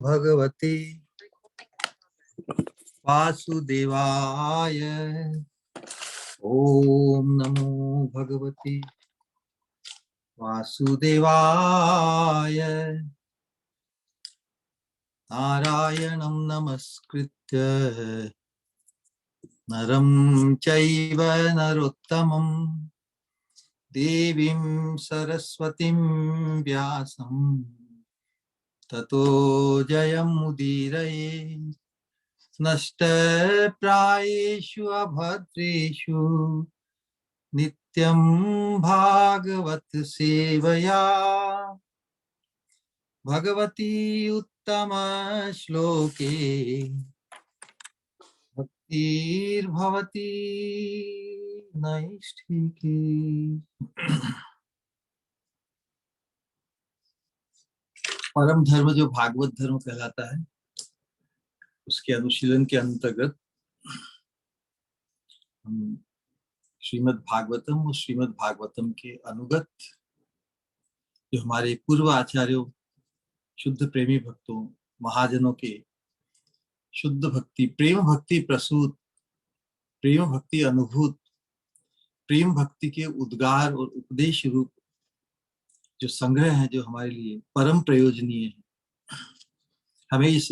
भगवते वासुदेवाय। ओम नमो भगवते वासुदेवाय। नारायणं नमस्कृत्य नरं चैव नरोत्तमं देवीं सरस्वतीं व्यासं ततो जयमुदीरये। नष्टप्रायेषु अभद्रेषु नित्यं भागवत सेवया भगवती उत्तम श्लोके भक्तिर्भवती नैष्ठिकी। परम धर्म जो भागवत धर्म कहलाता है, उसके अनुशीलन के अंतर्गत हम श्रीमद् भागवतम और श्रीमद् भागवतम के अनुगत जो हमारे पूर्व आचार्यों, शुद्ध प्रेमी भक्तों, महाजनों के शुद्ध भक्ति, प्रेम भक्ति प्रसूत, प्रेम भक्ति अनुभूत, प्रेम भक्ति के उद्गार और उपदेश रूप जो संग्रह है, जो हमारे लिए परम प्रयोजनीय है। हमें इस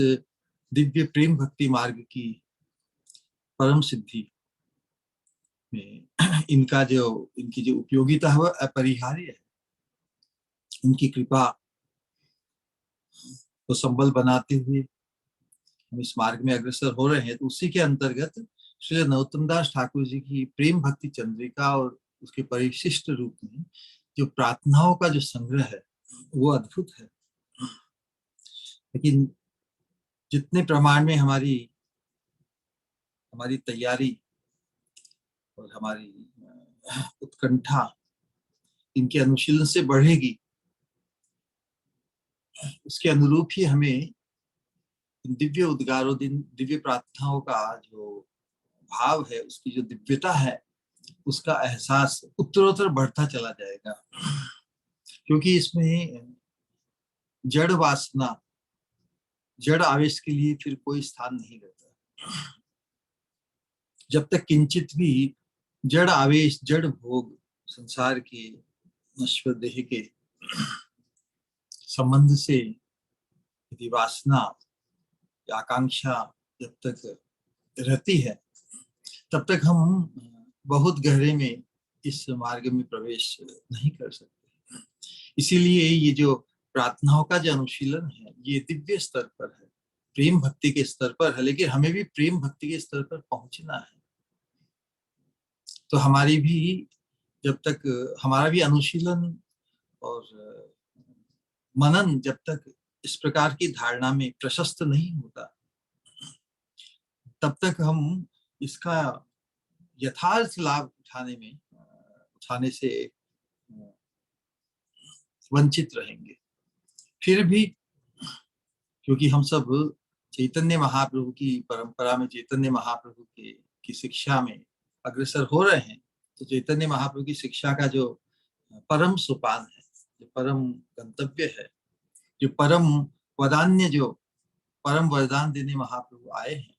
दिव्य प्रेम भक्ति मार्ग की परम सिद्धि में इनकी जो उपयोगिता है वह अपरिहार्य है। इनकी कृपा को संबल बनाते हुए हम इस मार्ग में अग्रसर हो रहे हैं। तो उसी के अंतर्गत श्री नरोत्तम दास ठाकुर जी की प्रेम भक्ति चंद्रिका और उसके परिशिष्ट रूप में जो प्रार्थनाओं का जो संग्रह है वो अद्भुत है। लेकिन जितने प्रमाण में हमारी तैयारी और हमारी उत्कंठा इनके अनुशीलन से बढ़ेगी, उसके अनुरूप ही हमें दिव्य उद्गारों, दिव्य प्रार्थनाओं का जो भाव है, उसकी जो दिव्यता है, उसका एहसास उत्तरोत्तर बढ़ता चला जाएगा। क्योंकि इसमें जड़ वासना, जड़ आवेश के लिए फिर कोई स्थान नहीं रहता। जब तक किंचित भी जड़ आवेश, जड़ भोग, संसार के नश्वर देह के संबंध से यदि वासना या आकांक्षा जब तक रहती है, तब तक हम बहुत गहरे में इस मार्ग में प्रवेश नहीं कर सकते। इसीलिए ये जो प्रार्थनाओं का जो अनुशीलन है, ये दिव्य स्तर पर है, प्रेम भक्ति के स्तर पर है। लेकिन हमें भी प्रेम भक्ति के स्तर पर पहुंचना है। तो हमारी भी जब तक हमारा भी अनुशीलन और मनन जब तक इस प्रकार की धारणा में प्रशस्त नहीं होता, तब तक हम इसका यथार्थ लाभ उठाने से वंचित रहेंगे। फिर भी क्योंकि हम सब चैतन्य महाप्रभु की परंपरा में, चैतन्य महाप्रभु की शिक्षा में अग्रसर हो रहे हैं, तो चैतन्य महाप्रभु की शिक्षा का जो परम सोपान है, जो परम गंतव्य है, जो परम वदान्य, जो परम वरदान देने महाप्रभु आए हैं,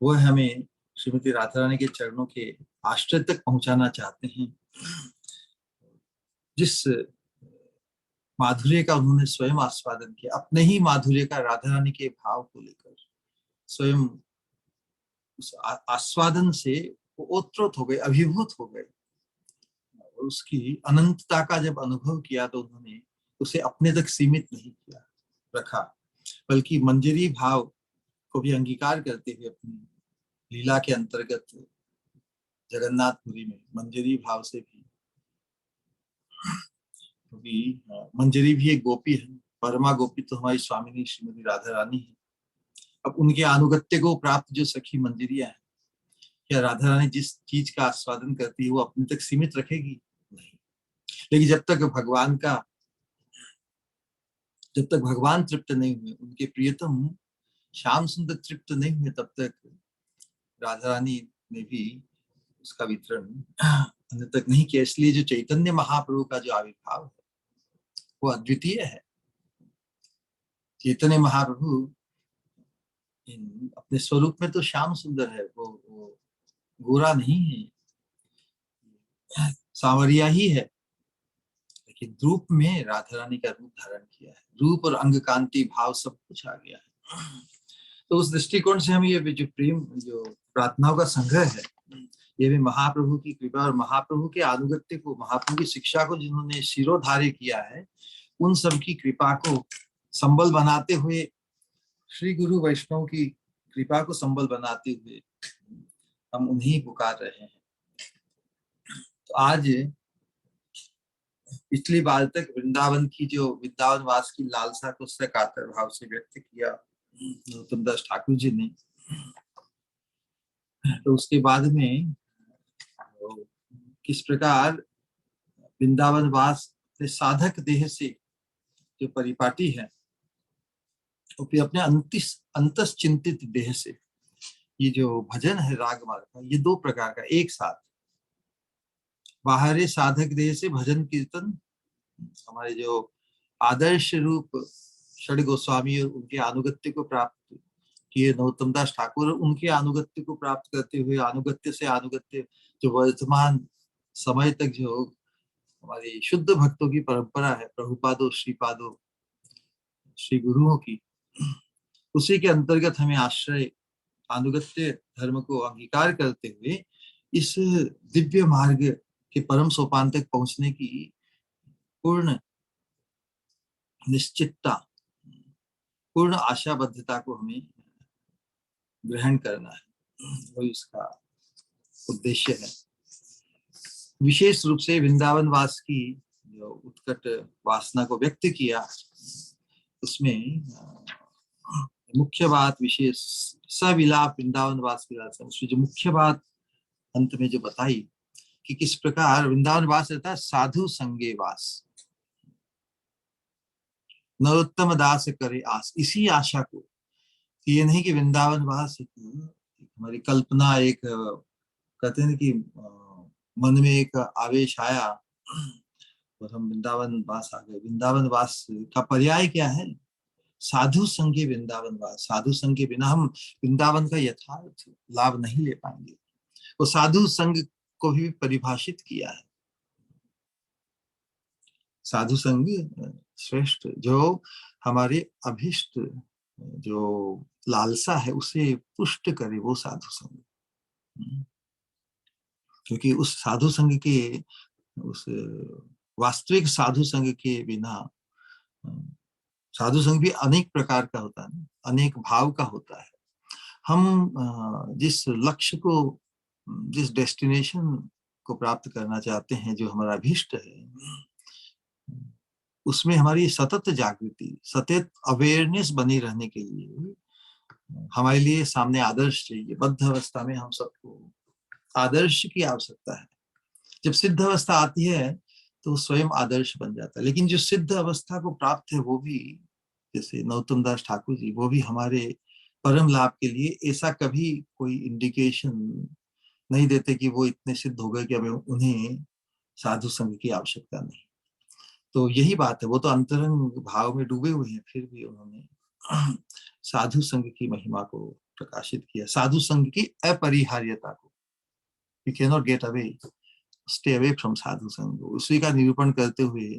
वो हमें श्रीमती राधा रानी के चरणों के आश्रय तक पहुंचाना चाहते हैं। जिस माधुर्य का उन्होंने स्वयं आस्वादन किया, अपने ही माधुर्य का राधा रानी के भाव को लेकर स्वयं उस आस्वादन से वो ओतप्रोत हो गए, अभिभूत हो गए। और उसकी अनंतता का जब अनुभव किया तो उन्होंने उसे अपने तक सीमित नहीं किया रखा, बल्कि मंजरी भाव को भी अंगीकार करते हुए अपनी लीला के अंतर्गत जगन्नाथपुरी में मंजरी भाव से भी, क्योंकि मंजरी भी एक गोपी है, परमा गोपी तो हमारी स्वामिनी श्रीमती राधा रानी है। अब उनके अनुगत्य को प्राप्त जो सखी मंजरियां हैं, क्या राधा रानी जिस चीज का आस्वादन करती है वो अपने तक सीमित रखेगी? नहीं। लेकिन जब तक भगवान तृप्त नहीं हुए, उनके प्रियतम श्याम सुंदर तृप्त नहीं हुए, तब तक राधा रानी ने भी उसका वितरण अन्य तक नहीं किया। इसलिए जो चैतन्य महाप्रभु का जो आविर्भाव है वो अद्वितीय है। चैतन्य महाप्रभु अपने स्वरूप में तो श्याम सुंदर है, वो गोरा नहीं है, सांवरिया ही है, लेकिन रूप में राधा रानी का रूप धारण किया है। रूप और अंग कांति भाव सब कुछ आ गया है। तो उस दृष्टिकोण से हम ये जो प्रेम, जो प्रार्थनाओं का संग्रह है, ये भी महाप्रभु की कृपा और महाप्रभु के अनुगत्य को, महाप्रभु की शिक्षा को जिन्होंने शिरोधार्य किया है, उन सब की कृपा को संबल बनाते हुए, श्री गुरु वैष्णव की कृपा को संबल बनाते हुए हम उन्हें पुकार रहे हैं। तो आज पिछली बार तक वृंदावन की जो वृंदावन वास की लालसा को उससे कातर भाव से व्यक्त किया नरोत्तम दास ठाकुर जी ने। तो उसके बाद में किस प्रकार वृंदावन वास साधक देह से जो परिपाटी है, वो फिर अपने अंतस चिंतित देह से ये जो भजन है राग मार्ग का, ये दो प्रकार का एक साथ, बाहरी साधक देह से भजन कीर्तन, हमारे जो आदर्श रूप षड गोस्वामी और उनके अनुगत्य को प्राप्त किए नरोत्तम दास ठाकुर, उनके अनुगत्य को प्राप्त करते हुए अनुगत्य से अनुगत्य जो वर्तमान समय तक जो हमारी शुद्ध भक्तों की परंपरा है, प्रभुपादो श्रीपादो श्री गुरुओं की, उसी के अंतर्गत हमें आश्रय अनुगत्य धर्म को अंगीकार करते हुए इस दिव्य मार्ग के परम सोपान तक पहुंचने की पूर्ण निश्चितता, पूर्ण आशाबद्धता को हमें ग्रहण करना है, वही उसका उद्देश्य है। विशेष रूप से वृंदावन वास की जो उत्कट वासना को व्यक्त किया, उसमें मुख्य बात विशेष सविलाप वृंदावन वास की लालसा, उसमें जो मुख्य बात अंत में जो बताई कि किस प्रकार वृंदावन वास रहता है साधु संगे वास, नरोत्तम दास करे आस, इसी आशा को, कि ये नहीं कि वृंदावन वास हमारी कल्पना, एक कहते हैं कि मन में एक आवेश आया और हम वृंदावन वास आ गए। वृंदावन वास का पर्याय क्या है? साधु संगे वृंदावन वास। साधु संग के बिना हम वृंदावन का यथार्थ लाभ नहीं ले पाएंगे। वो साधु संग को भी परिभाषित किया है। साधु संग श्रेष्ठ, जो हमारे अभिष्ट जो लालसा है उसे पुष्ट करे, वो साधु संग। क्योंकि उस साधु संग के, उस वास्तविक साधु संग के बिना, साधु संग भी अनेक प्रकार का होता है, अनेक भाव का होता है। हम जिस लक्ष्य को, जिस डेस्टिनेशन को प्राप्त करना चाहते हैं, जो हमारा अभीष्ट है, उसमें हमारी सतत जागृति, सतत अवेयरनेस बनी रहने के लिए हमारे लिए सामने आदर्श चाहिए। बद्ध अवस्था में हम सबको आदर्श की आवश्यकता है। जब सिद्ध अवस्था आती है तो स्वयं आदर्श बन जाता है। लेकिन जो सिद्ध अवस्था को प्राप्त है, वो भी जैसे नरोत्तम दास ठाकुर जी, वो भी हमारे परम लाभ के लिए ऐसा कभी कोई इंडिकेशन नहीं देते कि वो इतने सिद्ध हो गए कि हमें उन्हें साधु संग की आवश्यकता नहीं। तो यही बात है, वो तो अंतरंग भाव में डूबे हुए हैं, फिर भी उन्होंने साधु संग की महिमा को प्रकाशित किया, साधु संग की अपरिहार्यता को। You can not get away, stay away from sadhu sang. उसी का निरूपण करते हुए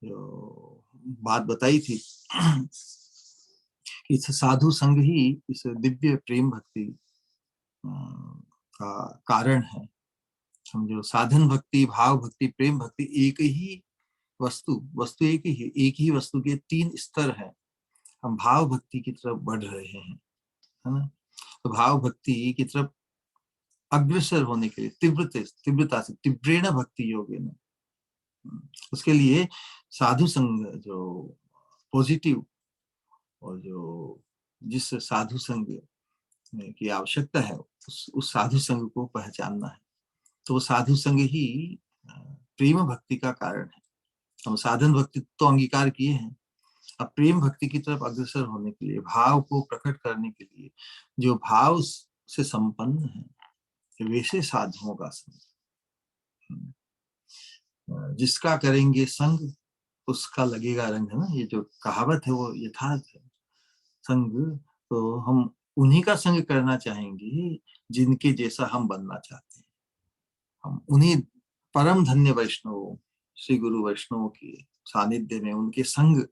जो बात बताई थी कि साधु संग ही इस दिव्य प्रेम भक्ति का कारण है। समझो, साधन भक्ति, भाव भक्ति, प्रेम भक्ति एक ही वस्तु एक ही वस्तु के तीन स्तर है। हम भाव भक्ति की तरफ बढ़ रहे हैं, है ना। तो भाव भक्ति की तरफ अग्रसर होने के लिए तीव्रता से तीव्रेण भक्ति योगेन, उसके लिए साधु संग जो पॉजिटिव और जो जिस साधु संग की आवश्यकता है, उस साधु संग को पहचानना है। तो साधु संग ही प्रेम भक्ति का कारण है। हम साधन भक्ति तो अंगीकार किए हैं, अब प्रेम भक्ति की तरफ अग्रसर होने के लिए, भाव को प्रकट करने के लिए, जो भाव से संपन्न है, वैसे साधुओं का संग, जिसका करेंगे संग उसका लगेगा रंग, है ना, ये जो कहावत है वो यथार्थ है। संग, तो हम उन्हीं का संग करना चाहेंगे जिनके जैसा हम बनना चाहते हैं। हम उन्हीं परम धन्य वैष्णव, श्री गुरु वैष्णव के सानिध्य में उनके संग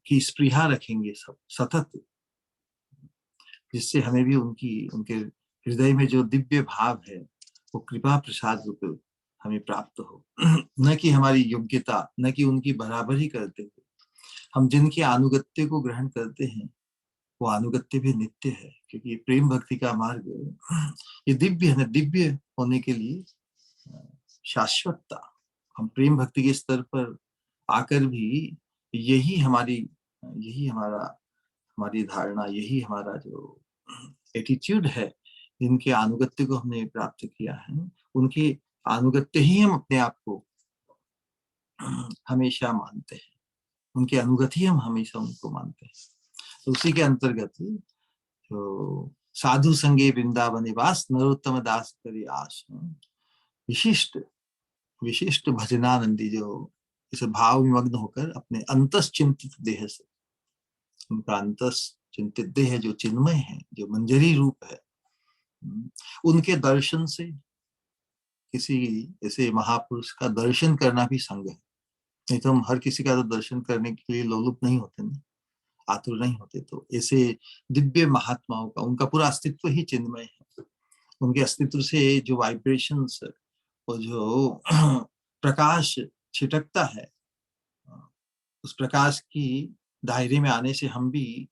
की स्पृहा रखेंगे सब सतत, जिससे हमें भी उनके हृदय में जो दिव्य भाव है वो कृपा प्रसाद रूप हमें प्राप्त हो। न कि हमारी योग्यता, न कि उनकी बराबरी करते हुए हम जिनके अनुगत्य को ग्रहण करते हैं वो अनुगत्य भी नित्य है, क्योंकि ये प्रेम भक्ति का मार्ग ये दिव्य है ना, दिव्य होने के लिए शाश्वतता। हम प्रेम भक्ति के स्तर पर आकर भी यही हमारा हमारी धारणा, यही हमारा जो एटीट्यूड है, जिनके अनुगत्य को हमने प्राप्त किया है, उनके अनुगत्य ही हम अपने आप को हमेशा मानते हैं, उनके अनुगत ही हम हमेशा उनको मानते हैं। तो उसी के अंतर्गत तो साधु संगे वृंदावन निवास नरोत्तम दास करी आस, विशिष्ट विशिष्ट भजनानंदी जो इस भाव विमग्न होकर अपने अंतस चिंतित देह से, उनका अंतस चिंतित देह जो चिन्मय है, जो मंजरी रूप है, उनके दर्शन से, किसी ऐसे महापुरुष का दर्शन करना भी संग है। नहीं तो हम हर किसी का तो दर्शन करने के लिए लोलुप नहीं होते ना, आतुर नहीं होते। तो ऐसे दिव्य महात्माओं का, उनका पूरा अस्तित्व ही चिन्मय है। उनके अस्तित्व से जो वाइब्रेशंस और जो प्रकाश छिटकता है, उस प्रकाश की दायरे में आने से हम भी,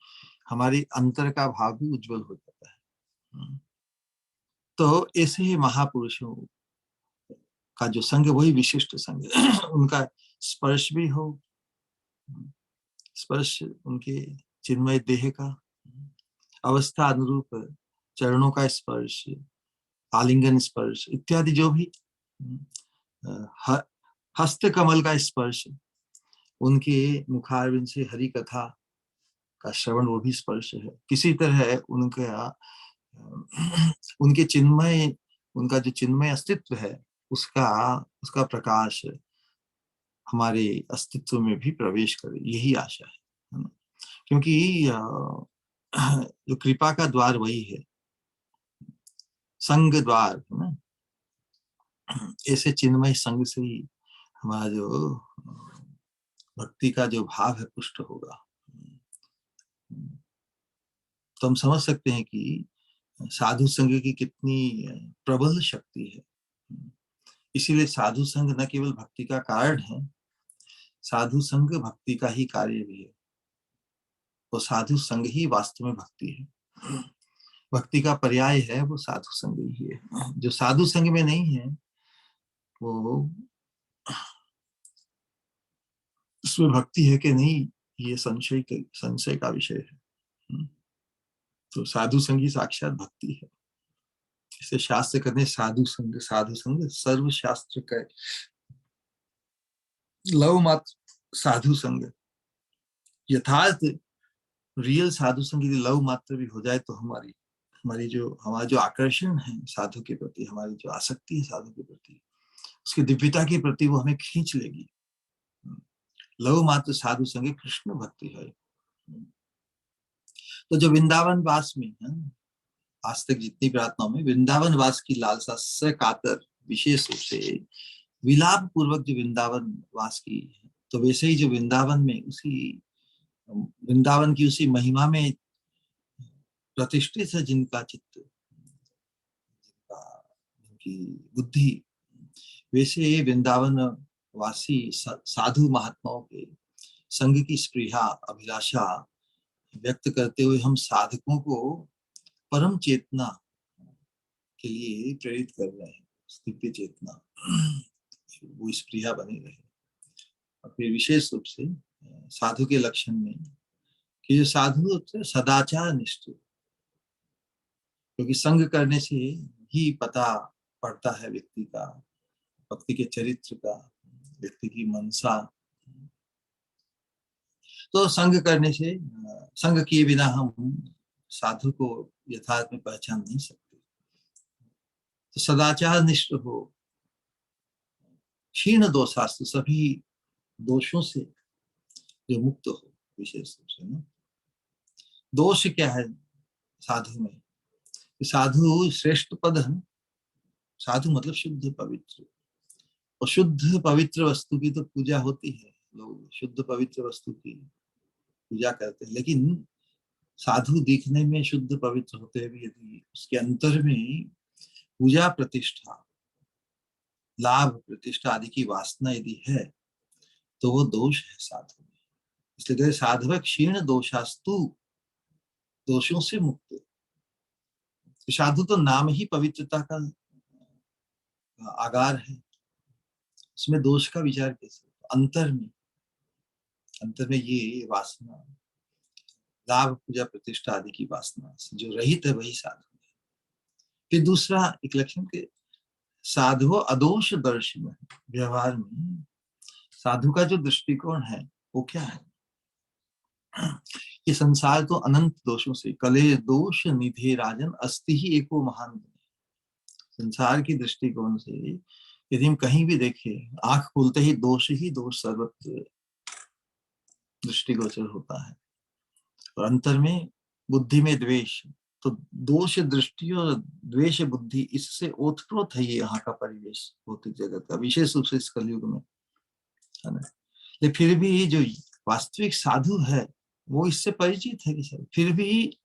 हमारे अंतर का भाव भी उज्जवल हो जाता है। तो ऐसे ही महापुरुषों का जो संग, वही विशिष्ट संग है। उनका स्पर्श भी हो, स्पर्श उनके चिन्मय देह का, अवस्था अनुरूप चरणों का स्पर्श, आलिंगन स्पर्श इत्यादि, जो भी हस्त कमल का स्पर्श, उनके मुखारविंद से हरि कथा का श्रवण, वो भी स्पर्श है। किसी तरह उनके चिन्मय, उनका जो चिन्मय अस्तित्व है, उसका उसका प्रकाश हमारे अस्तित्व में भी प्रवेश करे, यही आशा है ना? क्योंकि जो कृपा का द्वार वही है, संग द्वार है ना। ऐसे चिन्मय संग से ही हमारा जो भक्ति का जो भाव है पुष्ट होगा। तो हम समझ सकते हैं कि साधु संग की कितनी प्रबल शक्ति है। इसीलिए साधु संग न केवल भक्ति का कारण है, साधु संग भक्ति का ही कार्य भी है। तो साधु संग ही वास्तव में भक्ति है। भक्ति का पर्याय है वो साधु संग ही है। जो साधु संग में नहीं है वो, उसमें भक्ति है कि नहीं, ये संशय का विषय है। तो साधु संग ही साक्षात भक्ति है। इसे शास्त्र कहते हैं साधु संग। साधु संग सर्व शास्त्र का लव मात्र साधु संग। यथार्थ रियल साधु संग यदि लव मात्र भी हो जाए तो हमारा जो आकर्षण है साधु के प्रति, हमारी जो आसक्ति है साधु के प्रति, उसकी दिव्यता के प्रति, वो हमें खींच लेगी। लव मात्र साधु संग कृष्ण भक्ति है। तो जो वृंदावन वास में है, आज तक जितनी प्रार्थनाओं में वृंदावन वास की लालसा से कातर, विशेष रूप से विलाप पूर्वक जो वृंदावन वास की है, तो वैसे ही जो वृंदावन में वृंदावन की उसी महिमा में प्रतिष्ठित है जिनका चित्त, जिनकी बुद्धि, वैसे वृंदावन वासी साधु महात्माओं के संग की स्पृहा, अभिलाषा व्यक्त करते हुए हम साधकों को परम चेतना के लिए प्रेरित कर रहे हैं। दिव्य चेतना वो स्पृहा बनी रहे। और फिर विशेष रूप से साधु के लक्षण में कि जो साधु सदाचार निष्ठ, क्योंकि संग करने से ही पता पड़ता है व्यक्ति का, व्यक्ति के चरित्र का, व्यक्ति की मनसा। तो संग करने से, संग किए बिना हम साधु को यथार्थ में पहचान नहीं सकते। तो सदाचार निष्ठ हो, क्षीण दोषास्तु, सभी दोषों से जो मुक्त हो, विशेष रूप से ना। दोष क्या है साधु में? साधु श्रेष्ठ पद है। साधु मतलब शुद्ध पवित्र, और शुद्ध पवित्र वस्तु की तो पूजा होती है, लोग शुद्ध पवित्र वस्तु की पूजा करते हैं। लेकिन साधु दिखने में शुद्ध पवित्र होते हुए यदि उसके अंतर में पूजा प्रतिष्ठा, लाभ प्रतिष्ठा आदि की वासना यदि है, तो वो दोष है साधु में। इसलिए कहते साधव क्षीण दोषास्तु, दोषों से मुक्त। साधु तो नाम ही पवित्रता का आगार है, उसमें दोष का विचार कैसे? अंतर में, अंतर में ये वासना, लाभ पूजा प्रतिष्ठा आदि की वासना से जो रहित है वही साधु है। फिर दूसरा एक लक्षण के साधु अदोष दर्शन, व्यवहार में साधु का जो दृष्टिकोण है वो क्या है? ये संसार तो अनंत दोषों से, कले दोष निधे राजन अस्ति ही एको महान गुण। संसार की दृष्टिकोण से यदि हम कहीं भी देखें, आंख खोलते ही दोष सर्वत्र दृष्टिगोचर होता है, और अंतर में बुद्धि में द्वेष। तो दोष दृष्टि और द्वेष बुद्धि, इससे ओतप्रोत है ये यहाँ का परिवेश भौतिक जगत का, विशेष रूप से इस कलयुग में, है ना। लेकिन फिर भी जो वास्तविक साधु है वो इससे परिचित है कि सर, फिर भी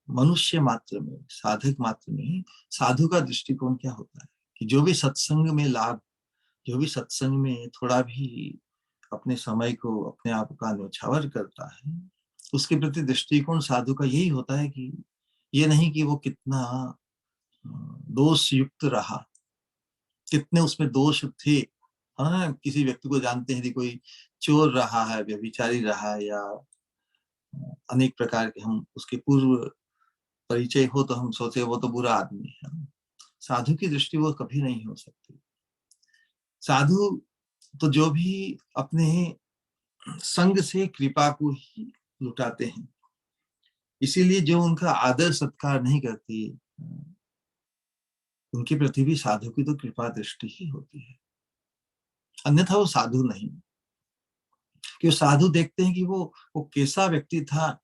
मनुष्य मात्र में, साधक मात्र में साधु का दृष्टिकोण क्या होता है कि जो भी सत्संग में लाभ, जो भी सत्संग में थोड़ा भी अपने समय को, अपने आप का न्यौछावर करता है, उसके प्रति दृष्टिकोण साधु का यही होता है कि ये नहीं कि वो कितना दोष युक्त रहा, कितने उसमें दोष थे। हाँ, किसी व्यक्ति को जानते हैं कि कोई चोर रहा है, व्यभिचारी रहा है, या अनेक प्रकार के हम उसके पूर्व परिचय हो तो हम सोचे वो तो बुरा आदमी है। साधु की दृष्टि वो कभी नहीं हो सकती। साधु तो जो भी अपने संग से कृपा को ही लुटाते हैं, इसीलिए जो उनका आदर सत्कार नहीं करती, उनके प्रति भी साधु की तो कृपा दृष्टि ही होती है, अन्यथा वो साधु नहीं। कि वो साधु देखते हैं कि वो कैसा व्यक्ति था,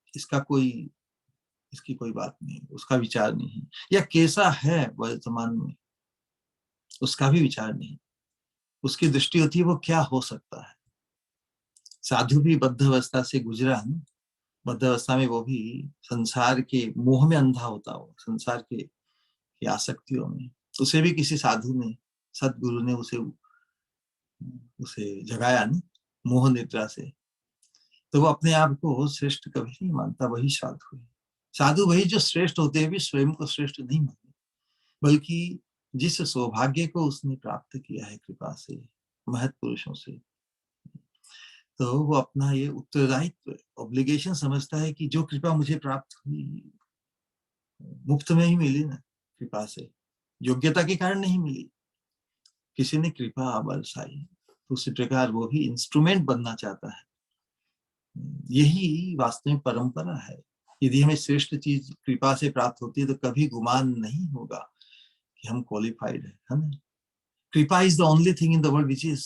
इसकी कोई बात नहीं, उसका विचार नहीं, या कैसा है वर्तमान में उसका भी विचार नहीं। उसकी दृष्टि होती है वो क्या हो सकता है। साधु भी बद्ध अवस्था से गुजरा है ना, बद्ध अवस्था में वो भी संसार के मोह में अंधा होता हो, संसार की आसक्तियों में, उसे भी किसी साधु ने, सदगुरु ने उसे उसे जगाया ना, मोह निद्रा से। तो वो अपने आप को श्रेष्ठ कभी नहीं मानता, वही साधु है। साधु वही जो श्रेष्ठ होते हैं भी स्वयं को श्रेष्ठ नहीं मानते, बल्कि जिस सौभाग्य को उसने प्राप्त किया है कृपा से, महत् पुरुषों से, तो वो अपना ये उत्तरदायित्व, ऑब्लिगेशन समझता है कि जो कृपा मुझे प्राप्त हुई मुफ्त में ही मिली ना, कृपा से, योग्यता के कारण नहीं मिली, किसी ने कृपा बरसाई, तो उसी प्रकार वो भी इंस्ट्रूमेंट बनना चाहता है। यही वास्तविक परंपरा है। यदि हमें श्रेष्ठ चीज कृपा से प्राप्त होती है तो कभी गुमान नहीं होगा कि हम क्वालिफाइड है ना। कृपा is the only thing in the world which is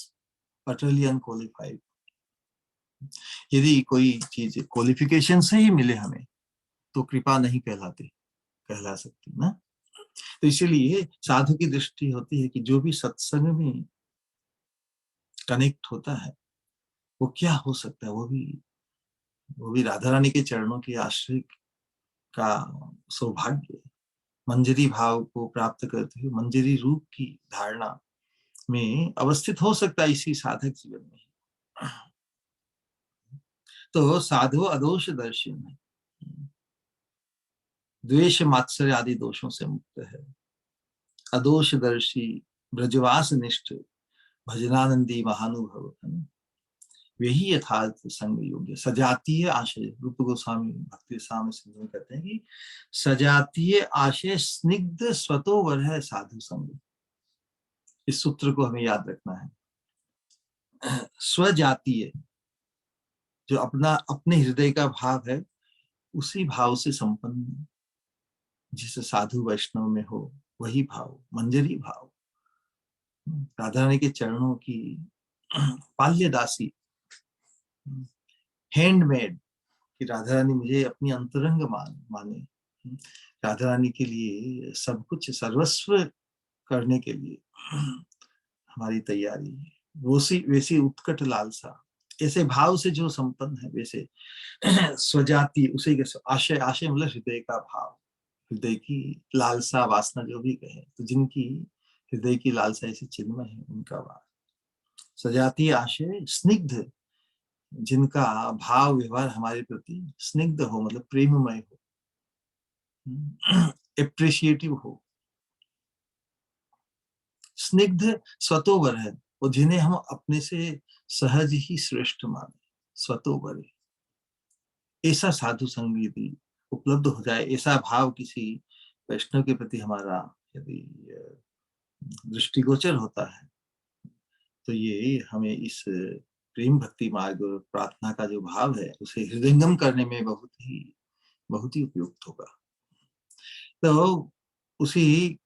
utterly unqualified. यदि कोई चीज क्वालिफिकेशन से ही मिले हमें तो कृपा नहीं कहला सकती ना। तो इसीलिए साधु की दृष्टि होती है कि जो भी सत्संग में कनेक्ट होता है वो क्या हो सकता है, वो भी राधा रानी के चरणों के आश्रय का सौभाग्य, मंजरी भाव को प्राप्त करते हुए मंजरी रूप की धारणा में अवस्थित हो सकता है इसी साधक जीवन में। तो साधु अदोष दर्शन है, द्वेष मात्सर्य आदि दोषों से मुक्त है, अदोषदर्शी, ब्रजवास निष्ठ, भजनानंदी महानुभव है ना, वही यथार्थ संग योग्य। सजातीय आशय, रूप गोस्वामी भक्ति साम सिंधु में कहते हैं कि सजातीय आशय स्निग्ध स्वतोवर है साधु संग। इस सूत्र को हमें याद रखना है। स्वजातीय, जो अपने हृदय का भाव है, उसी भाव से संपन्न जिस साधु वैष्णव में हो, वही भाव मंजरी भाव, राधा रानी के चरणों की बाल्यदासी, हैंडमेड, कि राधा रानी मुझे अपनी अंतरंग माने, राधा रानी के लिए सब कुछ सर्वस्व करने के लिए हमारी तैयारी है। वैसी उत्कट लालसा, ऐसे भाव से जो संपन्न है, वैसे स्वजाति, उसे आशय, आशय मतलब हृदय का भाव, हृदय की लालसा, वासना जो भी कहे, तो जिनकी हृदय की लालसा ऐसे चिन्मय है, उनका भाव। स्वजाति आशय स्निग्ध, जिनका भाव व्यवहार हमारे प्रति स्निग्ध हो, मतलब प्रेममय हो, एप्रिशिएटिव हो। स्निग्ध स्वतोवर है, और जिन्हें हम अपने से सहज ही श्रेष्ठ माने, स्वतोवर है। ऐसा साधु संग यदि उपलब्ध हो जाए, ऐसा भाव किसी वैष्णव के प्रति हमारा यदि दृष्टिगोचर होता है, तो ये हमें इस प्रेम भक्ति मार्ग प्रार्थना का जो भाव है, उसे हृदयंगम करने में बहुत ही उपयुक्त होगा। तो उसी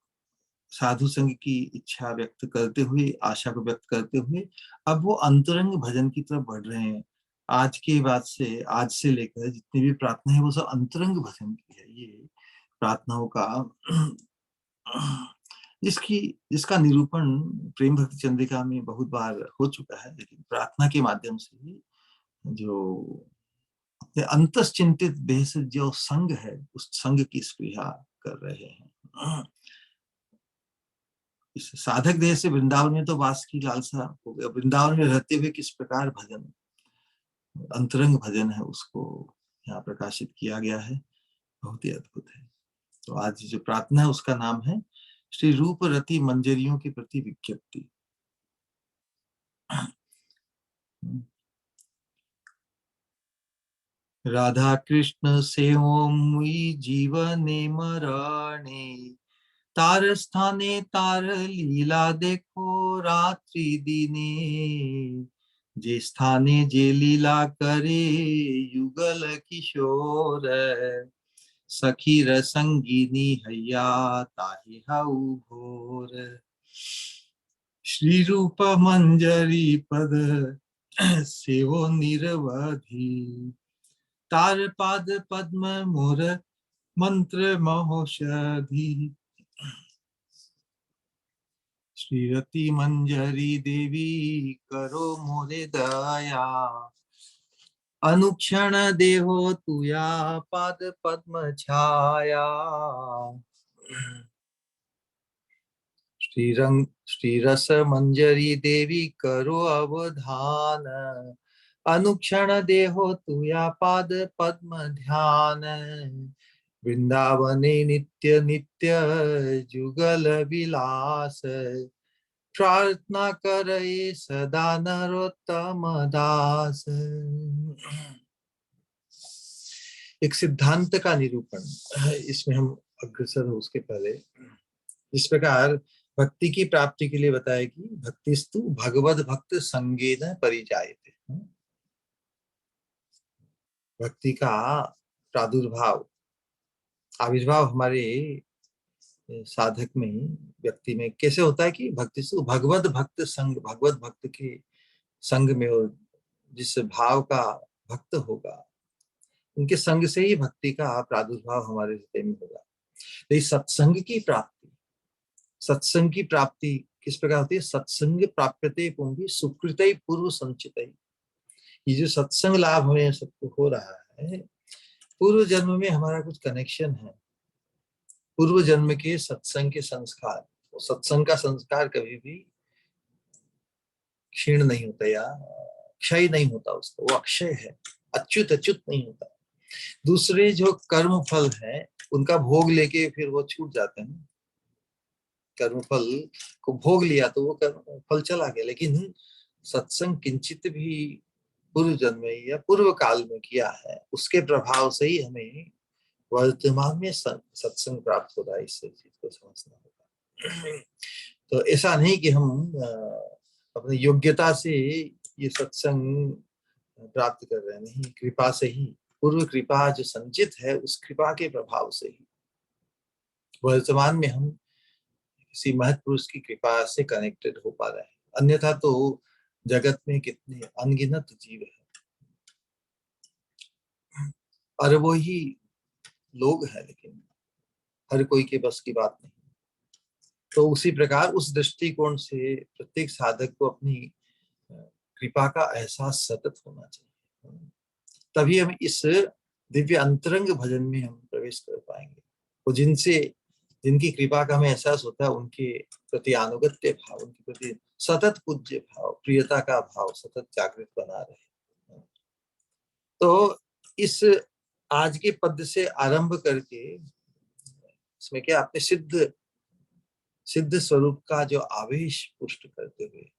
साधु संग की इच्छा व्यक्त करते हुए, आशा को व्यक्त करते हुए, अब वो अंतरंग भजन की तरफ बढ़ रहे हैं। आज से लेकर जितनी भी प्रार्थना है, वो सब अंतरंग भजन की है। ये प्रार्थनाओं का जिसका निरूपण प्रेम भक्ति चंद्रिका में बहुत बार हो चुका है, लेकिन प्रार्थना के माध्यम से जो अपने अंतश्चिंतित देह से जो संग है, उस संग की स्पृहा कर रहे हैं। इस साधक देह से वृंदावन में तो वास की लालसा हो गया, वृंदावन में रहते हुए किस प्रकार भजन, अंतरंग भजन है, उसको यहाँ प्रकाशित किया गया है। बहुत ही अद्भुत है। तो आज जो प्रार्थना है, उसका नाम है श्री रूप रति मंजरियों के प्रति विज्ञप्ति। राधा कृष्ण से मुई जीवने मरणे, तार स्थाने तार लीला देखो रात्रि दिने, जे स्थाने जे लीला करे युगल किशोर, सखी रसंगिनी हैया ताहि हऊ घोर, श्री रूप मंजरी पद सेवो निरवधि, तार पाद पद्म मोर मंत्र महौषधि, श्रीरति मंजरी देवी करो मोरे दया, अनुक्षण देहो तुया पाद पद्म छाया, श्रीरस मंजरी देवी करो अवधान, अनुक्षण देहो तुया पाद पद्म ध्यान, वृंदावने नित्य नित्य जुगल विलास, प्रार्थना करे सदा नरोत्तम दास। एक सिद्धांत का निरूपण इसमें हम अग्रसर हो, उसके पहले इस प्रकार भक्ति की प्राप्ति के लिए बताया कि भक्तिस्तु भगवद भक्त संगेन परिजायते। भक्ति का प्रादुर्भाव, आविर्भाव हमारे साधक में, व्यक्ति में कैसे होता है कि भक्तिस्तु भगवद भक्त संग, भगवत भक्त के संग में, और जिस भाव का भक्त होगा, उनके संग से ही भक्ति का प्रादुर्भाव हमारे हृदय में होगा। तो सत्संग की प्राप्ति किस प्रकार होती है? सत्संग प्राप्यते पुंभी सुकृतै पूर्व संचितै। ये जो सत्संग लाभ हमें सबको हो रहा है, पूर्व जन्म में हमारा कुछ कनेक्शन है, पूर्व जन्म के सत्संग के संस्कार। वो सत्संग का संस्कार कभी भी क्षीण नहीं होता या क्षय नहीं होता, उसका वो अक्षय है, अच्युत नहीं होता। दूसरे जो कर्म फल है, उनका भोग लेके फिर वो छूट जाते हैं। कर्म फल को भोग लिया तो वो कर्म फल चला गया, लेकिन सत्संग किंचित भी पूर्व जन्म में या पूर्व काल में किया है, उसके प्रभाव से ही हमें वर्तमान में सत्संग प्राप्त हो रहा है। इस चीज को समझना होगा। तो ऐसा नहीं कि हम अपनी योग्यता से ये सत्संग प्राप्त कर रहे हैं, नहीं, कृपा से ही, पूर्व कृपा जो संचित है, उस कृपा के प्रभाव से ही वर्तमान में हम किसी महत्पुरुष की कृपा से कनेक्टेड हो पा रहे हैं। अन्यथा तो जगत में कितने अनगिनत जीव हैं, अरबों ही लोग हैं, लेकिन हर कोई के बस की बात नहीं। तो उसी प्रकार उस दृष्टिकोण से प्रत्येक साधक को अपनी कृपा का एहसास सतत होना चाहिए, तभी हम इस दिव्य अंतरंग भजन में हम प्रवेश कर पाएंगे। वो जिनकी कृपा का हमें एहसास होता है, उनके प्रति अनुगत्य भाव, उनके प्रति सतत पूज्य भाव, प्रियता का भाव सतत जागृत बना रहे। तो इस आज के पद से आरंभ करके इसमें क्या आपने सिद्ध स्वरूप का जो आवेश पुष्ट करते हुए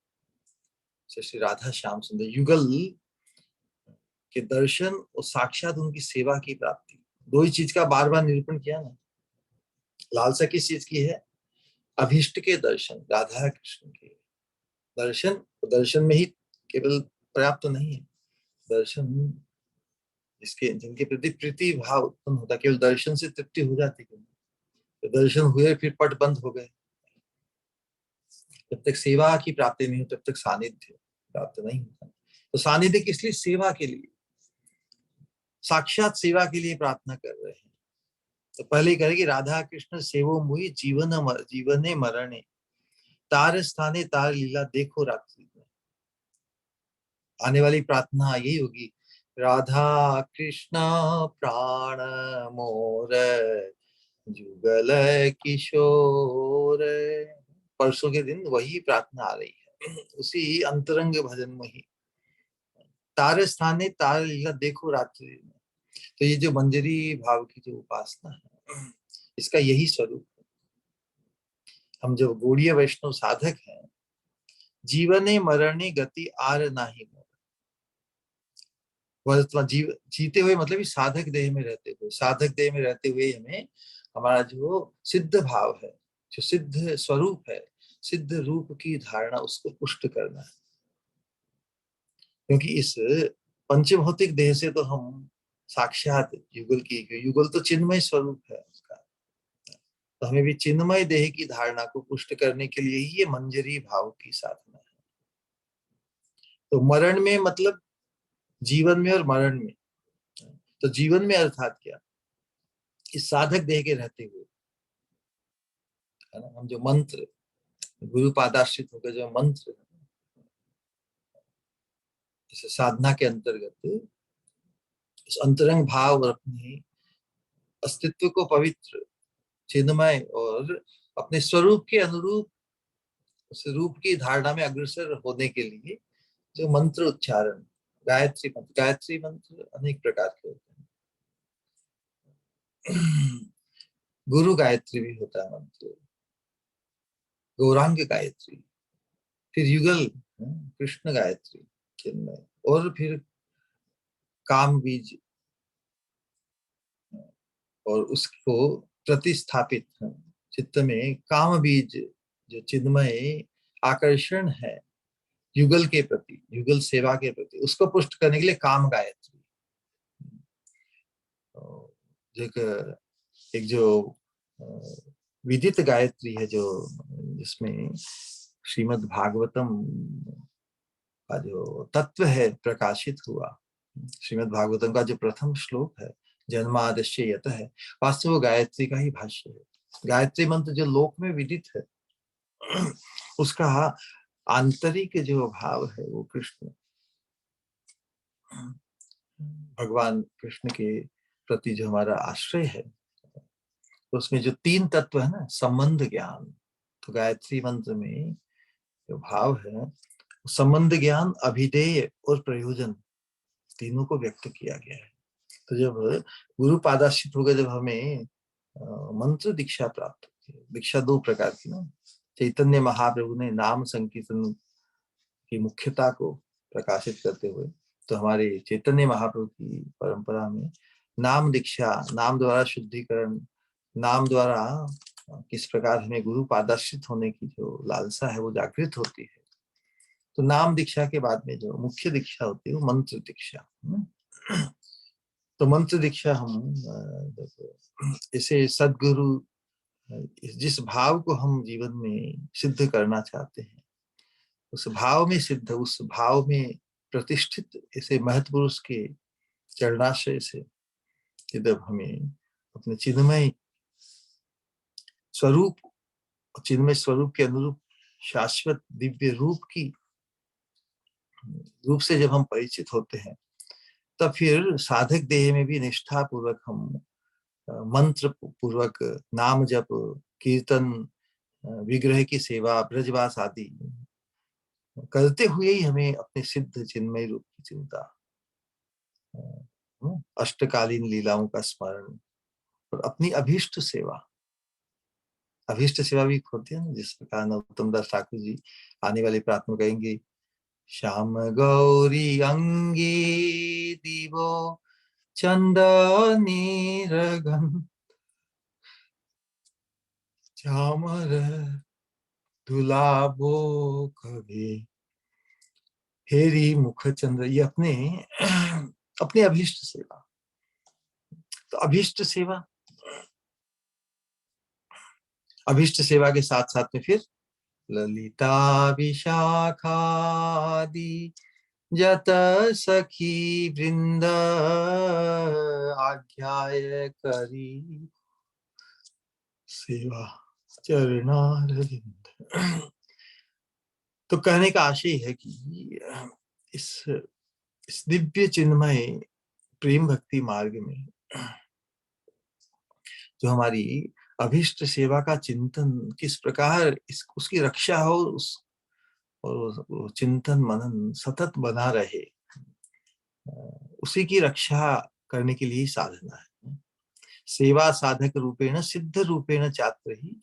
श्री राधा श्याम सुंदर युगल के दर्शन और साक्षात उनकी सेवा की प्राप्ति, दो ही चीज का बार बार निरूपण किया ना। लालसा किस चीज की है? अभीष्ट के दर्शन, राधा कृष्ण के दर्शन। दर्शन में ही केवल पर्याप्त नहीं है, दर्शन जिनके प्रति प्रीति भाव उत्पन्न होता, केवल दर्शन से तृप्ति हो जाती है। तो दर्शन हुए फिर पट बंद हो गए, जब तक सेवा की प्राप्ति नहीं हो तब तक सानिध्य प्राप्त नहीं होता। तो सानिध्य किस लिए? सेवा के लिए, साक्षात सेवा के लिए प्रार्थना कर रहे हैं। तो पहले कहेगी राधा कृष्ण सेवो मुहि जीवने मरणे, तार स्थाने तार लीला देखो रात्रि में। आने वाली प्रार्थना यही होगी, राधा कृष्ण प्राण मोर जुगल किशोर। परसों के दिन वही प्रार्थना आ रही है, उसी अंतरंग भजन में ही। तार स्थाने तार लीला देखो रात्रि में। तो ये जो मंजरी भाव की जो उपासना है, इसका यही स्वरूप है। हम जो गौड़ीय वैष्णव साधक हैं, जीवने मरणे गति आर नाही मोर। वर्तमान जीते हुए मतलब इस साधक देह में रहते हुए, साधक देह में रहते हुए हमें हमारा जो सिद्ध भाव है, जो सिद्ध स्वरूप है, सिद्ध रूप की धारणा, उसको पुष्ट करना है। क्योंकि इस पंचभौतिक देह से तो हम साक्षात युगल तो चिन्मय स्वरूप है उसका। तो हमें भी चिन्मय देह की धारणा को पुष्ट करने के लिए ही ये मंजरी भाव की साधना है। तो मरण में मतलब जीवन में और मरण में। तो जीवन में अर्थात क्या? इस साधक देह के रहते हुए, है ना, हम जो मंत्र गुरु पादाश्रित होकर जो मंत्र जैसे साधना के अंतर्गत इस अंतरंग भाव और अपने अस्तित्व को पवित्र, चिन्मय और अपने स्वरूप के अनुरूप उस रूप की धारणा में अग्रसर होने के लिए जो मंत्र उच्चारण, गायत्री मंत्र अनेक प्रकार के होते हैं। गुरु गायत्री भी होता है मंत्र, गौरांग गायत्री, फिर युगल कृष्ण गायत्री चिन्मय, और फिर काम बीज, और उसको प्रतिस्थापित चित्त में काम बीज जो चिन्मय आकर्षण है युगल के प्रति, युगल सेवा के प्रति, उसको पुष्ट करने के लिए काम गायत्री। एक जो विदित गायत्री है, जो जिसमें श्रीमद् भागवतम का जो तत्व है प्रकाशित हुआ, श्रीमद् भागवतम का जो प्रथम श्लोक है, जन्मादस्य यत है, वास्तव गायत्री का ही भाष्य है। गायत्री मंत्र जो लोक में विदित है, उसका आंतरिक जो भाव है वो कृष्ण, भगवान कृष्ण के प्रति जो हमारा आश्रय है, तो उसमें जो तीन तत्व है ना, संबंध ज्ञान, तो गायत्री मंत्र में जो भाव है, संबंध ज्ञान, अभिधेय और प्रयोजन, तीनों को व्यक्त किया गया है। तो जब गुरु पादाश्रित हो गए, जब हमें मंत्र दीक्षा प्राप्त होती है, दीक्षा दो प्रकार की ना, चैतन्य महाप्रभु ने नाम संकीर्तन की मुख्यता को प्रकाशित करते हुए, तो हमारे चैतन्य महाप्रभु की परंपरा में नाम दीक्षा, नाम द्वारा शुद्धिकरण, नाम द्वारा किस प्रकार हमें गुरु पादाश्रित होने की जो लालसा है वो जागृत होती है। तो नाम दीक्षा के बाद में जो मुख्य दीक्षा होती है वो मंत्र दीक्षा। तो मंत्र दीक्षा हम इसे सदगुरु जिस भाव को हम जीवन में सिद्ध करना चाहते हैं, उस भाव में सिद्ध, उस भाव में प्रतिष्ठित ऐसे महत्पुरुष के चरणाश्रय से जब हमें अपने चिन्मय स्वरूप, चिन्मय स्वरूप के अनुरूप शाश्वत दिव्य रूप से जब हम परिचित होते हैं, तब फिर साधक देह में भी निष्ठा पूर्वक हम मंत्र पूर्वक नाम जप, कीर्तन, विग्रह की सेवा, ब्रजवास आदि करते हुए ही हमें अपने सिद्ध चिन्मय रूप की चिंता, अष्टकालीन लीलाओं का स्मरण और अपनी अभीष्ट सेवा, अभीष्ट सेवा भी होती है ना, जिस प्रकार नरोत्तम दास ठाकुर जी आने वाली प्रार्थना कहेंगे, श्याम गौरी अंगे दिवो चंदनी रगन चामर दुलाबो कभी हेरी मुख चंद्र। ये अपने अपने अभीष्ट सेवा। तो अभीष्ट सेवा, अभीष्ट सेवा के साथ साथ में फिर ललिता विशाखादि जत सखी वृंद आज्ञाय करी सेवा चरणारविंद। तो कहने का आशय है कि इस दिव्य चिन्मय प्रेम भक्ति मार्ग में जो हमारी अभीष्ट सेवा का चिंतन किस प्रकार उसकी रक्षा हो, और चिंतन मनन सतत बना रहे, उसी की रक्षा करने के लिए साधना है। सेवा साधक रूपेण सिद्ध रूपेण चात्र ही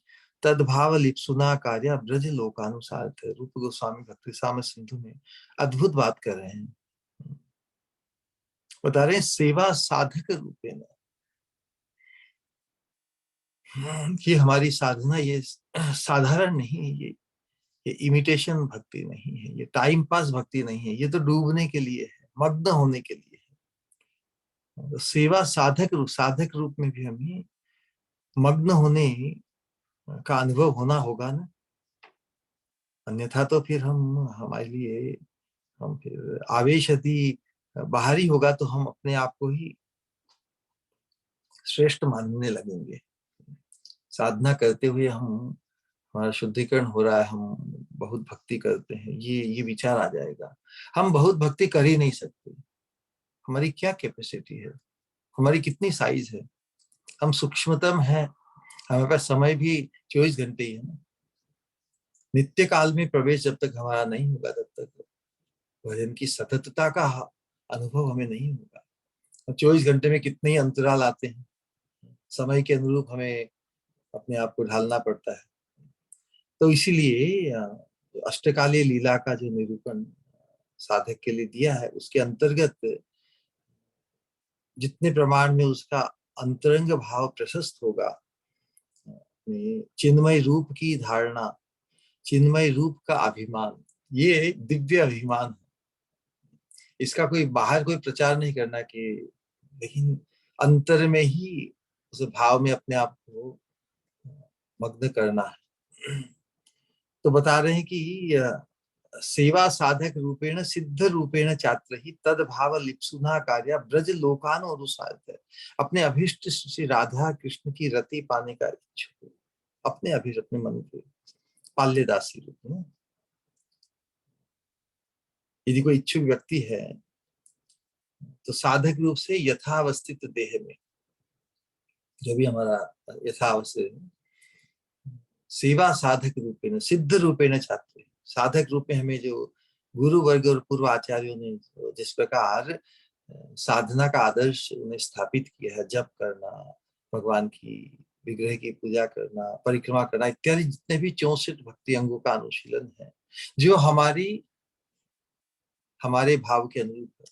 तद्भाव लिप्सुना कार्य ब्रज लोकानुसार। रूप गोस्वामी भक्ति साम सिंधु में अद्भुत बात कर रहे हैं, बता रहे हैं सेवा साधक रूपेण। ये हमारी साधना ये साधारण नहीं है, ये इमिटेशन भक्ति नहीं है, ये टाइम पास भक्ति नहीं है, ये तो डूबने के लिए है, मग्न होने के लिए है। तो सेवा साधक रूप में भी हमें मग्न होने का अनुभव होना होगा ना, अन्यथा तो फिर हम हमारे लिए हम फिर आवेश यदि बाहरी होगा तो हम अपने आप को ही श्रेष्ठ मानने लगेंगे। साधना करते हुए हम हमारा शुद्धिकरण हो रहा है, हम बहुत भक्ति करते हैं, ये विचार आ जाएगा। हम बहुत भक्ति कर ही नहीं सकते, हमारी क्या कैपेसिटी है, हमारी कितनी साइज है, हम सूक्ष्मतम है, हमारे पास समय भी 24 घंटे ही है ना। नित्य काल में प्रवेश जब तक हमारा नहीं होगा तब तक भजन की सततता का अनुभव हमें नहीं होगा। और 24 घंटे में कितने ही अंतराल आते हैं, समय के अनुरूप हमें अपने आप को ढालना पड़ता है। तो इसीलिए अष्टकालीय लीला का जो निरूपण साधक के लिए दिया है, उसके अंतर्गत जितने प्रमाण में उसका अंतरंग भाव प्रशस्त होगा, चिन्मय रूप की धारणा, चिन्मय रूप का अभिमान, ये दिव्य अभिमान है। इसका कोई बाहर कोई प्रचार नहीं करना कि, लेकिन अंतर में ही उस भाव में अपने आप को मग्न करना है। तो बता रहे हैं कि सेवा साधक रूपेण सिद्ध रूपेण चात्र ही तद भाव लिप्सुना कार्य ब्रज लोकानो अनुसार है। अपने अभिष्ट श्री राधा कृष्ण की रति पाने का इच्छुक, अपने अभिष्ट अपने मन के पाल्यदासी रूप में यदि कोई इच्छुक व्यक्ति है, तो साधक रूप से यथावस्थित देह में जो भी हमारा यथावस्थित सेवा साधक रूपेण सिद्ध रूपेण छात्र, साधक रूप में हमें जो गुरु वर्ग और पूर्व आचार्यों ने जिस प्रकार साधना का आदर्श उन्हें स्थापित किया है, जप करना, भगवान की विग्रह की पूजा करना, परिक्रमा करना इत्यादि जितने भी 64 भक्ति अंगों का अनुशीलन है, जो हमारे भाव के अनुरूप है।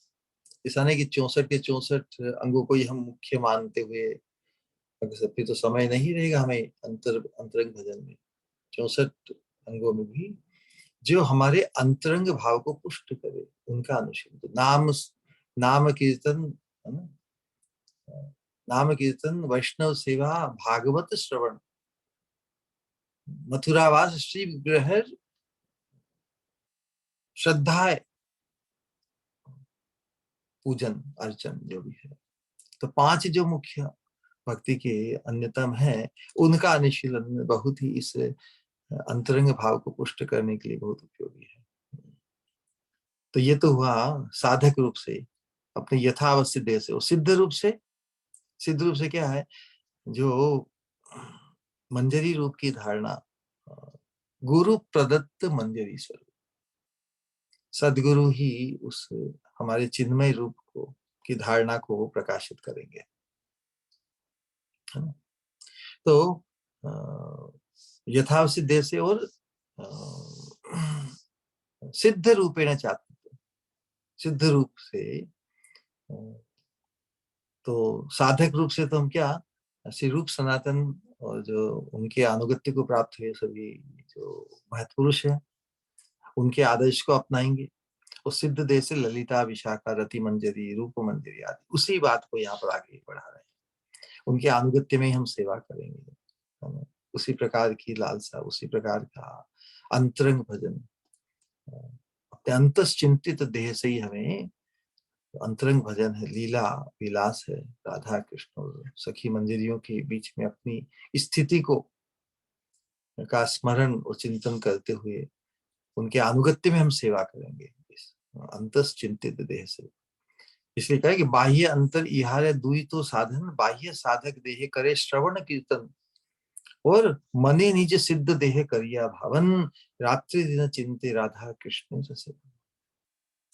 ऐसा नहीं कि 64 के 64 अंगों को ही हम मुख्य मानते हुए, अगर फिर तो समय नहीं रहेगा हमें अंतरंग भजन में। 64 अंगों में भी जो हमारे अंतरंग भाव को पुष्ट करे, उनका अनुशीलन। तो नाम कीर्तन है ना, नाम कीर्तन, वैष्णव सेवा, भागवत श्रवण, मथुरावास, श्री विग्रह श्रद्धा है, पूजन अर्चन जो भी है। तो 5 जो मुख्य भक्ति के अन्यतम है, उनका अनुशीलन बहुत ही इस अंतरंग भाव को पुष्ट करने के लिए बहुत उपयोगी है। तो ये तो हुआ साधक रूप से, अपने यथावस्थित देह से। और सिद्ध रूप से क्या है, जो मंजरी रूप की धारणा, गुरु प्रदत्त मंजरी स्वरूप, सदगुरु ही उस हमारे चिन्मय रूप को की धारणा को प्रकाशित करेंगे, है ना। तो यथावस्थित देह से और सिद्ध रूपेण चात्म, सिद्ध रूप से, तो साधक रूप से तो हम क्या, श्री रूप सनातन और जो उनके अनुगत्य को प्राप्त हुए सभी जो महत्पुरुष है, उनके आदर्श को अपनाएंगे। और सिद्ध देह से ललिता, विशाखा, रति मंजरी, रूप मंजरी आदि उसी बात को यहाँ पर आगे बढ़ा रहे हैं। उनके अनुगत्य में ही हम सेवा करेंगे, है ना? उसी प्रकार की लालसा, उसी प्रकार का अंतरंग भजन, अपने अंतश्चिंतित देह से ही हमें अंतरंग भजन है, लीला विलास है, राधा कृष्ण और सखी मंजरियों के बीच में अपनी स्थिति को का स्मरण और चिंतन करते हुए उनके अनुगत्य में हम सेवा करेंगे इस अंतश्चिंतित देह से। इसलिए कहा कि बाह्य अंतर इहारे दुई तो साधन, बाह्य साधक देह करे श्रवण कीर्तन, और मने निज सिद्ध देह करिया भावन, रात्रि दिन चिंते राधा कृष्ण जैसे।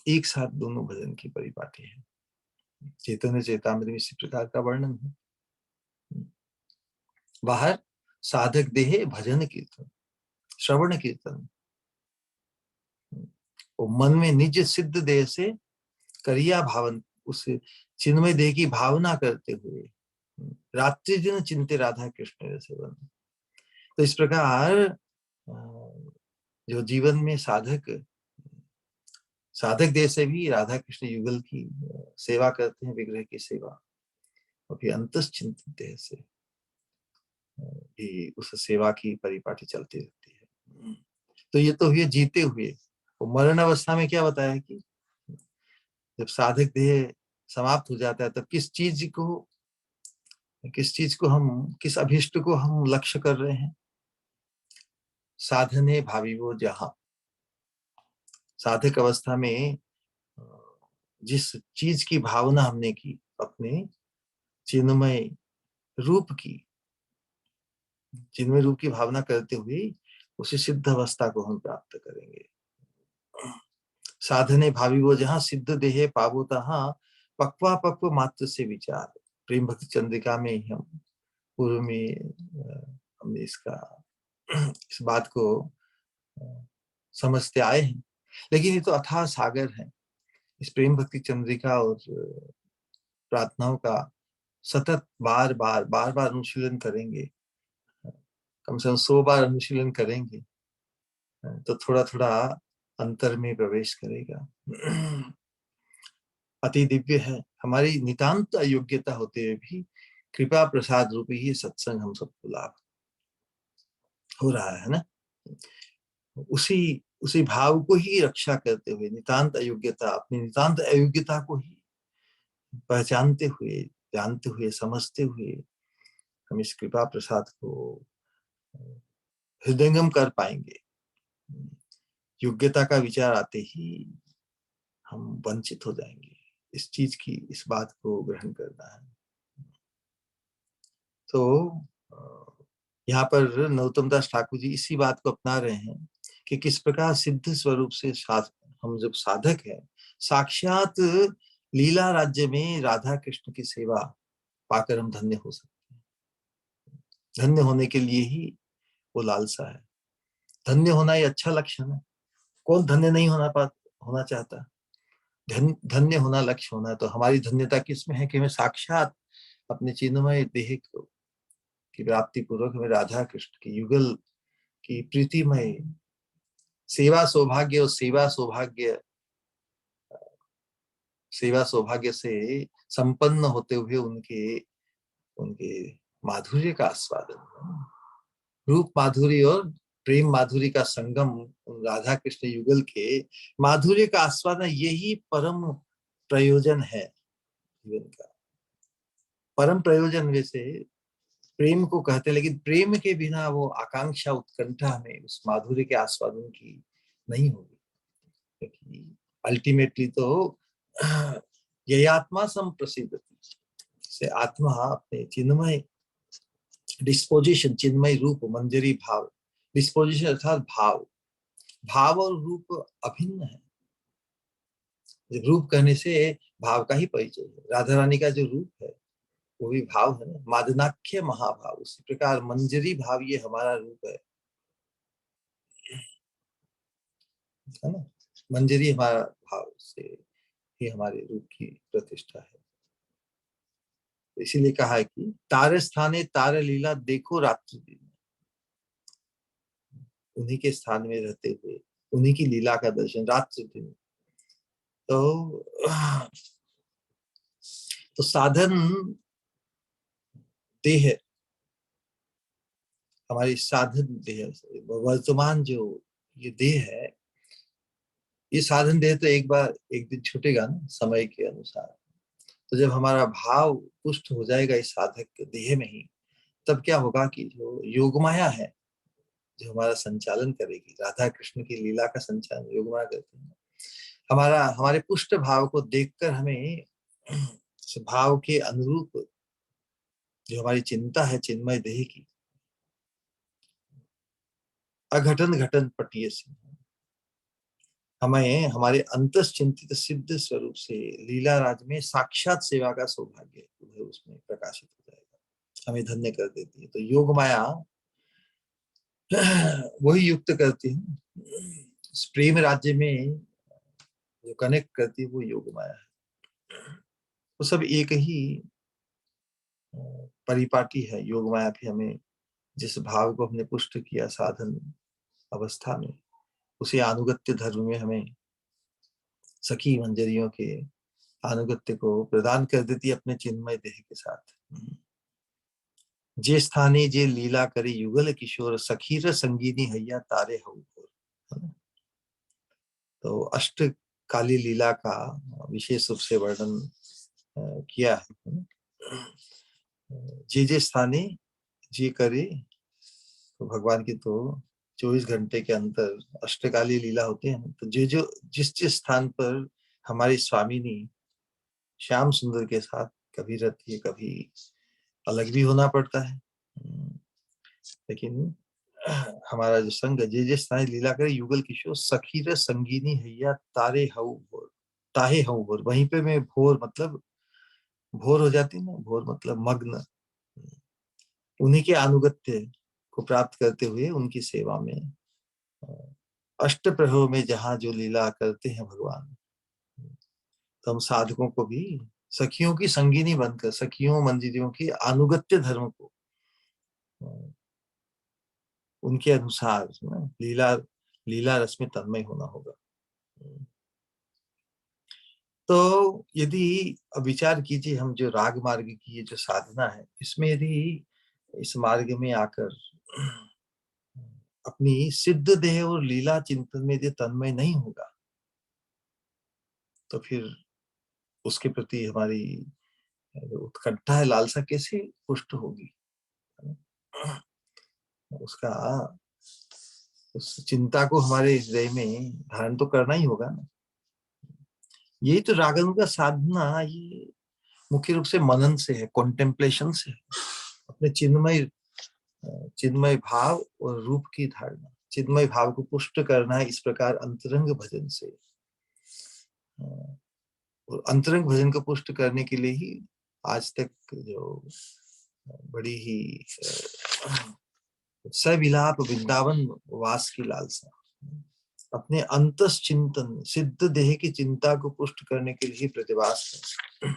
एक साथ दोनों भजन की परिपाटी है। चैतन्य चेतामृत में इसी प्रकार का वर्णन है। बाहर साधक देह भजन कीर्तन, श्रवण कीर्तन, और मन में निज सिद्ध देह से करिया भावन, उस चिन्मय देह की भावना करते हुए रात्रि दिन चिंते राधा कृष्ण जैसे बन। तो इस प्रकार जो जीवन में साधक देह से भी राधा कृष्ण युगल की सेवा करते हैं, विग्रह की सेवा, और फिर अंतश्चिंतित देह से भी उस सेवा की परिपाटी चलती रहती है। तो ये तो हुए जीते हुए। तो मरण अवस्था में क्या बताया कि जब साधक देह समाप्त हो जाता है, तब किस चीज को हम, किस अभिष्ट को हम लक्ष्य कर रहे हैं। साधने भावी वो जहां, साधक अवस्था में जिस चीज की भावना हमने की, अपने चिन्मय रूप की भावना करते हुए उसी सिद्ध अवस्था को हम प्राप्त करेंगे। साधने भावी वो जहां, सिद्ध देहे पावो तहां, पक्वा पक्व मात्र से विचार। प्रेम भक्ति चंद्रिका में ही हम पूर्व में हमने इस बात को समझते आए हैं। लेकिन ये तो अथाह सागर है। इस प्रेम भक्ति चंद्रिका और प्रार्थनाओं का सतत बार बार अनुशीलन करेंगे, कम से कम 100 बार अनुशीलन करेंगे, तो थोड़ा थोड़ा अंतर में प्रवेश करेगा। अति दिव्य है। हमारी नितांत अयोग्यता होते हुए भी कृपा प्रसाद रूपी ही सत्संग हम सबको लाभ हो रहा है ना। उसी भाव को ही रक्षा करते हुए, नितांत अयोग्यता, अपनी नितांत अयोग्यता को ही पहचानते हुए, जानते हुए, समझते हुए हम इस कृपा प्रसाद को हृदयंगम कर पाएंगे। योग्यता का विचार आते ही हम वंचित हो जाएंगे इस चीज की, इस बात को ग्रहण करना है। तो यहाँ पर नरोत्तम दास ठाकुर जी इसी बात को अपना रहे हैं कि किस प्रकार सिद्ध स्वरूप से हम जब साधक है, साक्षात लीला राज्य में राधा कृष्ण की सेवा पाकर हम धन्य हो सकते हैं। धन्य होने के लिए ही वो लालसा है। धन्य होना ये अच्छा लक्षण है। कौन धन्य नहीं होना चाहता। धन्य होना लक्ष्य होना। तो हमारी धन्यता किसमें है कि हमें साक्षात अपने चिन्मय देह की प्राप्ति पूर्वक हमें राधा कृष्ण की युगल की प्रीतिमय सेवा सौभाग्य और सेवा सौभाग्य से संपन्न होते हुए उनके माधुर्य का आस्वादन, रूप माधुरी और प्रेम माधुरी का संगम, राधा कृष्ण युगल के माधुर्य का आस्वादन, यही परम प्रयोजन है जीवन का। परम प्रयोजन वैसे प्रेम को कहते हैं, लेकिन प्रेम के बिना वो आकांक्षा उत्कंठा हमें उस माधुर्य के आस्वादन की नहीं होगी, क्योंकि अल्टीमेटली तो यही आत्मा संप्रसिद्ध से आत्मा अपने चिन्मय डिस्पोजिशन, चिन्मय रूप, मंजरी भाव, डिस्पोजिशन अर्थात भाव, भाव और रूप अभिन्न है। रूप कहने से भाव का ही परिचय है। राधा रानी का जो रूप है वो भी भाव है ना, मादनाख्य महाभाव। उसी प्रकार मंजरी भाव ये हमारा रूप है ना। मंजरी हमारा भाव से ही हमारे रूप की प्रतिष्ठा है। इसीलिए कहा है कि तारे स्थाने तारे लीला देखो रात्रि दिन, उन्हीं के स्थान में रहते हुए उन्हीं की लीला का दर्शन रात्रि दिन। तो साधन देह, हमारी साधन देह, वर्तमान जो ये देह है, ये साधन देह तो एक दिन छूटेगा ना समय के अनुसार। तो जब हमारा भाव पुष्ट हो जाएगा इस साधक के देह में ही, तब क्या होगा कि जो योगमाया है जो हमारा संचालन करेगी, राधा कृष्ण की लीला का संचालन योगमाया करते हैं। हमारे पुष्ट भाव को देखकर हमें भाव के अनुरूप जो हमारी चिंता है चिन्मय देह की, अघटन घटन पटिये से हमें हमारे अंतश्चिंतित सिद्ध स्वरूप से लीला राज में साक्षात सेवा का सौभाग्य उधर उसमें प्रकाशित हो जाएगा, हमें धन्य कर देती है। तो योग माया वही युक्त करती है, प्रेम राज्य में जो कनेक्ट करती है वो योग माया है। तो सब एक ही परिपाटी है। योग माया भी हमें जिस भाव को हमने पुष्ट किया साधन अवस्था में, उसी अनुगत्य धर्म में हमें सखी मंजरियों के अनुगत्य को प्रदान कर देती है अपने चिन्मय देह के साथ। जे स्थाने जे लीला करे युगल किशोर, सखीर संगीनी हैया तारे हऊ। तो अष्ट काली लीला का विशेष रूप से वर्णन किया है। जे स्थाने जे करे, तो भगवान की तो 24 घंटे के अंतर अष्टकाली लीला होते हैं। तो जो जिस जिस स्थान पर हमारी स्वामिनी श्याम सुंदर के साथ कभी रहती है, कभी अलग भी होना पड़ता है, लेकिन हमारा जो संग जे स्थान लीला करे युगल किशोर, सखीर संगीनी हैया तारे हऊ भोर, ताहे हऊ भोर। वहीं पे मैं भोर मतलब भोर हो जाती ना, भोर मतलब मग्न, उन्हीं के अनुगत्य को प्राप्त करते हुए उनकी सेवा में अष्ट प्रहरों में जहां जो लीला करते हैं भगवान, तो हम साधकों को भी सखियों की संगिनी बनकर, सखियों मंजिलियों की अनुगत्य धर्म को उनके अनुसार लीला लीला रस में तन्मय होना होगा। तो यदि विचार कीजिए, हम जो राग मार्ग की ये जो साधना है, इसमें यदि इस मार्ग में आकर अपनी सिद्ध देह और लीला चिंतन में यदि तन्मय नहीं होगा, तो फिर उसके प्रति हमारी उत्कंठा है, लालसा कैसे पुष्ट होगी? उसका उस चिंता को हमारे हृदय में धारण तो करना ही होगा ना। यही तो रागानु का साधना, ये मुख्य रूप से मनन से है, कॉन्टेम्पलेशन से है, अपने चिन्मय भाव और रूप की धारणा, चिन्मय भाव को पुष्ट करना है इस प्रकार अंतरंग भजन से। और अंतरंग भजन को पुष्ट करने के लिए ही आज तक जो बड़ी ही सविलाप वृंदावन वास की लालसा, अपने अंतस चिंतन सिद्ध देह की चिंता को पुष्ट करने के लिए प्रतिवास है।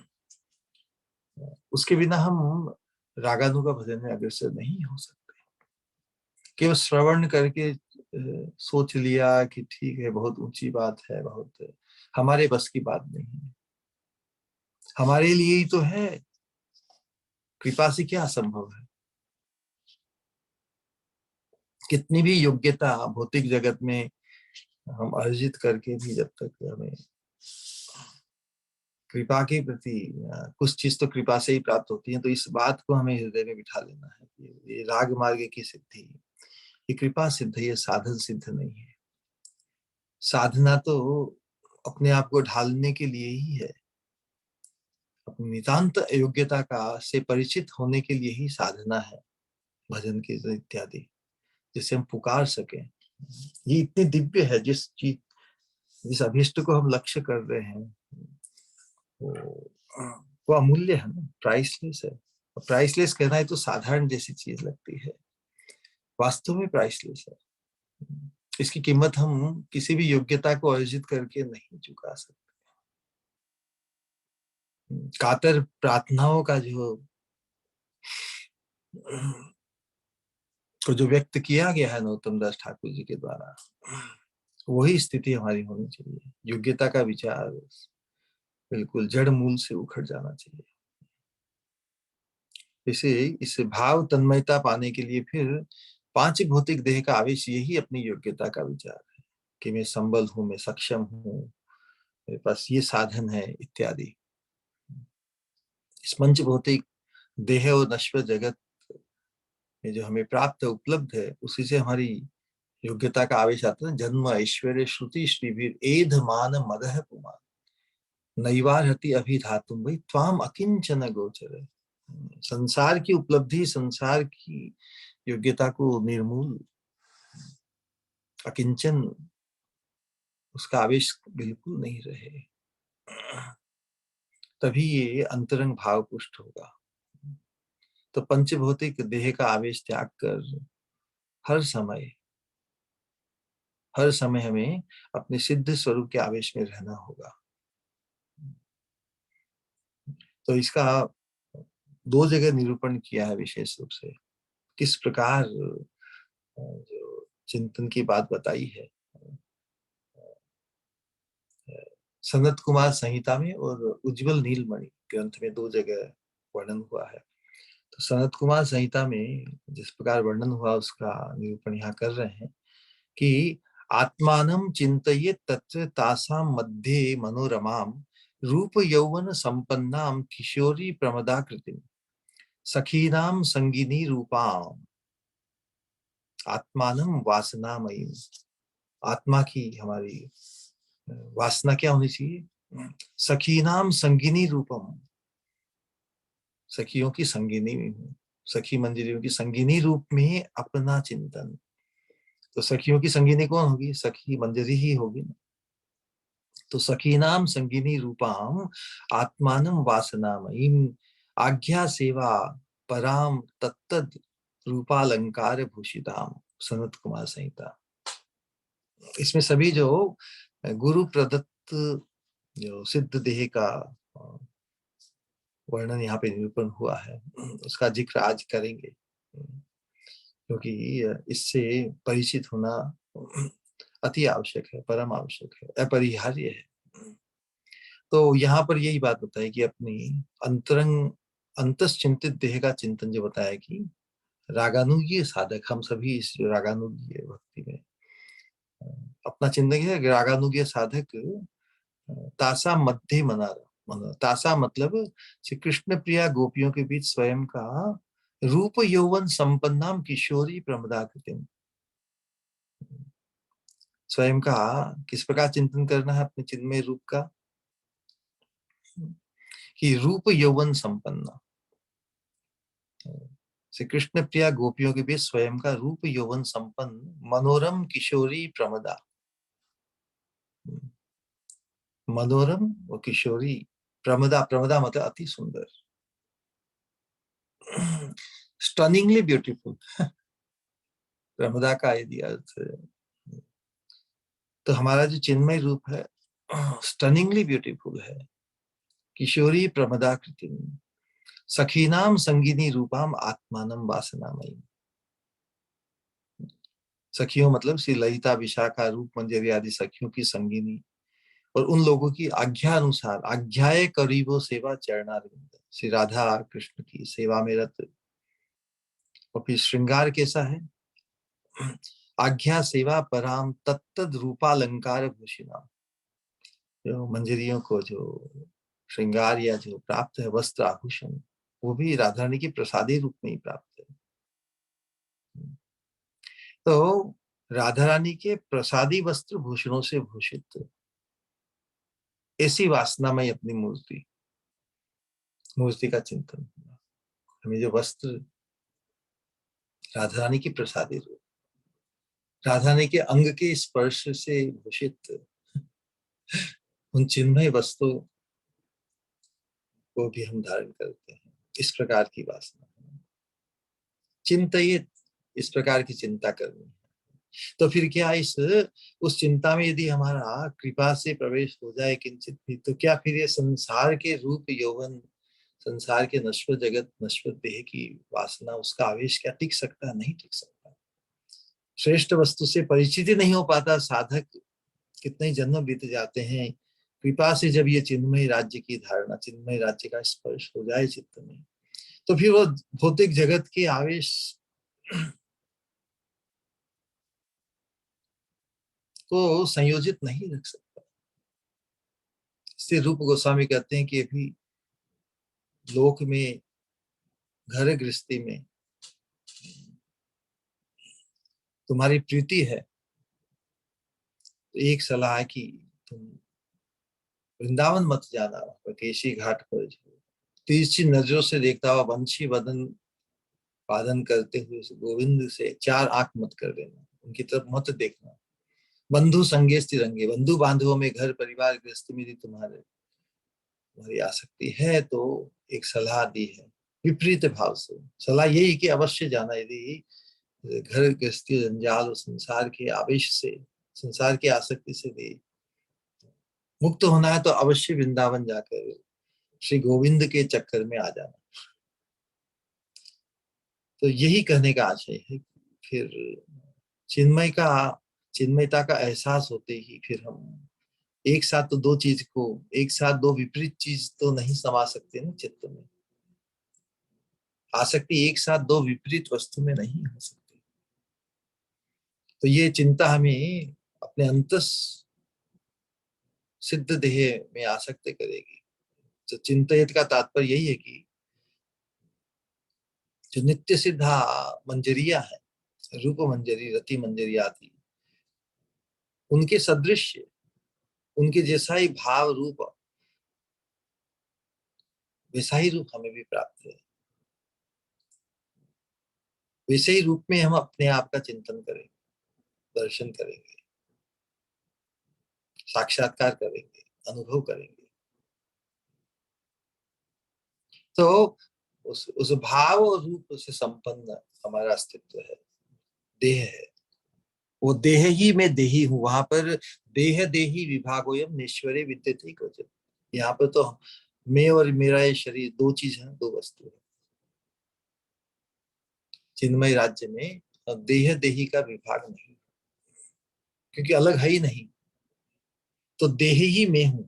उसके बिना हम रागानु का भजन में अग्रसर नहीं हो सकते। केवल श्रवण करके सोच लिया कि ठीक है, बहुत ऊंची बात है, बहुत हमारे बस की बात नहीं है। हमारे लिए ही तो है, कृपा से क्या असंभव है। कितनी भी योग्यता भौतिक जगत में हम अर्जित करके भी जब तक हमें कृपा के प्रति कुछ चीज तो कृपा से ही प्राप्त होती है, तो इस बात को हमें हृदय में बिठा लेना है कि ये राग मार्ग की सिद्धि, ये कृपा सिद्ध है, ये साधन सिद्ध नहीं है। साधना तो अपने आप को ढालने के लिए ही है, अपनी नितांत योग्यता का से परिचित होने के लिए ही साधना है, भजन की इत्यादि, जिससे हम पुकार सके। ये इतनी दिव्य है, जिस अभिष्ट को हम लक्ष्य कर रहे हैं वो अमूल्य है ना, प्राइसलेस है। प्राइसलेस कहना है तो साधारण जैसी चीज लगती है, वास्तव में प्राइसलेस है। इसकी कीमत हम किसी भी योग्यता को अर्जित करके नहीं चुका सकते। कातर प्रार्थनाओं का जो व्यक्त किया गया है नरोत्तम दास ठाकुर जी के द्वारा, वही स्थिति हमारी होनी चाहिए। योग्यता का विचार बिल्कुल जड़ मूल से उखड़ जाना चाहिए। इसे भाव तन्मयता पाने के लिए फिर पांच भौतिक देह का आवेश यही अपनी योग्यता का विचार है कि मैं संबल हूं, मैं सक्षम हूं, मेरे पास ये साधन है इत्यादि। इस पंच भौतिक देह और नश्वर जगत में जो हमें प्राप्त उपलब्ध है, उसी से हमारी योग्यता का आवेश आता है। जन्म ऐश्वर्य श्रुति श्रीवीर एध मान मदह पुमान नैवार हति अभिधातुम वही त्वाम अकिंचन गोचर। संसार की उपलब्धि, संसार की योग्यता को निर्मूल, अकिंचन, उसका आवेश बिल्कुल नहीं रहे, तभी ये अंतरंग भाव पुष्ट होगा। तो पंचभौतिक देह का आवेश त्याग कर हर समय हमें अपने सिद्ध स्वरूप के आवेश में रहना होगा। तो इसका दो जगह निरूपण किया है विशेष रूप से, किस प्रकार जो चिंतन की बात बताई है सनत कुमार संहिता में और उज्जवल नीलमणि ग्रंथ में दो जगह वर्णन हुआ है। तो सनत कुमार संहिता में जिस प्रकार वर्णन हुआ उसका निरूपण यहाँ कर रहे हैं कि आत्मानं चिंतयेत् तत्र तासां मध्ये मनोरमां रूप यौवन संपन्नां किशोरी प्रमदाकृतिं सखीनां संगिनी रूपां आत्मानं वासनामयीं। आत्मा की हमारी वासना क्या होनी चाहिए? सखीनाम संगिनी रूपम, सखियों की संगिनी, सखी मंजरियों की संगिनी रूप में अपना चिंतन। तो सखियों की संगिनी कौन होगी? सखी मंजरी ही होगी ना। तो सखीनाम संगिनी रूपाम आत्मानम वासनामयीम आज्ञा सेवा पराम तत्तद रूपालंकार भूषिताम, सनत कुमार संहिता। इसमें सभी जो गुरु प्रदत्त जो सिद्ध देह का वर्णन यहाँ पे निरूपण हुआ है, उसका जिक्र आज करेंगे, क्योंकि इससे परिचित होना अति आवश्यक है, परम आवश्यक है, अपरिहार्य है। तो यहाँ पर यही बात बताई कि अपनी अंतरंग अंतश्चिंतित देह का चिंतन जो बताया कि रागानुगीय साधक, हम सभी इस रागानुगीय भक्ति में अपना चिंतन है। रागानुगीय साधक तासा मध्य मना, तासा मतलब श्री कृष्ण प्रिया गोपियों के बीच स्वयं का रूप यौवन संपन्नाम किशोरी प्रमदाकृतिम, स्वयं का किस प्रकार चिंतन करना है अपने चिन्मय रूप का, कि रूप यौवन संपन्न, श्री कृष्ण प्रिया गोपियों के बीच स्वयं का रूप यौवन संपन्न मनोरम किशोरी प्रमदा, मनोरम और किशोरी, प्रमदा, प्रमदा मतलब अति सुंदर, स्टनिंगली ब्यूटीफुल। प्रमदा का यदि अर्थ है तो हमारा जो चिन्मय रूप है स्टनिंगली ब्यूटीफुल है। किशोरी प्रमदाकृति सखीनाम संगिनी रूपाम आत्मानम वासनामयी, सखियों मतलब श्री ललिता विशाखा रूप मंजरी आदि सखियों की संगिनी, और उन लोगों की आज्ञा अनुसार आज्ञाए करीबो सेवा चरणारविंद, श्री राधा कृष्ण की सेवा में रत। और फिर श्रृंगार कैसा है? आज्ञा सेवा पराम तत्तद रूपालंकार भूषिणा। जो मंजरियों को जो श्रृंगार या जो प्राप्त है वस्त्र आभूषण, वो भी राधा रानी की प्रसादी रूप में ही प्राप्त है। तो राधा रानी के प्रसादी वस्त्र भूषणों से भूषित ऐसी वासना में अपनी मूर्ति का चिंतन हुआ। हमें जो वस्त्र राधा रानी की प्रसादी रूप, राधा रानी के अंग के स्पर्श से भूषित उन चिन्मय वस्तु को भी हम धारण करते हैं। इस प्रकार की वासना चिंतित, इस प्रकार की चिंता करनी है। तो फिर क्या उस चिंता में यदि हमारा कृपा से प्रवेश हो जाए किंचित भी, तो क्या फिर ये संसार के रूप यौवन, संसार के नश्वर जगत, नश्वर देह की वासना, उसका आवेश क्या टिक सकता है? नहीं टिक सकता। श्रेष्ठ वस्तु से परिचित ही नहीं हो पाता साधक, कितने जन्म बीत जाते हैं। कृपा से जब ये चिन्मय राज्य की धारणा, चिन्मय राज्य का स्पर्श हो जाए चित्त में, तो फिर वो भौतिक जगत के आवेश को संयोजित नहीं रख सकता। इससे रूप गोस्वामी कहते हैं कि अभी लोक में, घर गृहस्थी में तुम्हारी प्रीति है तो एक सलाह है कि तुम वृंदावन मत जाना, केशी घाट पर जो तिरछी नजरों से देखता हुआ वंशी वदन पालन करते हुए गोविंद से चार आंख मत कर देना, उनकी तरफ मत देखना। बंधु संगे स्थिरंगे, बंधु बांधवों में, घर परिवार गृहस्थी में यदि तुम्हारी आसक्ति है तो एक सलाह दी है विपरीत भाव से। सलाह यही कि अवश्य जाना, यदि घर गृहस्थी जंजाल और संसार के आवेश से, संसार की आसक्ति से भी मुक्त होना है तो अवश्य वृंदावन जाकर श्री गोविंद के चक्कर में आ जाना। तो यही कहने का आशय है। फिर चिन्मयता का एहसास होते ही फिर हम एक साथ तो दो चीज को, एक साथ दो विपरीत चीज तो नहीं समा सकते ना चित्त में। आसक्ति एक साथ दो विपरीत वस्तु में नहीं हो सकती। तो ये चिंता हमें अपने अंतस सिद्ध देह में आसक्त करेगी। तो चिंतित का तात्पर्य यही है कि जो नित्य सिद्धा मंजरिया है, रूप मंजरी, रति मंजरी आदि, उनके सदृश, उनके जैसा ही भाव रूप, वैसा ही रूप हमें भी प्राप्त है। वैसे ही रूप में हम अपने आप का चिंतन करेंगे, दर्शन करेंगे, साक्षात्कार करेंगे, अनुभव करेंगे। तो उस भाव और रूप से संपन्न हमारा अस्तित्व है, देह है। वो देह ही मैं देही हूं। वहां पर देह देही विभागोयम नेश्वरे विद्यते क्वचित्। यहाँ पर तो मैं और मेरा ये शरीर दो चीज है, दो वस्तु है। चिन्मय राज्य में देह देही का विभाग नहीं, क्योंकि अलग है ही नहीं। तो देह ही मैं हूं।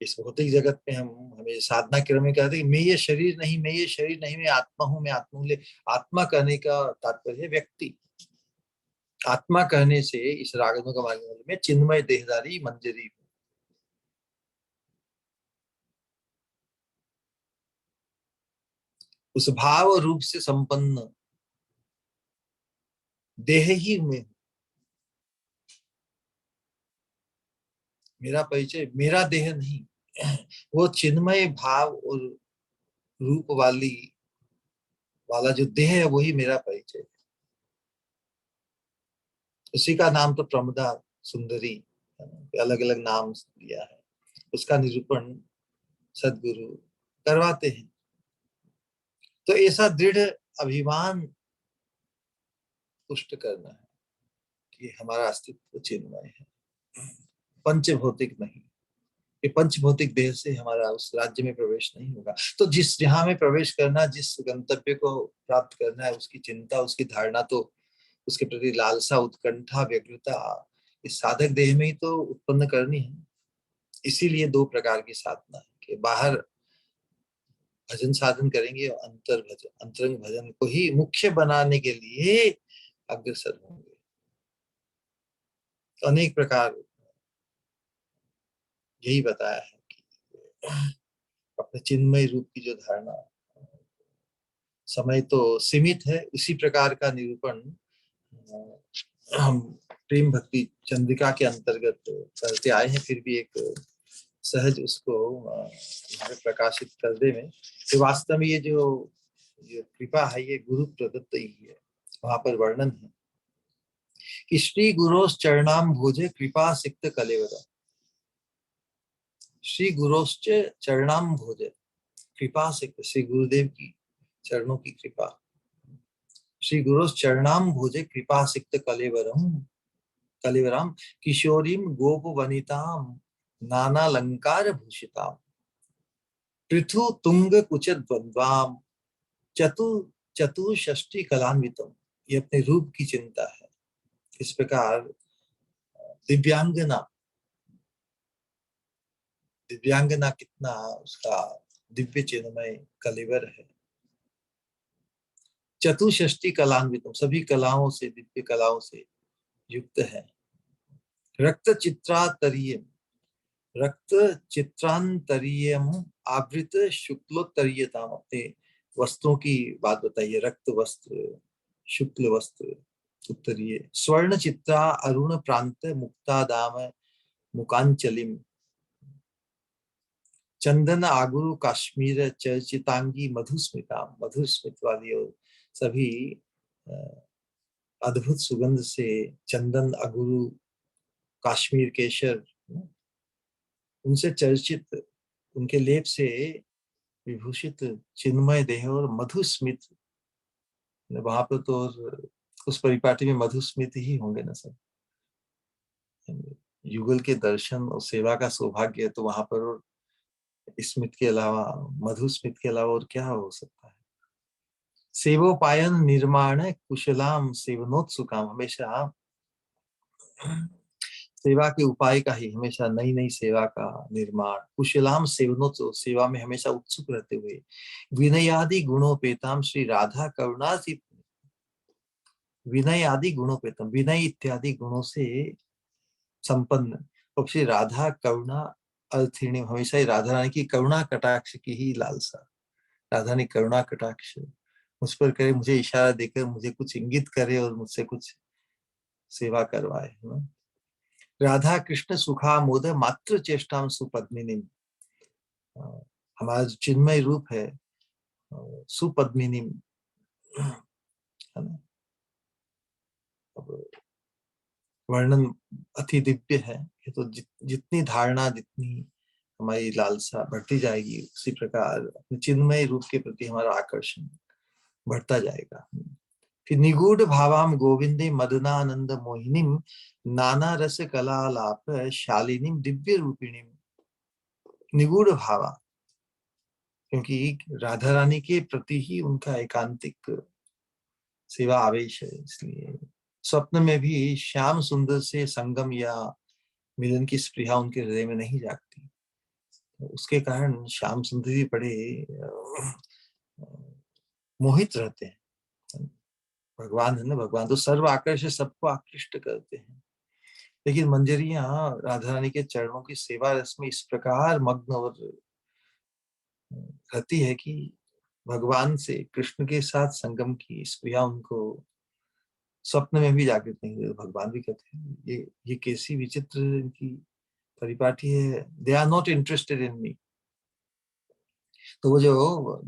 इस भौतिक जगत में हम हमें साधना क्रम में कहते हैं मैं ये शरीर नहीं, मैं ये शरीर नहीं, मैं आत्मा हूं, मैं आत्मा हूं। आत्मा कहने का तात्पर्य है व्यक्ति। आत्मा कहने से इस रागनों का मार्ग में चिन्मय देहधारी मंजरी हूं। उस भाव रूप से संपन्न देह ही में हूं। मेरा परिचय मेरा देह नहीं, वो चिन्मय भाव और रूप वाला जो देह है वही मेरा परिचय है। उसी का नाम तो प्रमदा सुंदरी, अलग अलग नाम दिया है। उसका निरूपण सदगुरु करवाते हैं। तो ऐसा दृढ़ अभिमान पुष्ट करना है कि हमारा अस्तित्व चिन्मय है, पंचभौतिक नहीं। ये पंचभौतिक देह से हमारा उस राज्य में प्रवेश नहीं होगा। तो जहां में प्रवेश करना, जिस गंतव्य को प्राप्त करना है, उसकी चिंता, उसकी धारणा, तो उसके प्रति लालसा, उत्कंठा, व्यग्रता इस साधक देह में ही तो उत्पन्न करनी है। इसीलिए दो प्रकार की साधना है कि बाहर भजन साधन करेंगे और अंतरंग भजन को ही मुख्य बनाने के लिए अग्रसर होंगे। अनेक प्रकार यही बताया है कि अपने चिन्मय रूप की जो धारणा, समय तो सीमित है, उसी प्रकार का निरूपण हम प्रेम भक्ति चंद्रिका के अंतर्गत करते आए हैं। फिर भी एक सहज उसको प्रकाशित करने में, तो वास्तव में ये जो कृपा है ये गुरु प्रदत्त ही है। वहां पर वर्णन है कि श्री गुरोस चरणाम भोजे कृपा सिक्त कलेवर। श्री गुरोश्च चरणाम भोजे कृपा सिक्त, श्री गुरुदेव की चरणों की कृपा। श्री गुरोस चरणाम भोजे कृपा सिक्त कलेवरम कलेवरम किशोरीम गोप वनिताम नाना अलंकार भूषिताम पृथु तुंग कुच द्वंद्वाम चतु चतुष्षष्टि कलान्वितम। ये अपने रूप की चिंता है। इस प्रकार दिव्यांगना, दिव्यांगना कितना उसका दिव्य चिन्हमय कलेवर है। चतुष्षष्टि कलान्वितम, सभी कलाओं से, दिव्य कलाओं से युक्त है। रक्त चित्रातरीयम, रक्त चित्रांतरीयम आवृत शुक्लोत्तरीयताम। अपने वस्त्रों की बात बताइए। रक्त वस्त्र, शुक्ल वस्त्र, उत्तरीय। स्वर्ण चित्रा अरुण प्रांत मुक्ता दाम मुकांचलिम। चंदन आगुरु काश्मीर चर्चितांगी मधुस्मिता, मधुस्मित वाली और सभी अद्भुत सुगंध से चंदन, अगुरु, काश्मीर केशर, उनसे चर्चित, उनके लेप से विभूषित चिन्मय देह और मधुस्मित। वहां पर तो उस परिपाटी में मधुस्मित ही होंगे ना सब। युगल के दर्शन और सेवा का सौभाग्य है, तो वहां पर स्मित के अलावा, मधुस्मित के अलावा और क्या हो सकता है। सेवोपायन निर्माण कुशलाम सेवनोत्सुकाम, हमेशा सेवा के उपाय का ही, हमेशा नई नई सेवा का निर्माण। कुशलाम सेवनोत्सव, सेवा में हमेशा उत्सुक रहते हुए। विनयादि गुणोपेताम श्री राधा करुणा, विनय आदि गुणोपेतम, विनय इत्यादि गुणों से संपन्न और श्री राधा करुणा अर्थिणी, हमेशा ही राधा रानी की करुणा कटाक्ष की ही लालसा। राधा ने करुणा कटाक्ष मुझ पर करे, मुझे इशारा देकर मुझे कुछ इंगित करे और मुझसे कुछ सेवा करवाए, है ना। राधा कृष्ण सुखा मोद मात्र चेष्टाम सुपद्मिनी, हमारा जो चिन्मय रूप है सुपद्मिनी, है ना। अब वर्णन अति दिव्य है। ये तो जितनी धारणा, जितनी हमारी लालसा बढ़ती जाएगी, उसी प्रकार अपने चिन्मय रूप के प्रति हमारा आकर्षण बढ़ता जाएगा। फिर निगूढ़ भावाम गोविंदे मदनानंद मोहिनीम नाना रस कलालाप शालिनीम दिव्य रूपिणीम। निगूढ़ भावा, क्योंकि राधा रानी के प्रति ही उनका एकांतिक सेवा आवेश है, इसलिए स्वप्न में भी श्याम सुंदर से संगम या मिलन की स्पृहा उनके हृदय में नहीं जागती। तो उसके कारण श्याम सुंदर भी बड़े मोहित रहते हैं। भगवान है ना, भगवान तो सर्व आकर्ष, सबको आकृष्ट करते हैं। लेकिन मंजरियां राधा रानी के चरणों की सेवा रस में इस प्रकार मग्न और रहती है कि भगवान से, कृष्ण के साथ संगम की स्पृहा उनको स्वप्न में भी जागृत नहीं हुए। भगवान भी कहते हैं ये कैसी विचित्र इनकी परिपाटी है। They are not interested in me. तो वो जो,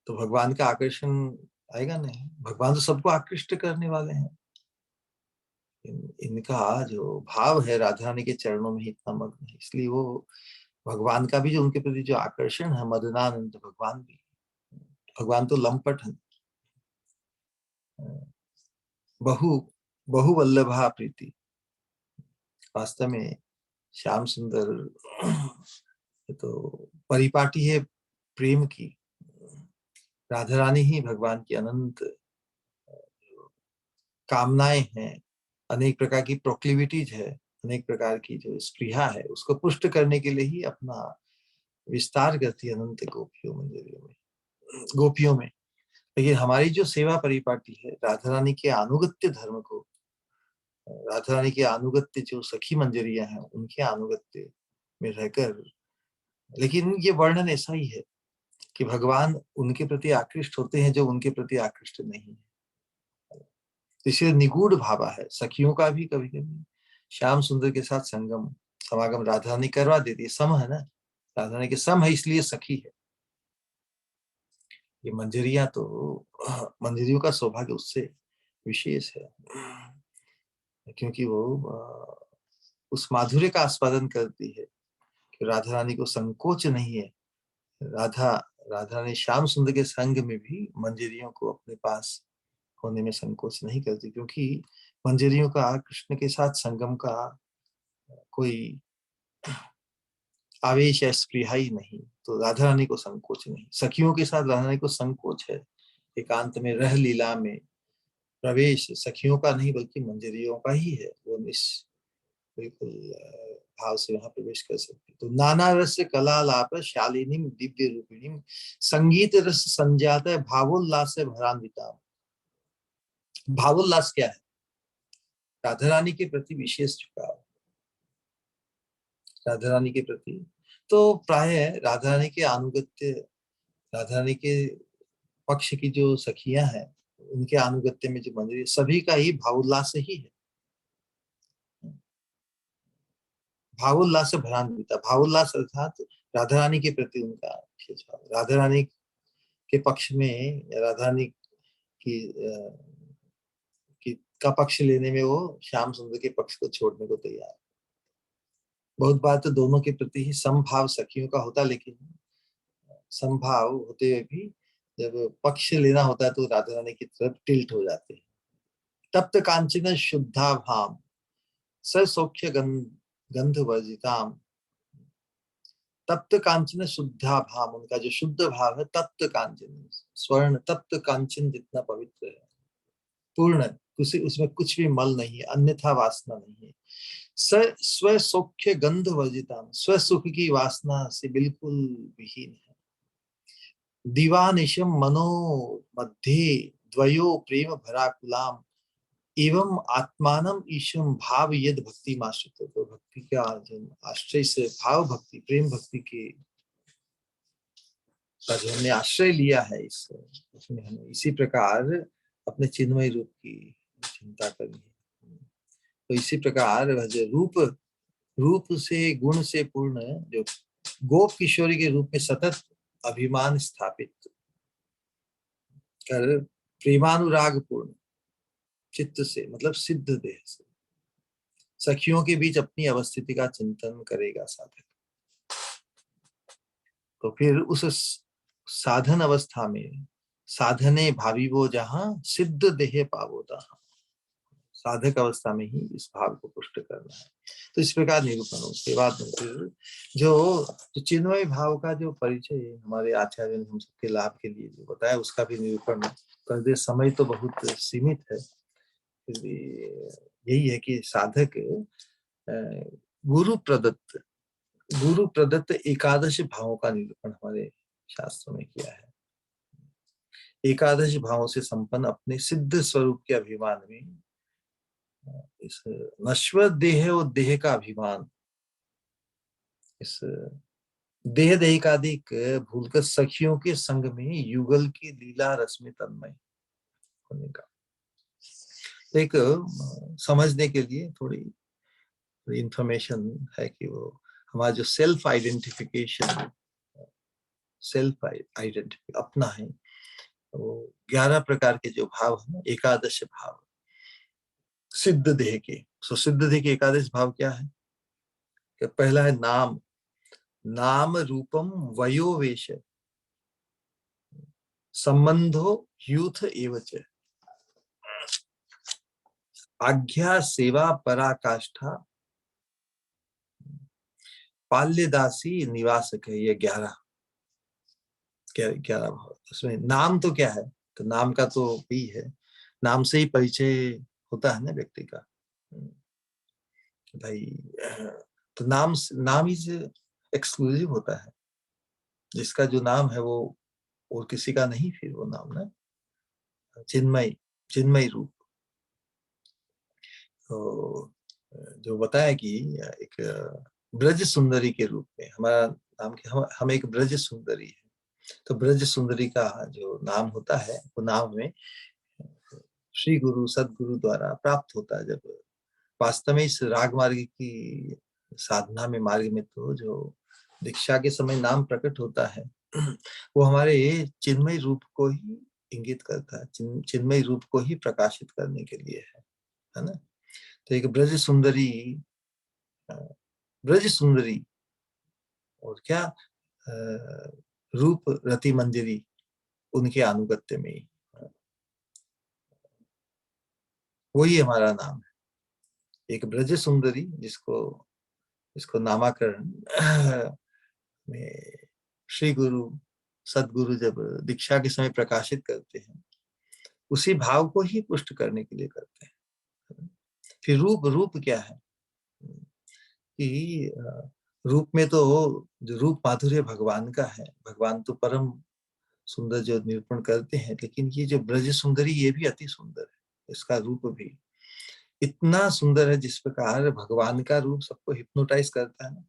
तो भगवान का आकर्षण आएगा नहीं। भगवान तो सबको आकृष्ट करने वाले हैं। इनका जो भाव है राधा रानी के चरणों में ही इतना मग्न है, इसलिए वो भगवान का भी जो उनके प्रति जो आकर्षण है, मदनानंद भगवान भी। भगवान तो लंपट है। बहु बहु वल्लभा प्रीति, वास्तव में श्याम सुंदर तो परिपाटी है प्रेम की। राधा रानी ही भगवान की अनंत कामनाएं हैं, अनेक प्रकार की प्रोक्लिविटीज है, अनेक प्रकार की जो स्पृहा है, उसको पुष्ट करने के लिए ही अपना विस्तार करती है अनंत गोपियों में, गोपियों में। लेकिन हमारी जो सेवा परिपाटी है, राधा रानी के अनुगत्य धर्म को, राधा रानी के अनुगत्य जो सखी मंजरियां हैं उनके अनुगत्य में रहकर, लेकिन ये वर्णन ऐसा ही है कि भगवान उनके प्रति आकृष्ट होते हैं जो उनके प्रति आकृष्ट नहीं है। इसलिए निगूढ़ भावा है सखियों का भी। कभी कभी श्याम सुंदर के साथ संगम समागम राधा रानी करवा देती है, सम है ना, राधा रानी के सम है इसलिए सखी है। ये मंजरियां तो मंजरियों का सौभाग्य उससे विशेष है, क्योंकि वो उस माधुर्य का आस्वादन करती है कि राधा रानी को संकोच नहीं है। राधा राधा रानी श्याम सुंदर के संग में भी मंजरियों को अपने पास होने में संकोच नहीं करती, क्योंकि मंजरियों का कृष्ण के साथ संगम का कोई आवेश है, स्पृहा ही नहीं। तो राधा रानी को संकोच नहीं, सखियों के साथ राधा रानी को संकोच है। एकांत में रह लीला में प्रवेश सखियों का नहीं बल्कि मंजरियों का ही है। वो बिल्कुल भाव से वहां प्रवेश कर सकती। तो नाना रस कला लाप शालिनीम दिव्य रूपिणीम संगीत रस संजात भावोल्लास से भरान्विता। भावोल्लास क्या है? राधा रानी के प्रति विशेष झुकाव, राधा रानी के प्रति। तो प्राय राधा रानी के अनुगत्य, राधा रानी के पक्ष की जो सखियां हैं उनके अनुगत्य में जो मंदिर सभी का ही भावोल्लास ही है, भावोल्लास से भरान्विता। भावोल्लास अर्थात राधा रानी के प्रति उनका विशेष भाव। राधा रानी के पक्ष में, राधा रानी की का पक्ष लेने में वो श्याम सुंदर के पक्ष को छोड़ने को तैयार। बहुत बार तो दोनों के प्रति ही समभाव सखियों का होता, लेकिन समभाव होते हुए भी जब पक्ष लेना होता है तो राधा रानी की तरफ टिल्ट हो जाते हैं। तप्त कांचन शुद्धा भाम सौख्य गंध वर्जिताम। तप्त कांचन शुद्धा भाम, उनका जो शुद्ध भाव है, तप्त कांचन स्वर्ण तप्त कांचन जितना पवित्र है, पूर्ण, उसमें कुछ भी मल नहीं है, अन्यथा वासना नहीं है। स्व सौख्य गंध वर्जिताम, स्व सुख की वासना से बिल्कुल विहीन है। दिवानिशम मनो मध्ये द्वयो प्रेम भराकुलाम एवं आत्मानम ईशम भाव यद भक्ति माश्रित। तो भक्ति का आश्रय से भाव भक्ति प्रेम भक्ति के का जो हमने आश्रय लिया है, इसमें हमें इसी प्रकार अपने चिन्मय रूप की चिंता करनी है। तो इसी प्रकार जो रूप से गुण से पूर्ण जो गोप किशोरी के रूप में सतत अभिमान स्थापित कर प्रेमानुराग पूर्ण चित्त से, मतलब सिद्ध देह से सखियों के बीच अपनी अवस्थिति का चिंतन करेगा साधक, तो फिर उस साधन अवस्था में साधने भावी वो जहां सिद्ध देह पावो तहां, साधक अवस्था में ही इस भाव को पुष्ट करना है। तो इस प्रकार निरूपण, उसके बाद फिर जो चिन्मय भाव का जो परिचय हमारे आचार्य ने हम सबके लाभ के लिए जो बताया उसका भी निरूपण कर दे। समय तो बहुत सीमित है, फिर भी यही है कि साधक गुरु प्रदत्त एकादश भावों का निरूपण हमारे शास्त्रों में किया है। एकादश भावों से संपन्न अपने सिद्ध स्वरूप के अभिमान में, इस नश्वर देह और देह का अभिमान, इस देह देहिकादिक भूलकर सखियों के संग में युगल की लीला रस में तन्मय होने का एक समझने के लिए थोड़ी इंफॉर्मेशन है कि वो हमारा जो सेल्फ आइडेंटिफिकेशन, अपना है, वो 11 प्रकार के जो भाव है ना, एकादश भाव सिद्ध देह के। सो सिद्ध देह के एकादश भाव क्या है? कि पहला है नाम, नाम रूपम वयोवेश संबंधो यूथ एवच, आज्ञा सेवा पराकाष्ठा पाल्यदासी निवासक है। ये 11 भाव। उसमें नाम तो क्या है? तो नाम का तो भी है, नाम से ही परिचय होता है ना व्यक्ति का भाई। तो नाम ही से एक्सक्लूसिव होता है, जिसका जो नाम है वो और किसी का नहीं, फिर वो नाम ना। चिन्मय चिन्मय रूप। तो जो बताया कि एक ब्रज सुंदरी के रूप में हमारा नाम, के हम एक ब्रज सुंदरी है। तो ब्रज सुंदरी का जो नाम होता है वो नाम में श्री गुरु सदगुरु द्वारा प्राप्त होता है। जब वास्तव में इस राग मार्ग की साधना में, मार्ग में, तो जो दीक्षा के समय नाम प्रकट होता है वो हमारे चिन्मय रूप को ही इंगित करता है, चिन्मय रूप को ही प्रकाशित करने के लिए है ना। तो एक ब्रज सुंदरी, ब्रज सुंदरी और क्या रूप रति मंजरी, उनके अनुगत्य में ही, वही हमारा नाम है। एक ब्रज सुंदरी जिसको इसको नामाकरण में श्री गुरु सदगुरु जब दीक्षा के समय प्रकाशित करते हैं, उसी भाव को ही पुष्ट करने के लिए करते हैं। फिर रूप, रूप क्या है कि रूप में तो जो रूप माधुर्य भगवान का है, भगवान तो परम सुंदर जो निरूपण करते हैं, लेकिन ये जो ब्रज सुंदरी ये भी अति सुंदर है। इसका रूप भी इतना सुंदर है जिस प्रकार भगवान का रूप सबको हिप्नोटाइज करता है ना,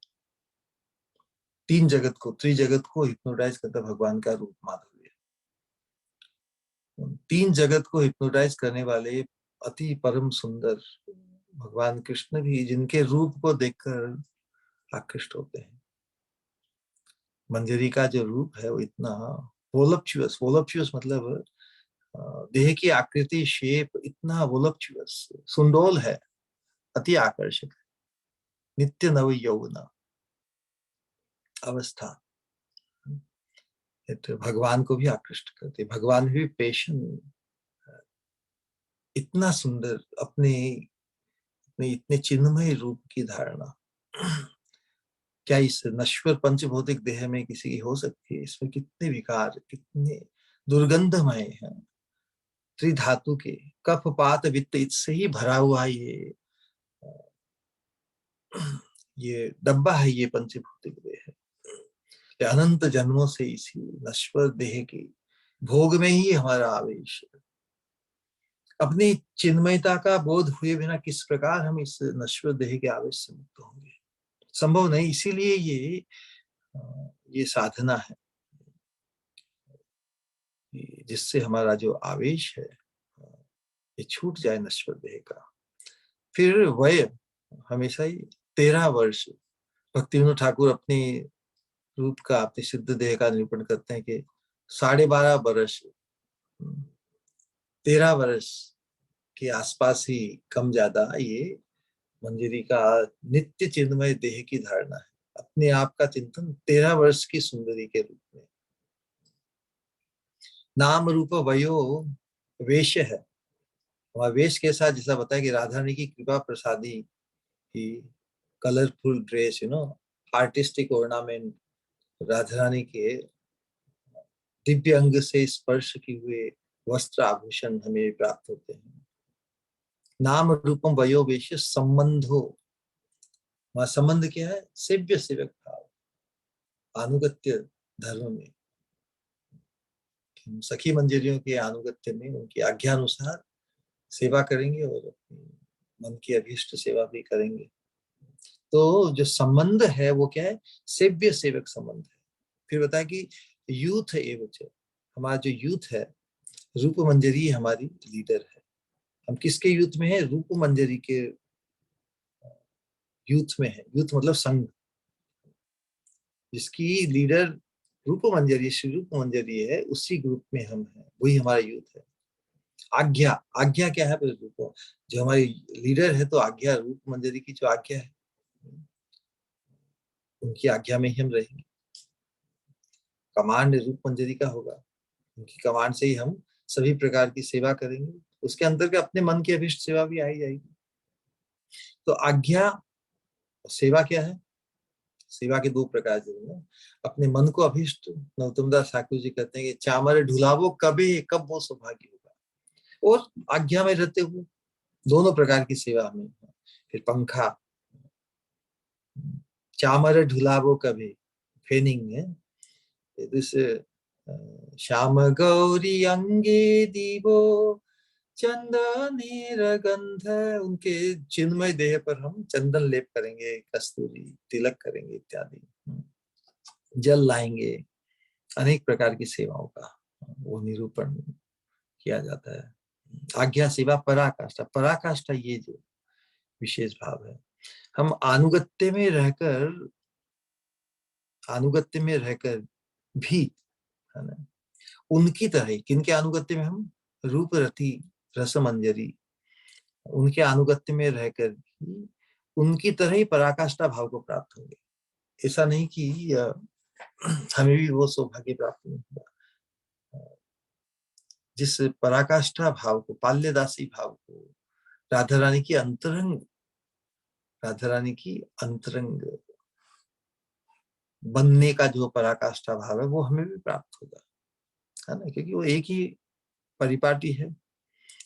तीन जगत को, त्रिजगत को हिप्नोटाइज करता भगवान का रूप माधुर्य। तीन जगत को हिप्नोटाइज करने वाले अति परम सुंदर भगवान कृष्ण भी, जिनके रूप को देखकर आकृष्ट होते हैं। मंजरी का जो रूप है वो इतना वोलप्चुअस, वोलप्चुअस मतलब देह की आकृति, शेप इतना वोलप्चुअस, सुंडोल है, अति आकर्षक है, नित्य नव यौवना अवस्था। तो भगवान को भी आकृष्ट करते, भगवान भी पेशेंट, इतना सुंदर अपने अपने इतने चिन्मय रूप की धारणा क्या इस नश्वर पंचभौतिक देह में किसी की हो सकती है? इसमें कितने विकार, कितने दुर्गंधमय हैं, त्रिधातु के कफ पात वित्त इससे ही भरा हुआ ये डब्बा है, ये पंचभौतिक देह है। अनंत जन्मों से इसी नश्वर देह की भोग में ही हमारा आवेश है। अपनी चिन्मयता का बोध हुए बिना किस प्रकार हम इस नश्वर देह के आवेश से मुक्त होंगे? संभव नहीं। इसीलिए ये साधना है जिससे हमारा जो आवेश है ये छूट जाए नश्वर देह का। फिर वय हमेशा ही 13 वर्ष, भक्तिविनोद ठाकुर अपनी रूप का, अपनी सिद्ध देह का निरूपण करते हैं कि 12.5 वर्ष, 13 वर्ष के आसपास ही कम ज्यादा ये मंजरी का नित्य चिन्मय देह की धारणा है, अपने आप का चिंतन 13 वर्ष की सुंदरी के रूप में। नाम रूप वयो वेश है, वह वेश के साथ जैसा बताया कि राधा रानी की कृपा प्रसादी की colourful dress, artistic ornament, Radha Rani के दिव्य अंग से स्पर्श किए हुए वस्त्र आभूषण हमें प्राप्त होते हैं। नाम रूपम वयो वेश संबंधो, वहां संबंध क्या है? सेव्य सेवक भाव, अनुगत्य धर्म में, सखी मंजरियों के अनुगत्य में उनकी आज्ञा अनुसार सेवा करेंगे और अपनी मन की अभीष्ट सेवा भी करेंगे। तो जो संबंध है वो क्या है? सेव्य सेवक संबंध है। फिर बताया कि यूथ एवं, हमारा जो यूथ है, रूप मंजरी हमारी लीडर है। हम किसके यूथ में है? रूप मंजरी के यूथ में है। यूथ मतलब संघ, जिसकी लीडर रूप मंजरी, श्री रूप मंजरी है, उसी ग्रुप में हम हैं, वही हमारा यूथ है। आज्ञा, आज्ञा क्या है? रूप जो हमारी लीडर है, तो आज्ञा रूप मंजरी की जो आज्ञा है, उनकी आज्ञा में ही हम रहेंगे। कमांड रूप मंजरी का होगा, उनकी कमांड से ही हम सभी प्रकार की सेवा करेंगे। उसके अंतर्गत अपने मन की अभिष्ट सेवा भी आई जाएगी। तो आज्ञा और सेवा क्या है? सेवा के दो प्रकार जो है, अपने मन को अभिष्ट, नरोत्तम दास ठाकुर जी कहते हैं कि चामर ढुलावो कभी, कब वो सौभाग्य होगा। और आज्ञा में रहते हुए दोनों प्रकार की सेवा हमें। फिर पंखा, चामर ढुलावो कभी, फेनिंग है, श्याम गौरी अंगे दीवो चंदनेर गंध, उनके चिन्मय देह पर हम चंदन लेप करेंगे, कस्तूरी तिलक करेंगे इत्यादि, जल लाएंगे, अनेक प्रकार की सेवाओं का वो निरूपण किया जाता है। आज्ञा सेवा पराकाष्ठा, पराकाष्ठा ये जो विशेष भाव है, हम अनुगत्य में रहकर भी, है ना, उनकी तरह, किनके अनुगत्य में, हम रूप रति रस मंजरी, उनके अनुगत्य में रहकर भी उनकी तरह ही पराकाष्ठा भाव को प्राप्त होंगे। ऐसा नहीं कि हमें भी वो सौभाग्य प्राप्त नहीं होगा। जिस पराकाष्ठा भाव को, पाल्यदासी भाव को, राधा रानी की अंतरंग बनने का जो पराकाष्ठा भाव है वो हमें भी प्राप्त होगा, है ना, क्योंकि वो एक ही परिपाटी है।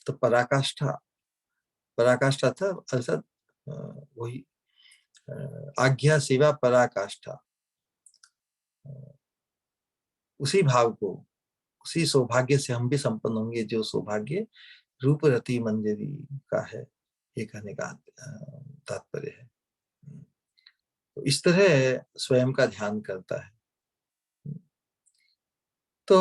तो पराकाष्ठा था अर्थात वही आज्ञा सेवा पराकाष्ठा, उसी भाव को, उसी सौभाग्य से हम भी संपन्न होंगे जो सौभाग्य रूप रति मंजरी का है, ये कहने का तात्पर्य है। तो इस तरह स्वयं का ध्यान करता है। तो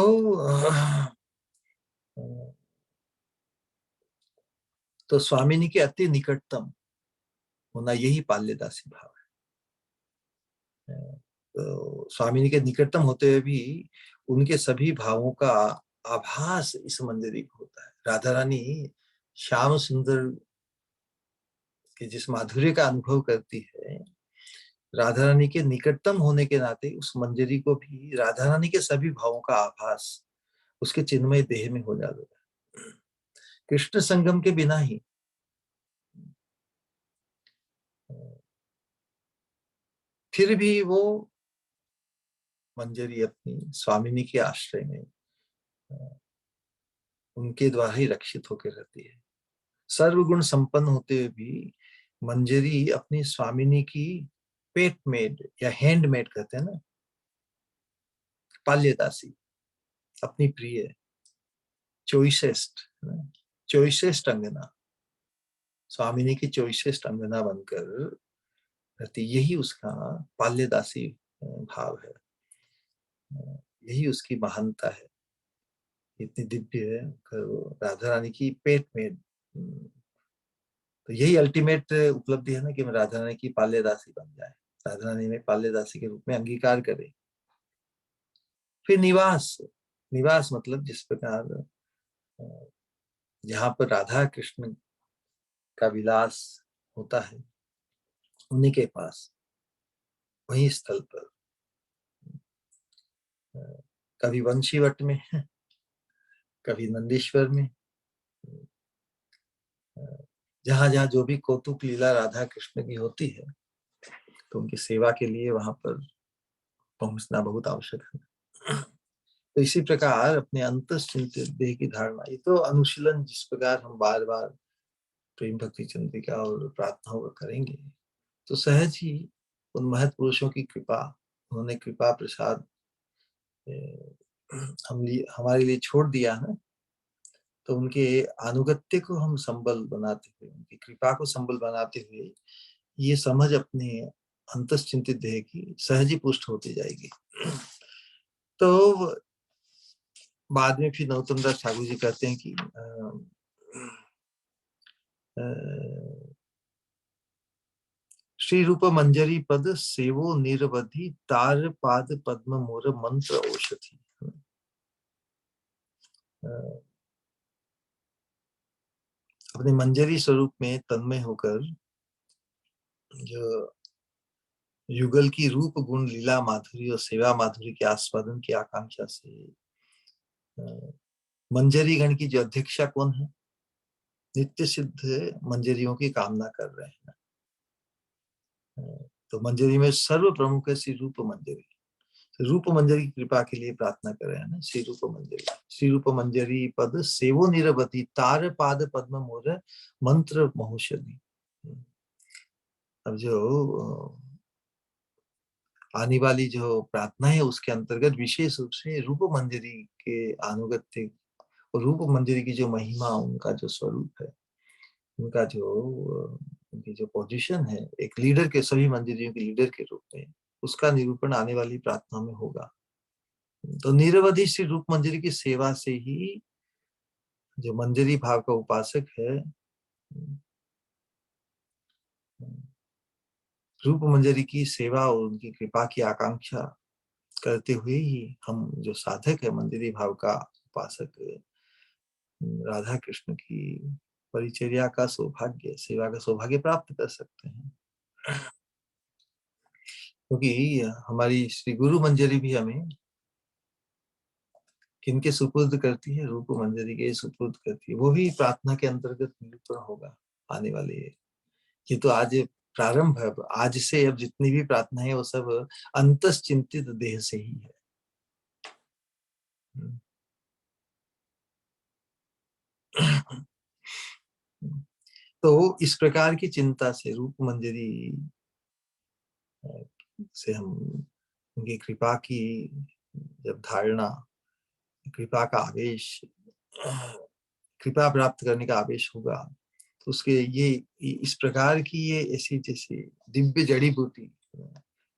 स्वामिनी के अति निकटतम होना यही पाल्यदासी भाव है। तो स्वामिनी के निकटतम होते हुए भी उनके सभी भावों का आभास इस मंजरी को होता है। राधा रानी श्याम सुंदर के जिस माधुर्य का अनुभव करती है, राधा रानी के निकटतम होने के नाते उस मंजरी को भी राधा रानी के सभी भावों का आभास उसके चिन्मय देह में हो जाता है। कृष्ण संगम के बिना ही फिर भी वो मंजरी अपनी स्वामिनी के आश्रय में उनके द्वारा ही रक्षित होकर रहती है। सर्वगुण संपन्न होते हुए भी मंजरी अपनी स्वामिनी की पेट मेड या हैंड मेड कहते हैं ना, पाल्यदासी, अपनी प्रिय चोइसेस्ट अंगना, स्वामिनी की चोइसेस्ट अंगना बनकर रहती, यही उसका पाल्यदासी भाव है, यही उसकी महानता है, इतनी दिव्य है राधा रानी की पेट में। तो यही अल्टीमेट उपलब्धि है ना कि राधा रानी की पाल्यदासी बन जाए, राधा रानी में पाल्यदासी के रूप में अंगीकार करे। फिर निवास मतलब जिस प्रकार जहां पर राधा कृष्ण का विलास होता है उन्हीं के पास, वही स्थल पर, कभी वंशीवट में, कभी नंदीश्वर में, जहां जहां जो भी कौतुक लीला राधा कृष्ण की होती है, तो उनकी सेवा के लिए वहां पर पहुंचना बहुत आवश्यक है। तो इसी प्रकार अपने अंतःचिंतित देह की धारणा, ये तो अनुशीलन जिस प्रकार हम बार बार प्रेम भक्ति चंद्रिका और प्रार्थनाओं का करेंगे, तो सहज ही उन महत् पुरुषों की कृपा, उन्होंने कृपा प्रसाद हमारे लिए छोड़ दिया ना, तो उनके अनुगत्य को हम संबल बनाते हुए, उनकी कृपा को संबल बनाते हुए ये समझ अपने अंतःचिंतित देह की सहज ही पुष्ट होती जाएगी। तो बाद में फिर नरोत्तम दास ठाकुर जी कहते हैं कि श्री रूप मंजरी पद सेवो निरवधि तार पाद पद्म मोर मंत्र औषधि। अपने मंजरी स्वरूप में तन्मय होकर जो युगल की रूप गुण लीला माधुरी और सेवा माधुरी के आस्वादन की आकांक्षा से मंजरी गण की जो अध्यक्षा कौन है, नित्य सिद्ध मंजरियों की कामना कर रहे हैं। तो मंजरी में सर्व प्रमुख है श्री रूप मंजरी, रूप मंजरी की कृपा के लिए प्रार्थना कर रहे हैं ना, श्री रूप मंजरी पद सेवो निरवधि तार पाद पद्म मोर मंत्र महोषधि। अब जो आने वाली जो प्रार्थना है उसके अंतर्गत विशेष रूप से रूप मंजरी के अनुगत्य और रूप मंजरी की जो महिमा, उनका जो स्वरूप है, उनका जो उनकी जो पोजीशन है एक लीडर के, सभी मंजरियों के लीडर के रूप में, उसका निरूपण आने वाली प्रार्थना में होगा। तो निरवधि श्री रूप मंजरी की सेवा से ही जो मंजरी भाव का उपासक है, रूप मंजरी की सेवा और उनकी कृपा की आकांक्षा करते हुए ही हम जो साधक है मंजरी भाव का उपासक, राधा कृष्ण की परिचर्या का सौभाग्य, सेवा का सौभाग्य प्राप्त कर सकते हैं। क्योंकि हमारी श्री गुरु मंजरी भी हमें किनके सुपुर्द करती है, रूप मंजरी के सुपुर्द करती है, वो भी प्रार्थना के अंतर्गत निरूपण होगा आने वाले। ये तो आज प्रारंभ है, आज से अब जितनी भी प्रार्थना है वो सब अंतस चिंतित देह से ही है। तो इस प्रकार की चिंता से रूप मंजरी से हम उनकी कृपा की जब धारणा, कृपा का आवेश, कृपा प्राप्त करने का आवेश होगा, तो उसके ये इस प्रकार की ये ऐसी जैसे दिव्य जड़ी बूटी,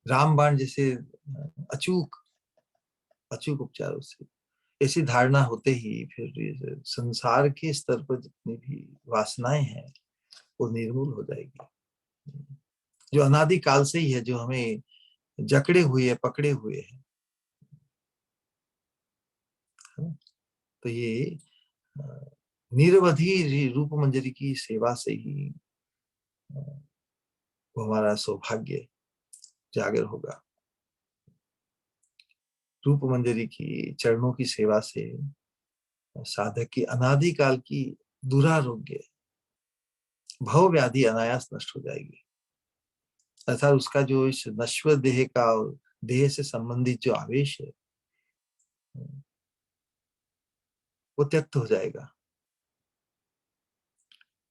रामबाण जैसे अचूक अचूक उपचारों से ऐसी धारणा होते ही फिर ये संसार के स्तर पर जितनी भी वासनाएं हैं वो निर्मूल हो जाएगी, जो अनादि काल से ही है, जो हमें जकड़े हुए है, पकड़े हुए है। तो ये निरवधि रूप मंजरी की सेवा से ही वो हमारा सौभाग्य जागर होगा। रूप मंजरी की चरणों की सेवा से साधक की अनादि काल की दुरारोग्य, भव व्याधि अनायास नष्ट हो जाएगी, अर्थात उसका जो इस नश्वर देह का और देह से संबंधित जो आवेश है वो त्यक्त हो जाएगा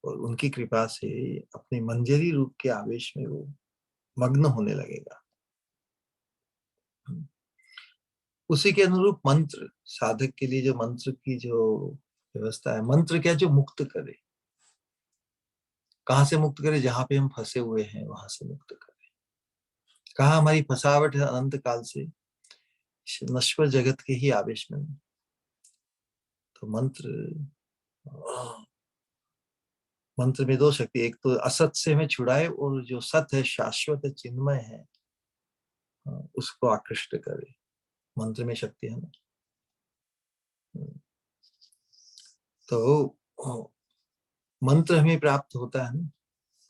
और उनकी कृपा से अपने मंजरी रूप के आवेश में वो मग्न होने लगेगा। उसी के अनुरूप मंत्र, साधक के लिए जो मंत्र की जो व्यवस्था है, मंत्र क्या, जो मुक्त करे। कहाँ से मुक्त करे? जहां पे हम फंसे हुए हैं वहां से मुक्त करे। कहाँ हमारी फंसावट है? अनंत काल से नश्वर जगत के ही आवेश में। तो मंत्र में दो शक्ति, एक तो असत से हमें छुड़ाए और जो सत है, शाश्वत है, चिन्मय है, उसको आकृष्ट करे। मंत्र में शक्ति है ना। तो मंत्र हमें प्राप्त होता है ना,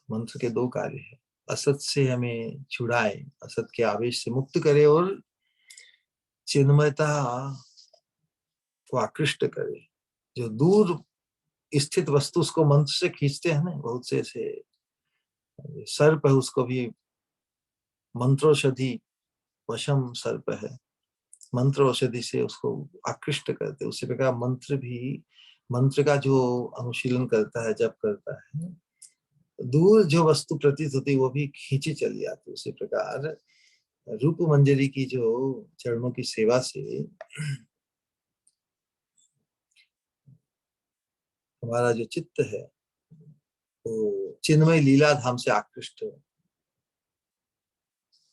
मंत्र के दो कार्य है, असत से हमें छुड़ाए, असत के आवेश से मुक्त करे और चिन्मयता को आकृष्ट करे। जो दूर स्थित वस्तु उसको मंत्र से खींचते हैं ना, बहुत से ऐसे सर्प है, उसको भी मंत्रोषधि वशम सर्प है, मंत्र औषधि से उसको आकृष्ट करते। उसी प्रकार मंत्र भी, मंत्र का जो अनुशीलन करता है, जब करता है, दूर जो वस्तु प्रतीत होती है वो भी खींची चली आती। उसी प्रकार रूप मंजरी की जो चरणों की सेवा से हमारा जो चित्त है वो चिन्मय लीला धाम से आकृष्ट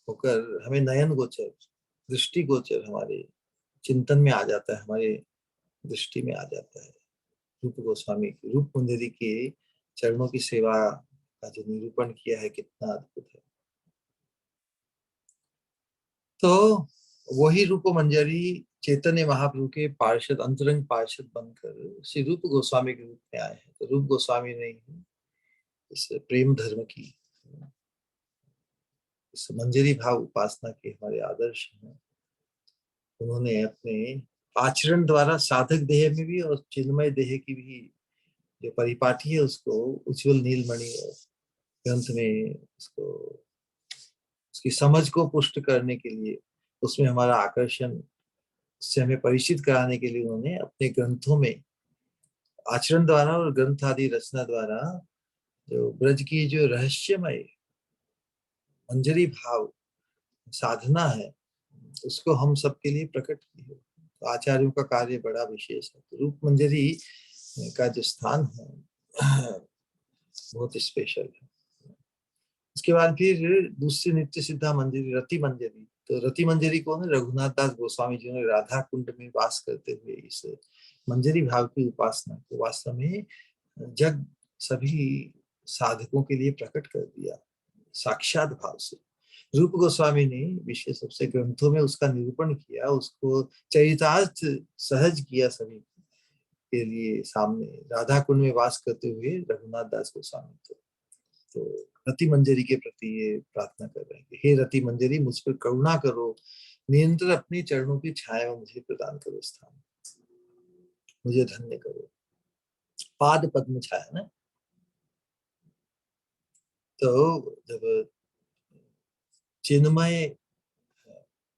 होकर हमें नयन गोचर, दृष्टि गोचर हमारे चिंतन में आ जाता है, हमारे दृष्टि में आ जाता है। रूप गोस्वामी की रूप मंजरी के चरणों की सेवा का जो निरूपण किया है कितना अद्भुत है। तो वही रूप मंजरी चैतन्य महाप्रभु के पार्षद, अंतरंग पार्षद बनकर श्री रूप गोस्वामी के रूप में आए हैं। तो रूप गोस्वामी ने इस प्रेम धर्म की, इस मंजरी भाव उपासना के हमारे आदर्श हैं। उन्होंने अपने आचरण द्वारा साधक देह में भी और चिन्मय देह की भी जो परिपाटी है उसको उज्जवल नीलमणि ग्रंथ में उसको, उसकी समझ को पुष्ट करने के लिए, उसमें हमारा आकर्षण, उससे हमें परिचित कराने के लिए उन्होंने अपने ग्रंथों में आचरण द्वारा और ग्रंथ आदि रचना द्वारा जो ब्रज की जो रहस्यमय मंजरी भाव साधना है उसको हम सबके लिए प्रकट की है। तो आचार्यों का कार्य बड़ा विशेष है। तो रूप मंजरी का जो स्थान है बहुत स्पेशल है। उसके बाद फिर दूसरी नित्य सिद्धा मंजरी रति मंजरी। तो रति मंजरी कौन है? रघुनाथ दास गोस्वामी जी ने राधा कुंड में वास करते हुए इस मंजरी भाव की उपासना को वास्तव में जग सभी साधकों के लिए प्रकट कर दिया साक्षात भाव से। रूप गोस्वामी ने विशेष रूप से ग्रंथों में उसका निरूपण किया, उसको चरितार्थ सहज किया सभी के लिए सामने। राधा कुंड में वास करते हुए रघुनाथ दास गोस्वामी तो रति मंजरी के प्रति ये प्रार्थना कर रहे हैं, हे रति मंजरी मुझ पर करुणा करो, निरंतर अपनी चरणों की छाया में मुझे प्रदान करो स्थान, मुझे धन्य करो। पाद पद्म छाया ना, तो जब चिन्मय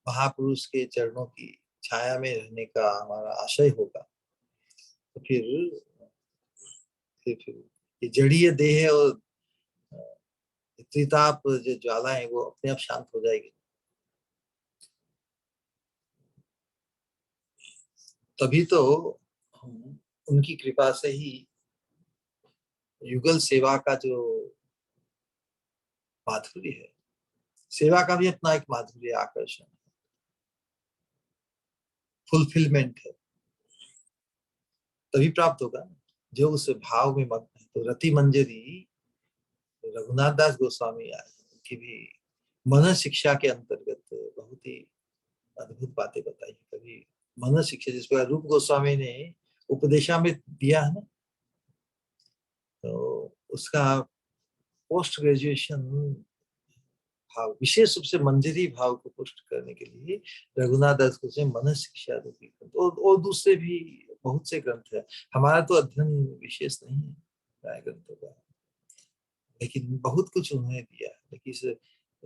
महापुरुष के चरणों की छाया में रहने का हमारा आशय होगा तो फिर ये जड़ीय देह और त्रिताप जो ज्वाला है वो अपने आप शांत हो जाएगी। तभी तो हम उनकी कृपा से ही युगल सेवा का जो माधुर्य है, सेवा का भी अपना एक माधुर्य आकर्षण फुलफिलमेंट है, तभी प्राप्त होगा जो उस भाव में मग्न है। तो रति मंजरी रघुनाथ दास गोस्वामी आए, उनकी भी मन शिक्षा के अंतर्गत बहुत ही अद्भुत बातें बताई। कभी मन शिक्षा जिस पर रूप गोस्वामी ने उपदेशा में दिया है ना, तो उसका पोस्ट ग्रेजुएशन भाव विशेष रूप से मंजरी भाव को पुष्ट करने के लिए रघुनाथ दास को से मन शिक्षा रूपी ग्रंथ और दूसरे भी बहुत से ग्रंथ है। हमारा तो अध्ययन विशेष नहीं है प्राय ग्रंथों का, लेकिन बहुत कुछ उन्होंने दिया। लेकिन इस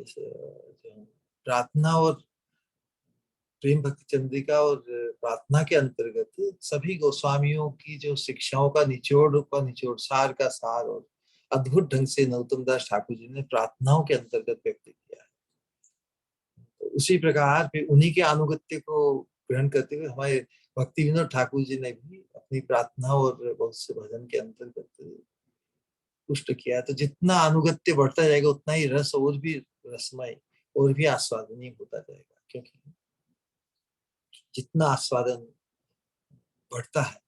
जो प्रार्थना और प्रेम भक्ति चंद्रिका और प्रार्थना के अंतर्गत सभी गोस्वामियों की जो शिक्षाओं का निचोड़ सार का सार और अद्भुत ढंग से नरोत्तम दास ठाकुर जी ने प्रार्थनाओं के अंतर्गत व्यक्त किया है। तो उसी प्रकार फिर उन्हीं के अनुगत्य को ग्रहण करते हुए हमारे भक्ति विनोद ठाकुर जी ने भी अपनी प्रार्थना और बहुत से भजन के अंतर्गत पुष्ट किया है। तो जितना अनुगत्य बढ़ता जाएगा उतना ही रस और भी रसमय और भी आस्वादनीय होता जाएगा, क्योंकि जितना आस्वादन बढ़ता है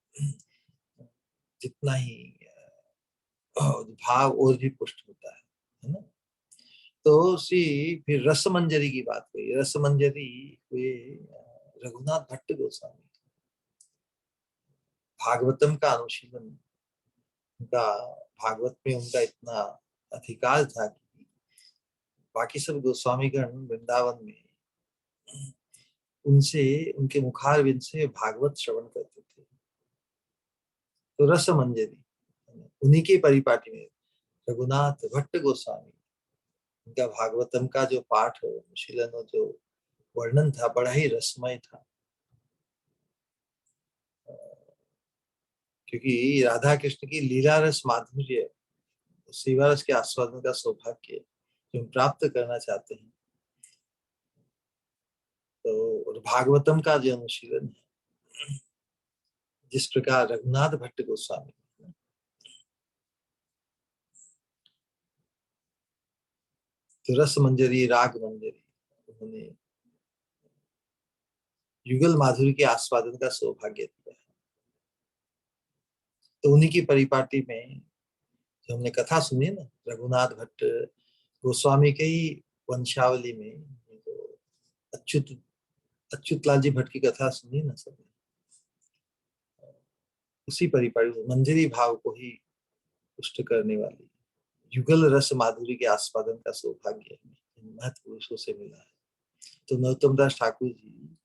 जितना ही भाव और भी पुष्ट होता है ना। तो सी फिर रसमंजरी की बात हुई। रसमंजरी हुए रघुनाथ भट्ट गोस्वामी, भागवतम का अनुशीलन उनका, भागवत में उनका इतना अधिकार था कि बाकी सब गोस्वामीगण वृंदावन में उनसे उनके मुखारविंद से भागवत श्रवण करते थे। तो रस मंजरी उन्हीं के परिपाटी में रघुनाथ भट्ट गोस्वामी, उनका भागवतम का जो पाठ हो अनुशीलन और जो वर्णन था बड़ा ही रसमय था। क्योंकि राधा कृष्ण की लीला रस माधुर्य सेवा रस के आस्वादन का सौभाग्य जो हम प्राप्त करना चाहते हैं, तो और भागवतम का जो अनुशीलन है जिस प्रकार रघुनाथ भट्ट गोस्वामी तो रस मंजरी राग मंजरी उन्होंने युगल माधुरी के आस्वादन का सौभाग्य दिया है। तो उन्हीं की परिपाटी में जो हमने कथा सुनी ना रघुनाथ भट्ट गोस्वामी के ही वंशावली में जो अच्युत अच्युत लाल जी भट्ट की कथा सुनी ना सबने, उसी परिपाटी मंजरी भाव को ही पुष्ट करने वाली युगल रस माधुरी के आस्वादन का सौभाग्य महत्व पुरुषों से मिला है। तो नरोत्तम दास ठाकुर जी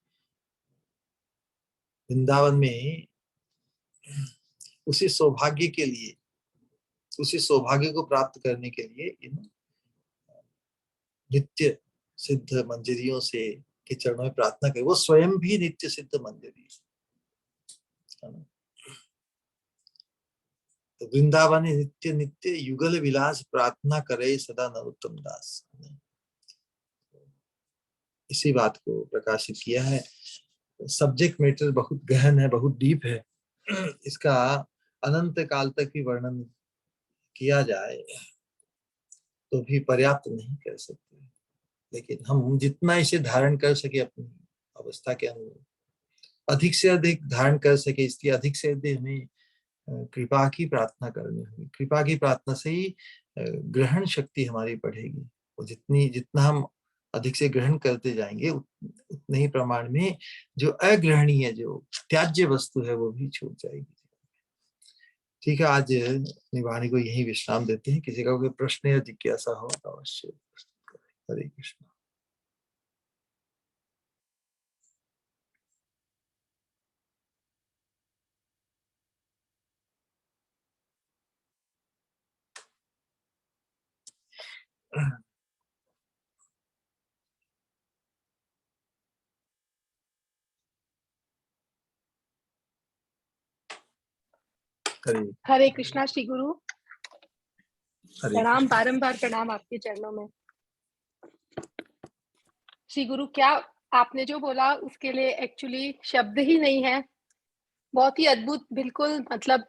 वृंदावन में उसी सौभाग्य के लिए, उसी सौभाग्य को प्राप्त करने के लिए इन नित्य सिद्ध मंजरियों से के चरणों में प्रार्थना करें। वो स्वयं भी नित्य सिद्ध मंजरी है ना। तो वृंदावन नित्य नित्य युगल विलास प्रार्थना करे सदा नरोत्तम दास। इसी बात को प्रकाशित किया है। सब्जेक्ट मैटर बहुत गहन है, बहुत डीप है। इसका अनंत काल तक भी वर्णन किया जाए तो भी पर्याप्त नहीं कर सकते, लेकिन हम जितना इसे धारण कर सके अपनी अवस्था के अनुरूप, अधिक से अधिक धारण कर सके, इसकी अधिक से अधिक हमें कृपा की प्रार्थना करनी होगी। कृपा की प्रार्थना से ही ग्रहण शक्ति हमारी बढ़ेगी, और जितना हम अधिक से ग्रहण करते जाएंगे उतने ही प्रमाण में जो अग्रहणीय, जो त्याज्य वस्तु है, वो भी छूट जाएगी। ठीक है, आज अपनी वाणी को यही विश्राम देते हैं। किसी का कोई प्रश्न या जिज्ञासा हो तो अवश्य। हरे कृष्ण। हरे कृष्णा श्री गुरु। प्रणाम, कृष्ण। बारंबार प्रणाम आपके चरणों में। श्री गुरु, क्या आपने जो बोला उसके लिए एक्चुअली शब्द ही नहीं है। बहुत ही अद्भुत, बिल्कुल मतलब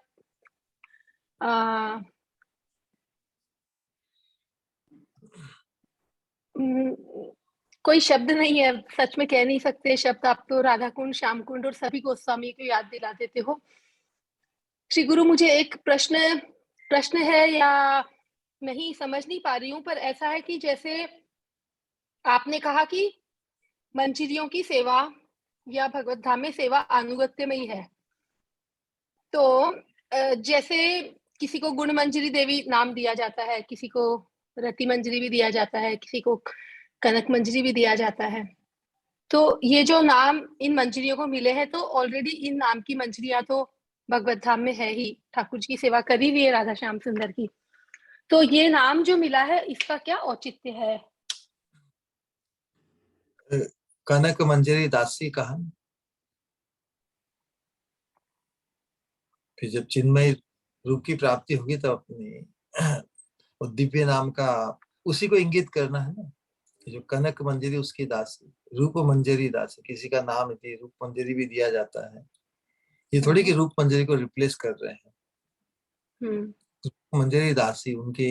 कोई शब्द नहीं है, सच में कह नहीं सकते शब्द। आप तो राधा कुंड, श्याम कुंड और सभी गोस्वामी को याद दिला देते हो। श्री गुरु, मुझे एक प्रश्न है, या नहीं समझ नहीं पा रही हूँ, पर ऐसा है कि जैसे आपने कहा कि मंजीरियों की सेवा या भगवत धाम में सेवा अनुगत्य में ही है, तो जैसे किसी को गुण मंजरी देवी नाम दिया जाता है, किसी को रति मंजरी भी दिया जाता है, किसी को कनक मंजरी भी दिया जाता है, तो ये जो नाम इन मंजरियों को मिले हैं, तो ऑलरेडी इन नाम की मंजरियां तो भगवत धाम में है ही। ठाकुर जी की सेवा करी हुई है राधा श्याम सुंदर की, तो ये नाम जो मिला है इसका क्या औचित्य है? कनक मंजरी दासी कहा। फिर जब चिन्मय रूप की प्राप्ति होगी तब अपने दिव्य नाम का उसी को इंगित करना है ना। जो कनक मंजरी उसकी दासी, रूप मंजरी दासी, किसी का नाम है रूप मंजरी भी दिया जाता है। ये थोड़ी कि रूप मंजरी को रिप्लेस कर रहे हैं। मंजरी दासी उनके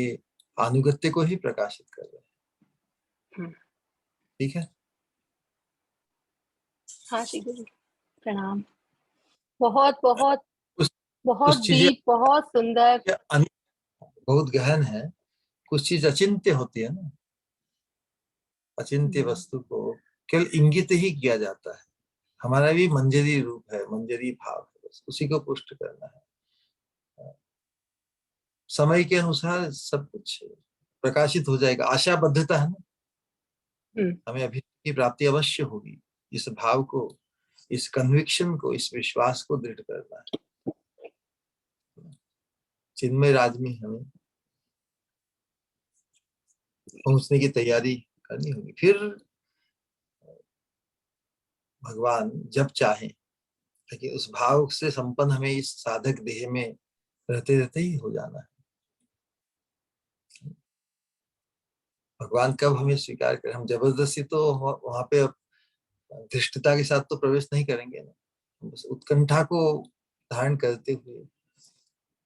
अनुगत्य को ही प्रकाशित कर रहे हैं। ठीक है। हाँ श्री गुरु, प्रणाम। बहुत बहुत कुछ बहुत चीजें डीप, बहुत सुंदर, बहुत गहन है। कुछ चीज अचिंत्य होती है ना, अचिंत्य वस्तु को केवल इंगित ही किया जाता है। हमारा भी मंजरी रूप है, मंजरी भाव है, बस उसी को पुष्ट करना है। समय के अनुसार सब कुछ प्रकाशित हो जाएगा। आशाबद्धता है ना, हमें अभी की प्राप्ति अवश्य होगी। इस भाव को, इस कन्विक्शन को, इस विश्वास को दृढ़ करना है। चिन्मय राज में हमें पहुंचने की तैयारी करनी होगी। फिर भगवान जब चाहे, लेकिन उस भाव से संपन्न हमें इस साधक देह में रहते रहते ही हो जाना है। भगवान कब हमें स्वीकार करें, हम जबरदस्ती तो वहां पे धृष्टता के साथ तो प्रवेश नहीं करेंगे ना। बस उत्कंठा को धारण करते हुए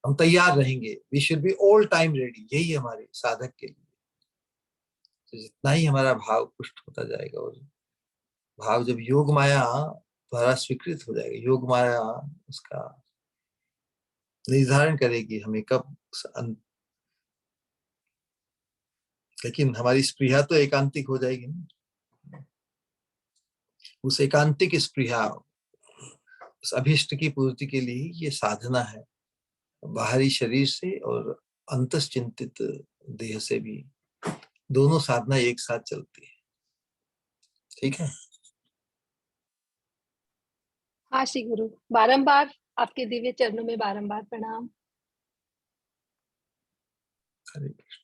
हम तैयार रहेंगे। We should be all time ready. यही हमारे साधक के लिए। तो जितना ही हमारा भाव पुष्ट होता जाएगा, और भाव जब योग माया द्वारा स्वीकृत हो जाएगा, योग माया उसका निर्धारण करेगी हमें कब। लेकिन हमारी स्पृहा तो एकांतिक हो जाएगी ना। उस एकांतिक स्पृहा, उस अभिष्ट की पूर्ति के लिए ये साधना है। बाहरी शरीर से और अंतश्चिंतित देह से भी दोनों साधना एक साथ चलती है। ठीक है। हाँ श्री गुरु, बारंबार आपके दिव्य चरणों में बारंबार प्रणाम। हरे कृष्ण।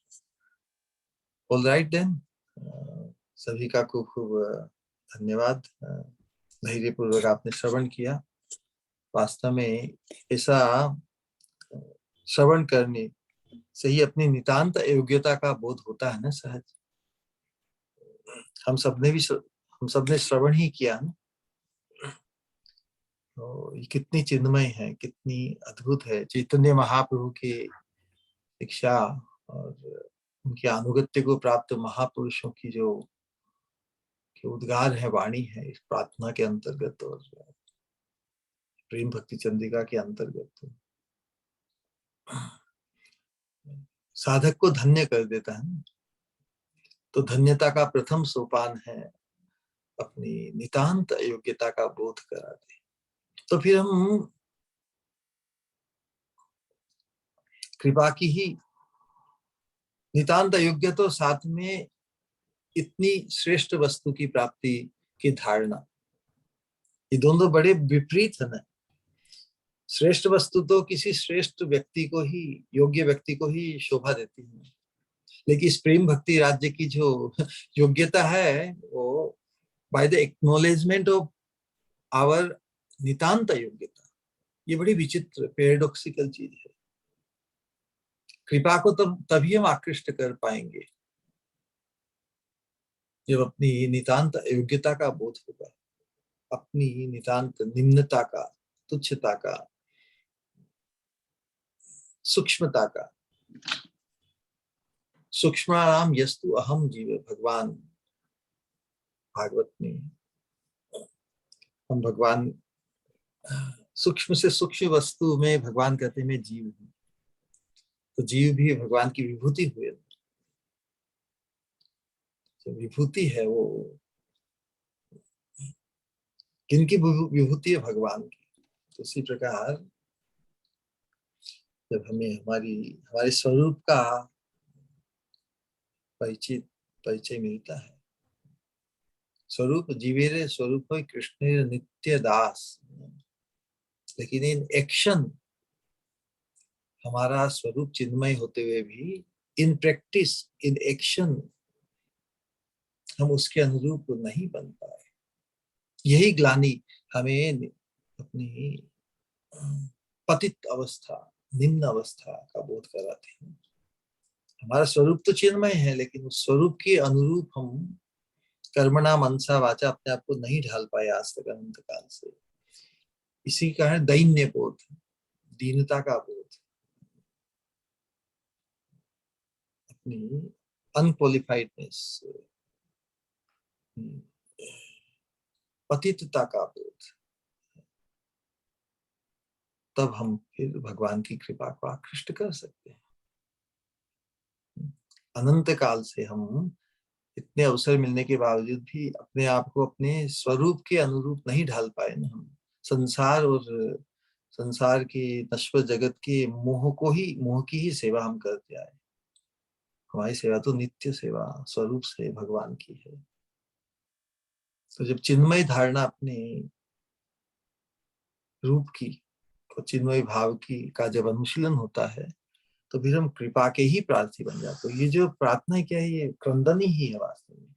ऑलराइट देन, सभी का खूब खूब धन्यवाद। धैर्यपूर्वक आपने श्रवण किया। वास्तव में ऐसा श्रवण करने से ही अपनी नितांत योग्यता का बोध होता है ना, सहज। हम सबने भी हम सब ने श्रवण ही किया ना, तो ये कितनी चिन्मय है, कितनी अद्भुत है। चैतन्य महाप्रभु की शिक्षा और उनके अनुगत्य को प्राप्त महापुरुषों की जो कि उद्गार है, वाणी है इस प्रार्थना के अंतर्गत और प्रेम भक्ति चंद्रिका के अंतर्गत साधक को धन्य कर देता है। तो धन्यता का प्रथम सोपान है अपनी नितांत अयोग्यता का बोध करा दे। तो फिर हम कृपा की ही नितांत अयोग्य, तो साथ में इतनी श्रेष्ठ वस्तु की प्राप्ति की धारणा, ये दोनों बड़े विपरीत है ना। श्रेष्ठ वस्तु तो किसी श्रेष्ठ व्यक्ति को ही, योग्य व्यक्ति को ही शोभा देती है, लेकिन इस प्रेम भक्ति राज्य की जो योग्यता है वो by the acknowledgement of our नितांत योग्यता। ये बड़ी विचित्र पैराडॉक्सिकल चीज है। कृपा को तभी हम आकृष्ट कर पाएंगे जब अपनी नितांत अयोग्यता का बोध होगा, अपनी नितांत निम्नता का, तुच्छता का, सूक्ष्मता का। सूक्ष्माराम यस्तु अहम जीव, भगवान भागवत में हम भगवान सूक्ष्म से सूक्ष्म वस्तु में भगवान कहते हैं मैं जीव हूं। तो जीव भी भगवान की विभूति हुए। जो विभूति है वो किनकी विभूति है? भगवान की। तो इसी प्रकार जब हमें हमारे स्वरूप का परिचय मिलता है, स्वरूप जीवेरे स्वरूप कृष्ण नित्य दास, लेकिन इन एक्शन हमारा स्वरूप चिन्मय होते हुए भी इन प्रैक्टिस, इन एक्शन हम उसके अनुरूप नहीं बन पाए। यही ग्लानि हमें अपनी पतित अवस्था, निम्न अवस्था का बोध कराते हैं। हमारा स्वरूप तो चिन्मय है, लेकिन उस स्वरूप के अनुरूप हम कर्मणा मनसा वाचा अपने आप को नहीं ढाल पाए आज तक अनंत काल से। इसी कारण दैन्य बोध, दीनता का बोध, अपनी अनक्वालिफाइडनेस, पतितता का बोध, तब हम फिर भगवान की कृपा को आकृष्ट कर सकते हैं। अनंत काल से हम इतने अवसर मिलने के बावजूद भी अपने आप को अपने स्वरूप के अनुरूप नहीं ढाल पाए ना। हम संसार और संसार के नश्वर जगत के मोह की ही सेवा हम करते आए। हमारी सेवा तो नित्य सेवा स्वरूप से भगवान की है। तो जब चिन्मय धारणा अपने रूप की और चिन्मय भाव की का जब अनुशीलन होता है, तो फिर हम कृपा के ही प्रार्थी बन जाते हैं। ये जो प्रार्थना क्या है? ये क्रंदनी ही है वास्तव में।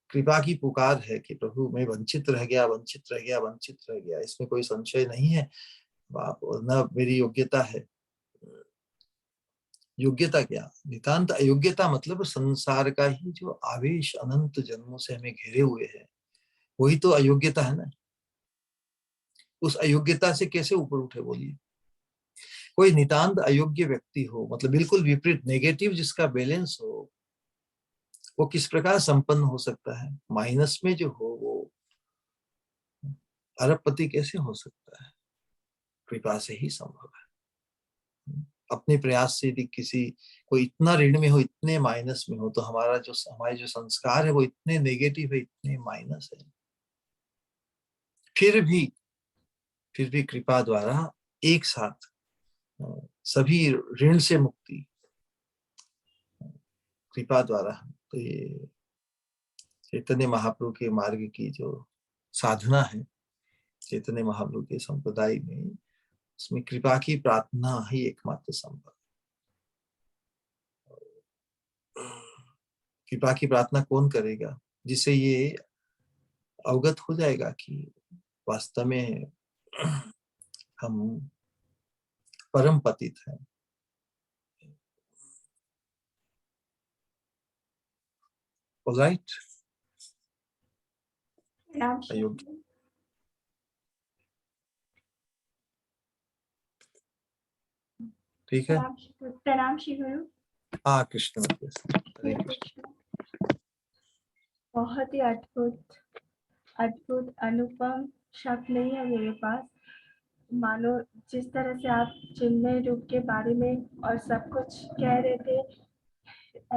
कृपा की पुकार है कि प्रभु मैं वंचित रह गया, वंचित रह गया, वंचित रह गया, इसमें कोई संशय नहीं है। आप न मेरी योग्यता है। योग्यता क्या? नितांत अयोग्यता मतलब संसार का ही जो आवेश अनंत जन्मों से हमें घेरे हुए है, वही तो अयोग्यता है ना। उस अयोग्यता से कैसे ऊपर उठे बोलिए? कोई नितांत अयोग्य व्यक्ति हो, मतलब बिल्कुल विपरीत, नेगेटिव जिसका बैलेंस हो, वो किस प्रकार संपन्न हो सकता है? माइनस में जो हो वो अरबपति कैसे हो सकता है? कृपा से ही संभव है। अपने प्रयास से यदि किसी कोई इतना ऋण में हो, इतने माइनस में हो, तो हमारे जो संस्कार है वो इतने नेगेटिव है, इतने माइनस है, फिर भी कृपा द्वारा एक साथ सभी ऋण से मुक्ति कृपा द्वारा। तो ये चैतन्य महाप्रभु के मार्ग की जो साधना है, चैतन्य महाप्रभु के संप्रदाय में, उसमें कृपा की प्रार्थना ही एकमात्र संभव। कृपा की प्रार्थना कौन करेगा? जिसे ये अवगत हो जाएगा कि वास्तव में हम परम पतित हैं। ऑलराइट, प्रणाम श्री अयोग्य। गुरु। ठीक है, प्रणाम श्री गुरु। हाँ कृष्ण, हरे हरे कृष्ण। कृष्ण। बहुत ही अद्भुत अद्भुत अनुपम शब्द नहीं है मेरे पास। मानो जिस तरह से आप चिन्मय रूप के बारे में और सब कुछ कह रहे थे,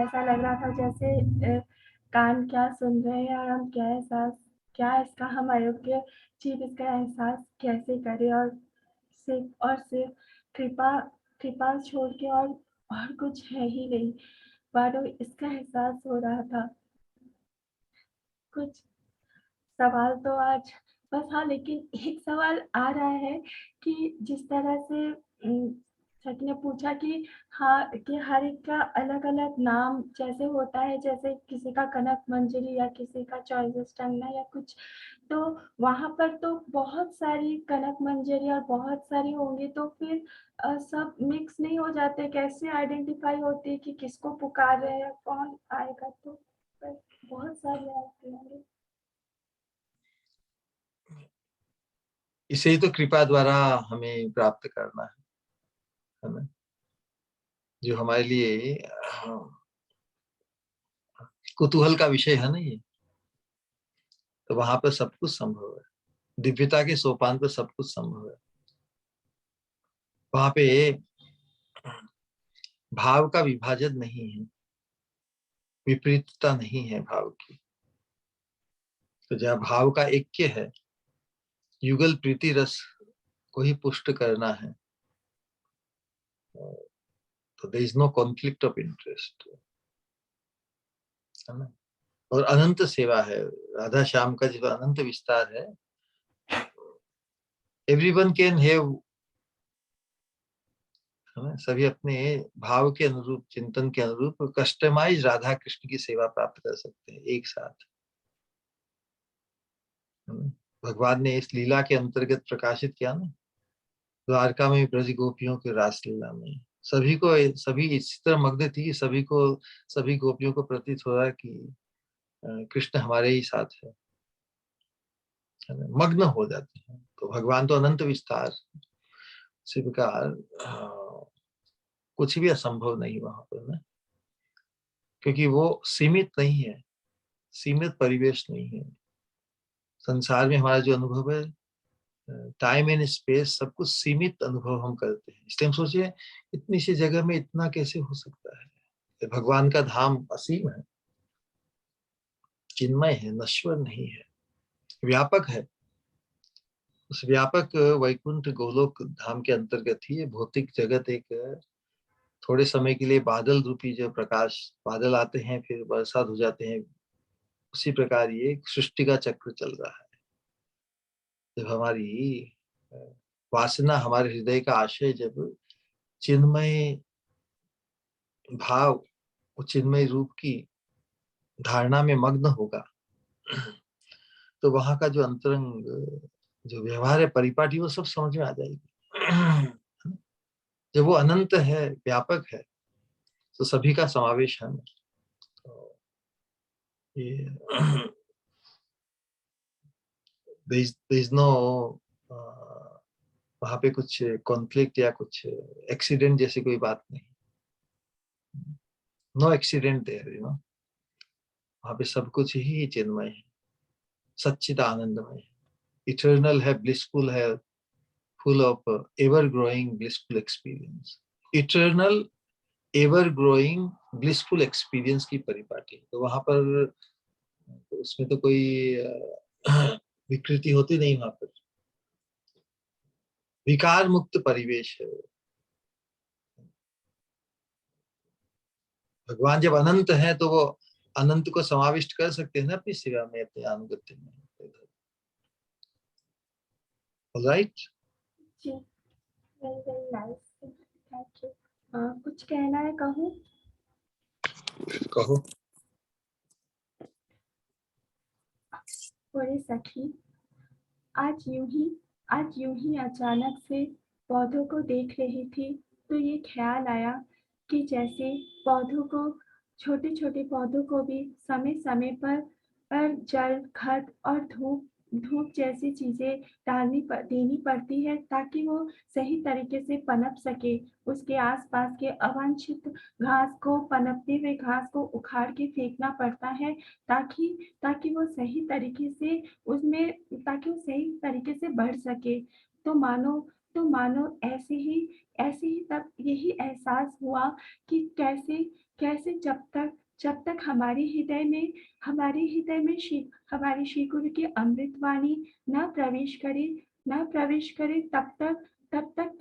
ऐसा लग रहा था जैसे कान क्या सुन रहे हैं और हम क्या इसका हम अयोग्य चीज इसका एहसास कैसे करें, और सिर्फ कृपा कृपा छोड़ के और कुछ है ही नहीं। मानो इसका एहसास हो रहा था। कुछ सवाल तो आज बस, हाँ, लेकिन एक सवाल आ रहा है कि जिस तरह से सच ने पूछा कि हाँ, कि हर एक का अलग अलग नाम जैसे होता है, जैसे किसी का कनक मंजरी या किसी का चौबीस टंगना या कुछ, तो वहां पर तो बहुत सारी कनक मंजरी और बहुत सारी होंगी, तो फिर सब मिक्स नहीं हो जाते? कैसे आइडेंटिफाई होती है कि किसको पुकार रहे हैं, कौन आएगा? तो बस बहुत सारे आते होंगे। इसे ही तो कृपा द्वारा हमें प्राप्त करना है ना, जो हमारे लिए कुतूहल का विषय है ना ये। तो वहां पर सब कुछ संभव है, दिव्यता के सोपान पर सब कुछ संभव है। वहां पे भाव का विभाजन नहीं है, विपरीतता नहीं है भाव की। तो जहाँ भाव का ऐक्य है, युगल प्रीति रस को ही पुष्ट करना है, तो there is no conflict of interest, है ना। और अनंत सेवा है, राधा श्याम का जो अनंत विस्तार है। एवरीवन कैन हैव, सभी अपने भाव के अनुरूप, चिंतन के अनुरूप कस्टमाइज राधा कृष्ण की सेवा प्राप्त कर सकते हैं एक साथ। भगवान ने इस लीला के अंतर्गत प्रकाशित किया ना, द्वारका में ब्रज गोपियों के रासलीला में सभी इसी तरह मग्न थी, सभी गोपियों को प्रतीत हो रहा कि कृष्ण हमारे ही साथ है ना, मग्न हो जाते हैं। तो भगवान तो अनंत विस्तार, इसी प्रकार कुछ भी असंभव नहीं वहां पर ना, क्योंकि वो सीमित नहीं है, सीमित परिवेश नहीं है। संसार में हमारा जो अनुभव है, टाइम एंड स्पेस, सब कुछ सीमित अनुभव हम करते हैं। इसलिए हम सोचिए इतनी सी जगह में इतना कैसे हो सकता है। भगवान का धाम असीम है, चिन्मय है, नश्वर नहीं है, व्यापक है। उस व्यापक वैकुंठ गोलोक धाम के अंतर्गत ही ये भौतिक जगत एक थोड़े समय के लिए बादल रूपी जो प्रकाश, बादल आते हैं फिर बरसात हो जाते हैं, उसी प्रकार ये सृष्टि का चक्र चल रहा है। जब हमारी वासना, हमारे हृदय का आशय जब चिन्मय भाव, वो चिन्मय रूप की धारणा में मग्न होगा, तो वहां का जो अंतरंग जो व्यवहार है, परिपाटी, वो सब समझ में आ जाएगी। जब वो अनंत है, व्यापक है, तो सभी का समावेश है। तो ये there is no वहां पे कुछ कॉन्फ्लिक्ट या कुछ एक्सीडेंट जैसी कोई बात नहीं, नो एक्सीडेंट देयर, वहां पे सब कुछ ही चिन्मय है, सच्चिद आनंदमय है, इटर्नल है, ब्लिसफुल है, full of ever growing blissful experience. Eternal ever growing blissful experience की परिपाटी। तो वहां पर उसमें तो कोई विकृति होती नहीं, वहां पर विकार मुक्त परिवेश है। भगवान जब अनंत है तो वो अनंत को समाविष्ट कर सकते हैं ना अपनी सेवा में, अपने अनुगत्य में। राइट जी, very very nice, thank you. कुछ कहना है? कहूँ? कहो। बोले सखी, आज यूं ही अचानक से पौधों को देख रही थी, तो ये ख्याल आया कि जैसे छोटे छोटे पौधों को भी समय समय पर जल, खत और धूप धूप जैसी चीजें देनी पड़ती है ताकि वो सही तरीके से पनप सके। उसके आसपास के अवांछित घास को, पनपते हुए घास को उखाड़ के फेंकना पड़ता है ताकि ताकि वो सही तरीके से उसमें ताकि वो सही तरीके से बढ़ सके। तो मानो ऐसे ही तब यही एहसास हुआ कि कैसे कैसे जब तक हमारे श्री गुरु की अमृत वाणी न प्रवेश करे तब तक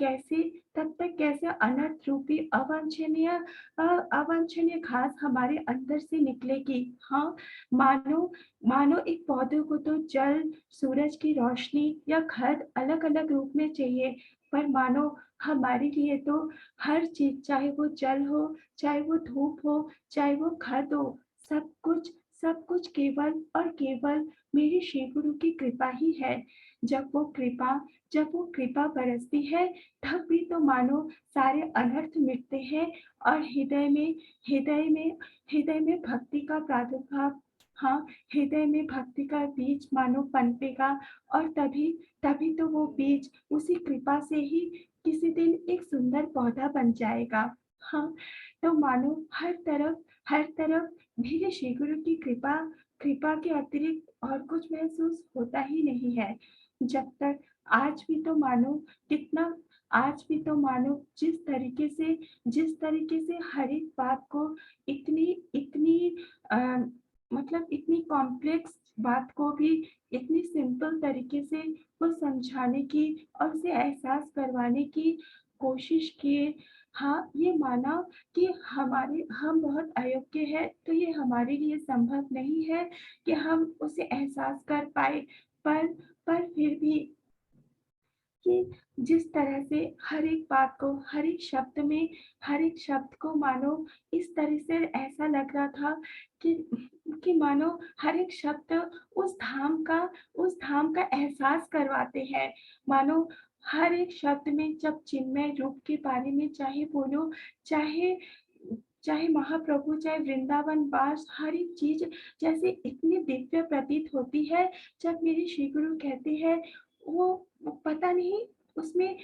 कैसे अनर्थ रूपी अवांछनीय घास हमारे अंदर से निकलेगी। हाँ, मानो मानो एक पौधे को तो जल, सूरज की रोशनी या खाद अलग-अलग रूप में चाहिए, पर मानो हमारे लिए तो हर चीज़, चाहे वो जल हो, चाहे वो धूप हो, चाहे वो खाद हो, सब कुछ केवल और केवल मेरे श्री गुरु की कृपा ही है। जब वो कृपा बरसती है, तब भी तो मानो सारे अनर्थ मिटते हैं और हृदय में भक्ति का प्रादुर्भाव, हाँ, हृदय में भक्ति का बीज मानो पनपेगा और तभी तो वो बीज उसी कृपा से ही किसी दिन एक सुंदर पौधा बन जाएगा। हाँ, तो मानो हर तरफ मेरे श्री गुरु की कृपा के अतिरिक्त और कुछ महसूस होता ही नहीं है। जब तक आज भी तो मानो कितना आज भी तो मानो जिस तरीके से हर एक बात को इतनी इतनी अ, मतलब इतनी कॉम्प्लेक्स बात को भी इतनी सिंपल तरीके से वो समझाने की और उसे एहसास करवाने की कोशिश किए। हाँ, ये माना कि हम बहुत अयोग्य हैं, तो ये हमारे लिए संभव नहीं है कि हम उसे एहसास कर पाएँ। पर फिर भी कि जिस तरह से हर एक बात को, हर एक शब्द को मानो इस तरह से ऐसा लग रहा था कि मानो हर एक शब्द उस धाम का एहसास करवाते हैं। मानो हर एक शब्द में जब चिन्मय रूप के बारे में चाहे बोलो, चाहे चाहे महाप्रभु, चाहे वृंदावन वास, हर एक चीज़ जैसे इतनी दिव्य प्रतीत होती है, जब मेरे श्री गुरु कहते हैं वो पता नहीं उसमें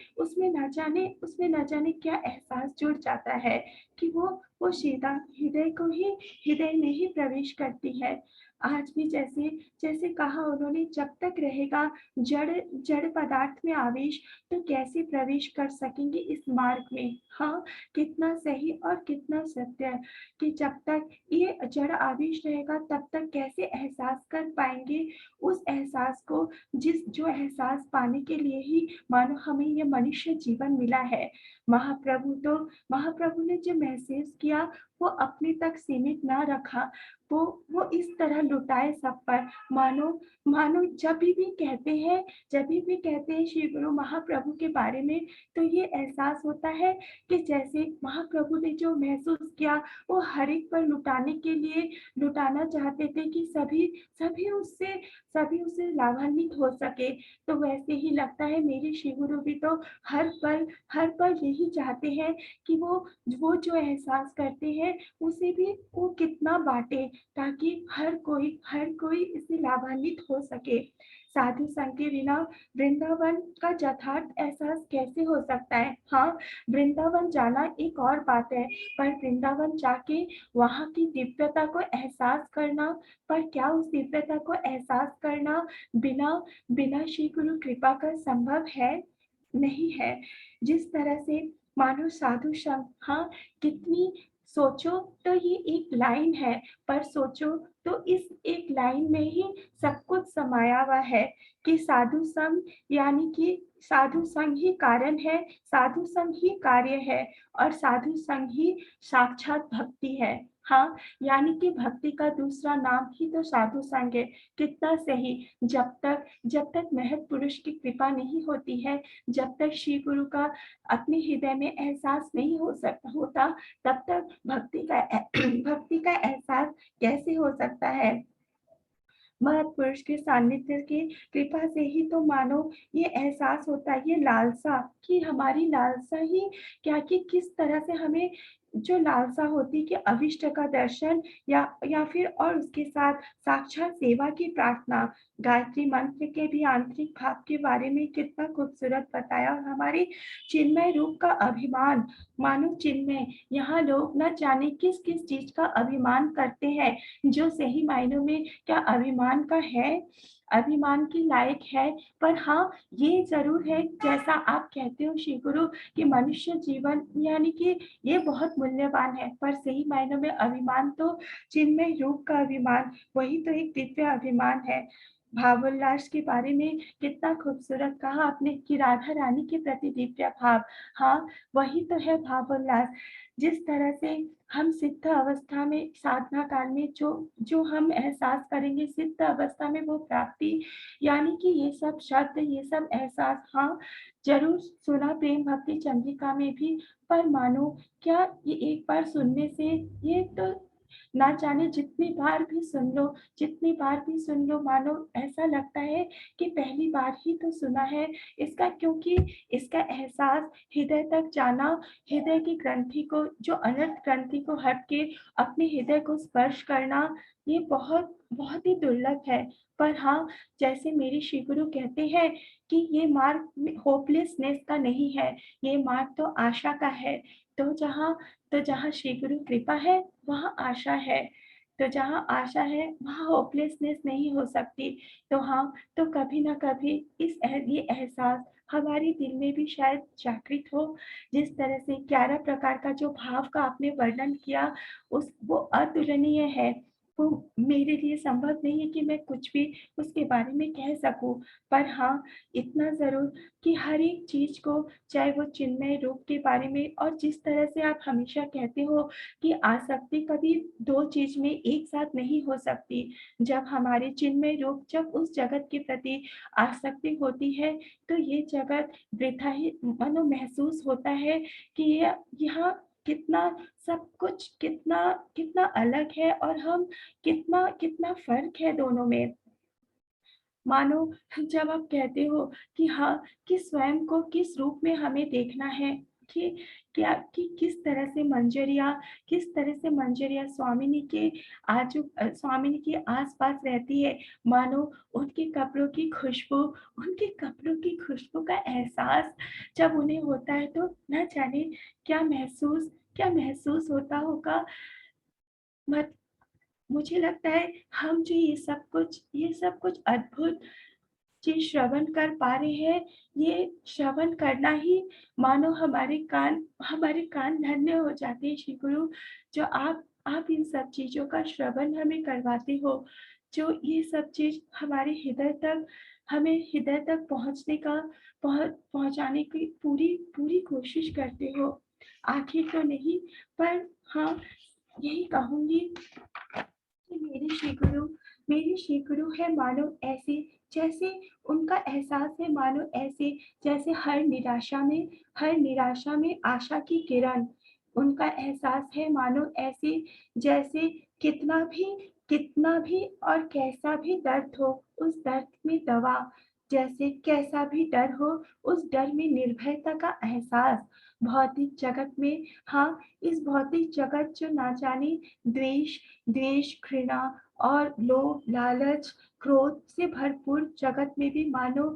न जाने क्या एहसास जुड़ जाता है कि वो सीधा हृदय में ही प्रवेश करती है। आज भी जैसे कहा उन्होंने, जब तक रहेगा जड़ पदार्थ में आवेश, तो कैसे प्रवेश कर सकेंगे इस मार्ग में। हाँ, कितना सही और कितना सत्य कि जब तक ये जड़ आवेश रहेगा तब तक कैसे एहसास कर पाएँगे उस एहसास को, जो एहसास पाने के लिए ही मानो हमें ये मनुष्य जीवन मिला है। महाप्रभु ने जो महसूस किया वो अपने तक सीमित ना रखा, वो इस तरह लुटाए सब पर। मानो जब भी कहते हैं श्री गुरु महाप्रभु के बारे में, तो ये एहसास होता है कि जैसे महाप्रभु ने जो महसूस किया वो हर एक पर लुटाना चाहते थे कि सभी उससे लाभान्वित हो सके। तो वैसे ही लगता है मेरे श्री गुरु भी तो हर पल यही चाहते हैं कि वो जो एहसास करते हैं उसे भी वो कितना बांटे, ताकि हर कोई इससे लाभान्वित हो सके। साधु संग के बिना वृंदावन का यथार्थ एहसास कैसे हो सकता है। हाँ, वृंदावन जाना एक और बात है, पर वृंदावन जाके वहाँ की दिव्यता को एहसास करना, पर क्या उस दिव्यता को एहसास करना बिना श्री गुरु कृपा का संभव है? नहीं है। जिस तरह से मानो साधु संग, हाँ, कितनी सोचो तो ये एक लाइन है, पर सोचो तो इस एक लाइन में ही सब कुछ समाया हुआ है कि साधु संग यानी कि साधु संग ही कारण है, साधु संग ही कार्य है और साधु संग ही साक्षात भक्ति है। हाँ, यानी कि भक्ति का दूसरा नाम ही तो साधु संग है। कितना सही। जब तक महत् पुरुष की कृपा नहीं होती है, जब तक श्री गुरु का अपने हृदय में एहसास नहीं होता, तब तक भक्ति का एहसास कैसे हो सकता है। महत्पुरुष के सानिध्य की कृपा से ही तो मानो ये एहसास होता है, ये लालसा, कि हमारी लालसा ही क्या, कि किस तरह से हमें जो लालसा होती कि अभिष्ट का दर्शन या फिर और उसके साथ साक्षात सेवा की प्रार्थना। गायत्री मंत्र के भी आंतरिक भाव के बारे में कितना खूबसूरत बताया, और हमारे चिन्मय रूप का अभिमान, मानो चिन्मय, यहाँ लोग न जाने किस किस चीज का अभिमान करते हैं, जो सही मायनों में क्या अभिमान का है, अभिमान की लायक है। पर हाँ, ये जरूर है, जैसा आप कहते हो श्री गुरु, कि मनुष्य जीवन यानी कि ये बहुत मूल्यवान है, पर सही मायनों में अभिमान तो चिन्मय रूप का अभिमान, वही तो एक दिव्य अभिमान है। भावोल्लास के बारे में कितना खूबसूरत कहा आपने कि राधा रानी के प्रति दिव्य भाव, हाँ वही तो है भावोल्लास। जिस तरह से हम सिद्ध अवस्था में साधना काल में जो जो हम एहसास करेंगे सिद्ध अवस्था में, वो प्राप्ति यानी कि ये सब शब्द, ये सब एहसास, हाँ जरूर सुना प्रेम भक्ति चंद्रिका में भी, पर मानो क्या ये एक बार सुनने से ये तो ना जाने जितनी बार भी सुन लो, जितनी बार भी सुन लो, मानो ऐसा लगता है कि पहली बार ही तो सुना है इसका, क्योंकि इसका एहसास हृदय तक जाना, हृदय की ग्रंथि को, जो अनर्थ ग्रंथि को हट के अपने हृदय को स्पर्श करना, ये बहुत बहुत ही दुर्लभ है। पर हाँ, जैसे मेरे श्री गुरु कहते हैं कि ये मार्ग होपलेसनेस का नहीं है, ये मार्ग तो आशा का है। तो जहाँ श्री गुरु कृपा है वहाँ आशा है, तो जहाँ आशा है वहाँ होपलेसनेस नहीं हो सकती। तो हाँ, तो कभी ना कभी ये एहसास हमारे दिल में भी शायद जागृत हो। जिस तरह से 11 प्रकार का जो भाव का आपने वर्णन किया, वो अतुलनीय है। वो मेरे लिए संभव नहीं है कि मैं कुछ भी उसके बारे में कह सकूं। पर हाँ, इतना जरूर कि हर एक चीज को, चाहे वो चिन्मय रूप के बारे में, और जिस तरह से आप हमेशा कहते हो कि आसक्ति कभी दो चीज में एक साथ नहीं हो सकती। जब हमारे चिन्मय रूप, जब उस जगत के प्रति आसक्ति होती है, तो ये जगत वृथा ही मनो महसूस होता है कि ये यहाँ कितना सब कुछ कितना कितना अलग है, और हम कितना कितना फर्क है दोनों में। मानो जब आप कहते हो कि हाँ, कि स्वयं को किस रूप में हमें देखना है, कि क्या, कि किस तरह से मंजरिया स्वामिनी के स्वामिनी के आसपास रहती है। मानो उनके कपड़ों की खुशबू, उनके कपड़ों की खुशबू का एहसास जब उन्हें होता है, तो न जाने क्या महसूस होता होगा। मत मुझे लगता है हम जो ये सब कुछ अद्भुत चीज श्रवण कर पा रहे हैं, ये श्रवण करना ही मानो हमारे कान धन्य हो जाते हैं श्री गुरु, जो आप इन सब चीजों का श्रवण हमें करवाते हो, जो ये सब चीज हमें हृदय तक पहुंचाने की पूरी पूरी कोशिश करते हो। आखिर तो नहीं, पर हाँ, यही कहूंगी कि मेरे श्री गुरु है मानो ऐसे, जैसे उनका एहसास है मानो ऐसे, जैसे हर निराशा में आशा की किरण। उनका एहसास है मानो ऐसे, जैसे कितना भी और कैसा भी दर्द हो, उस दर्द में दवा, जैसे कैसा भी डर हो, उस डर में निर्भयता का एहसास। भौतिक जगत में, हाँ, इस भौतिक जगत जो ना जाने द्वेष द्वेष, घृणा और लोभ, लालच, क्रोध से भरपूर जगत में भी मानो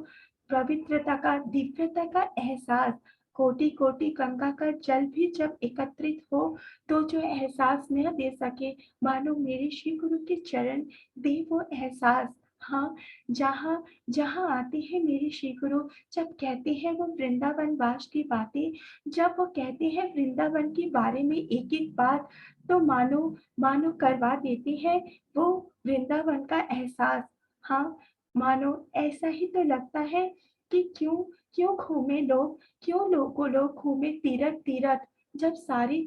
पवित्रता का, दिव्यता का एहसास। कोटि कोटि गंगा का जल भी जब एकत्रित हो, तो जो एहसास न दे सके, मानो मेरे श्री गुरु के चरण दे वो एहसास। हाँ, जहाँ जहाँ आते हैं मेरे श्री गुरु, जब कहते हैं वो वृंदावन वास की बातें, जब वो कहते हैं वृंदावन के बारे में एक एक बात, तो मानो मानो करवा देते हैं वो वृंदावन का एहसास। हाँ, मानो ऐसा ही तो लगता है कि क्यों क्यों घूमे लोग, क्यों लोग घूमे तीरथ तीरथ, जब सारे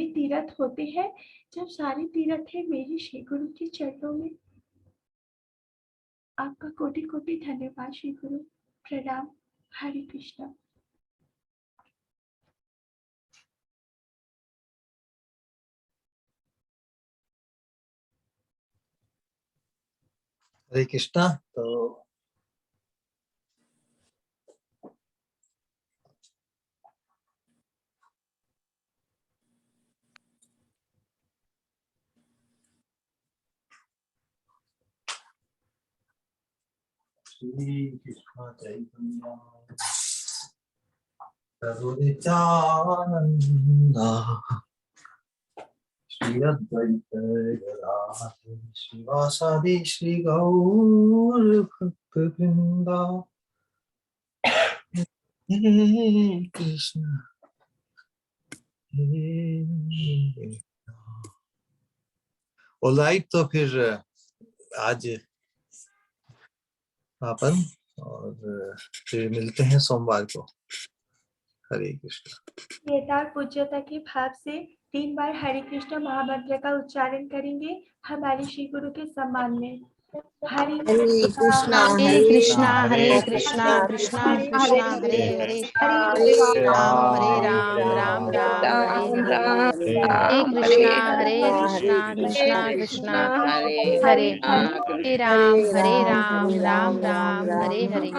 तीरथ होते हैं, जब सारे तीरथ है मेरे श्री गुरु के चरणों में। आपका कोटि कोटि धन्यवाद श्री गुरु। प्रणाम। हरे कृष्णा। हरे कृष्णा। तो श्री कृष्ण चैतन्य प्रभु नित्यानंद श्री अद्वैत गदाधर श्रीवासादि श्री गौर भक्त वृंदा। हे कृष्ण ऑलराइट, तो फिर आज अपन और फिर मिलते हैं सोमवार को। हरे कृष्ण। यथार्थ पूज्यता के भाव से 3 बार हरे कृष्ण महामंत्र का उच्चारण करेंगे हमारे श्री गुरु के सम्मान में। हरे कृष्णा हरे कृष्णा हरे हरे कृष्णा कृष्णा कृष्णा कृष्णा कृष्णा हरे हरे हरे हरे हरे हरे राम राम राम हरे हरे हरे राम कृष्णा कृष्णा कृष्णा कृष्णा हरे हरे हरे राम राम राम हरे हरे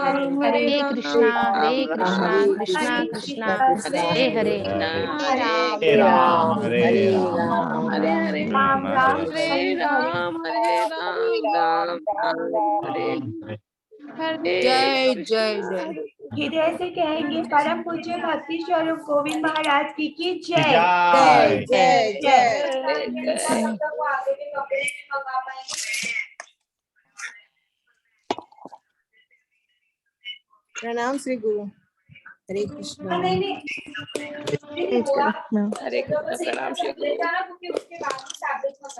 हरे कृष्णा कृष्णा कृष्णा हरे हरे हरे राम हरे राम हरे हरे राम राम हरे राम राम हरे जय जय जय। हृदय से कहेंगे परम पूज्य भक्ति स्वरूप गोविंद महाराज की जय। जय जय जय। प्रणाम श्री गुरु। हरे कृष्णा। हरे कृष्ण प्रणाम श्री गुरु।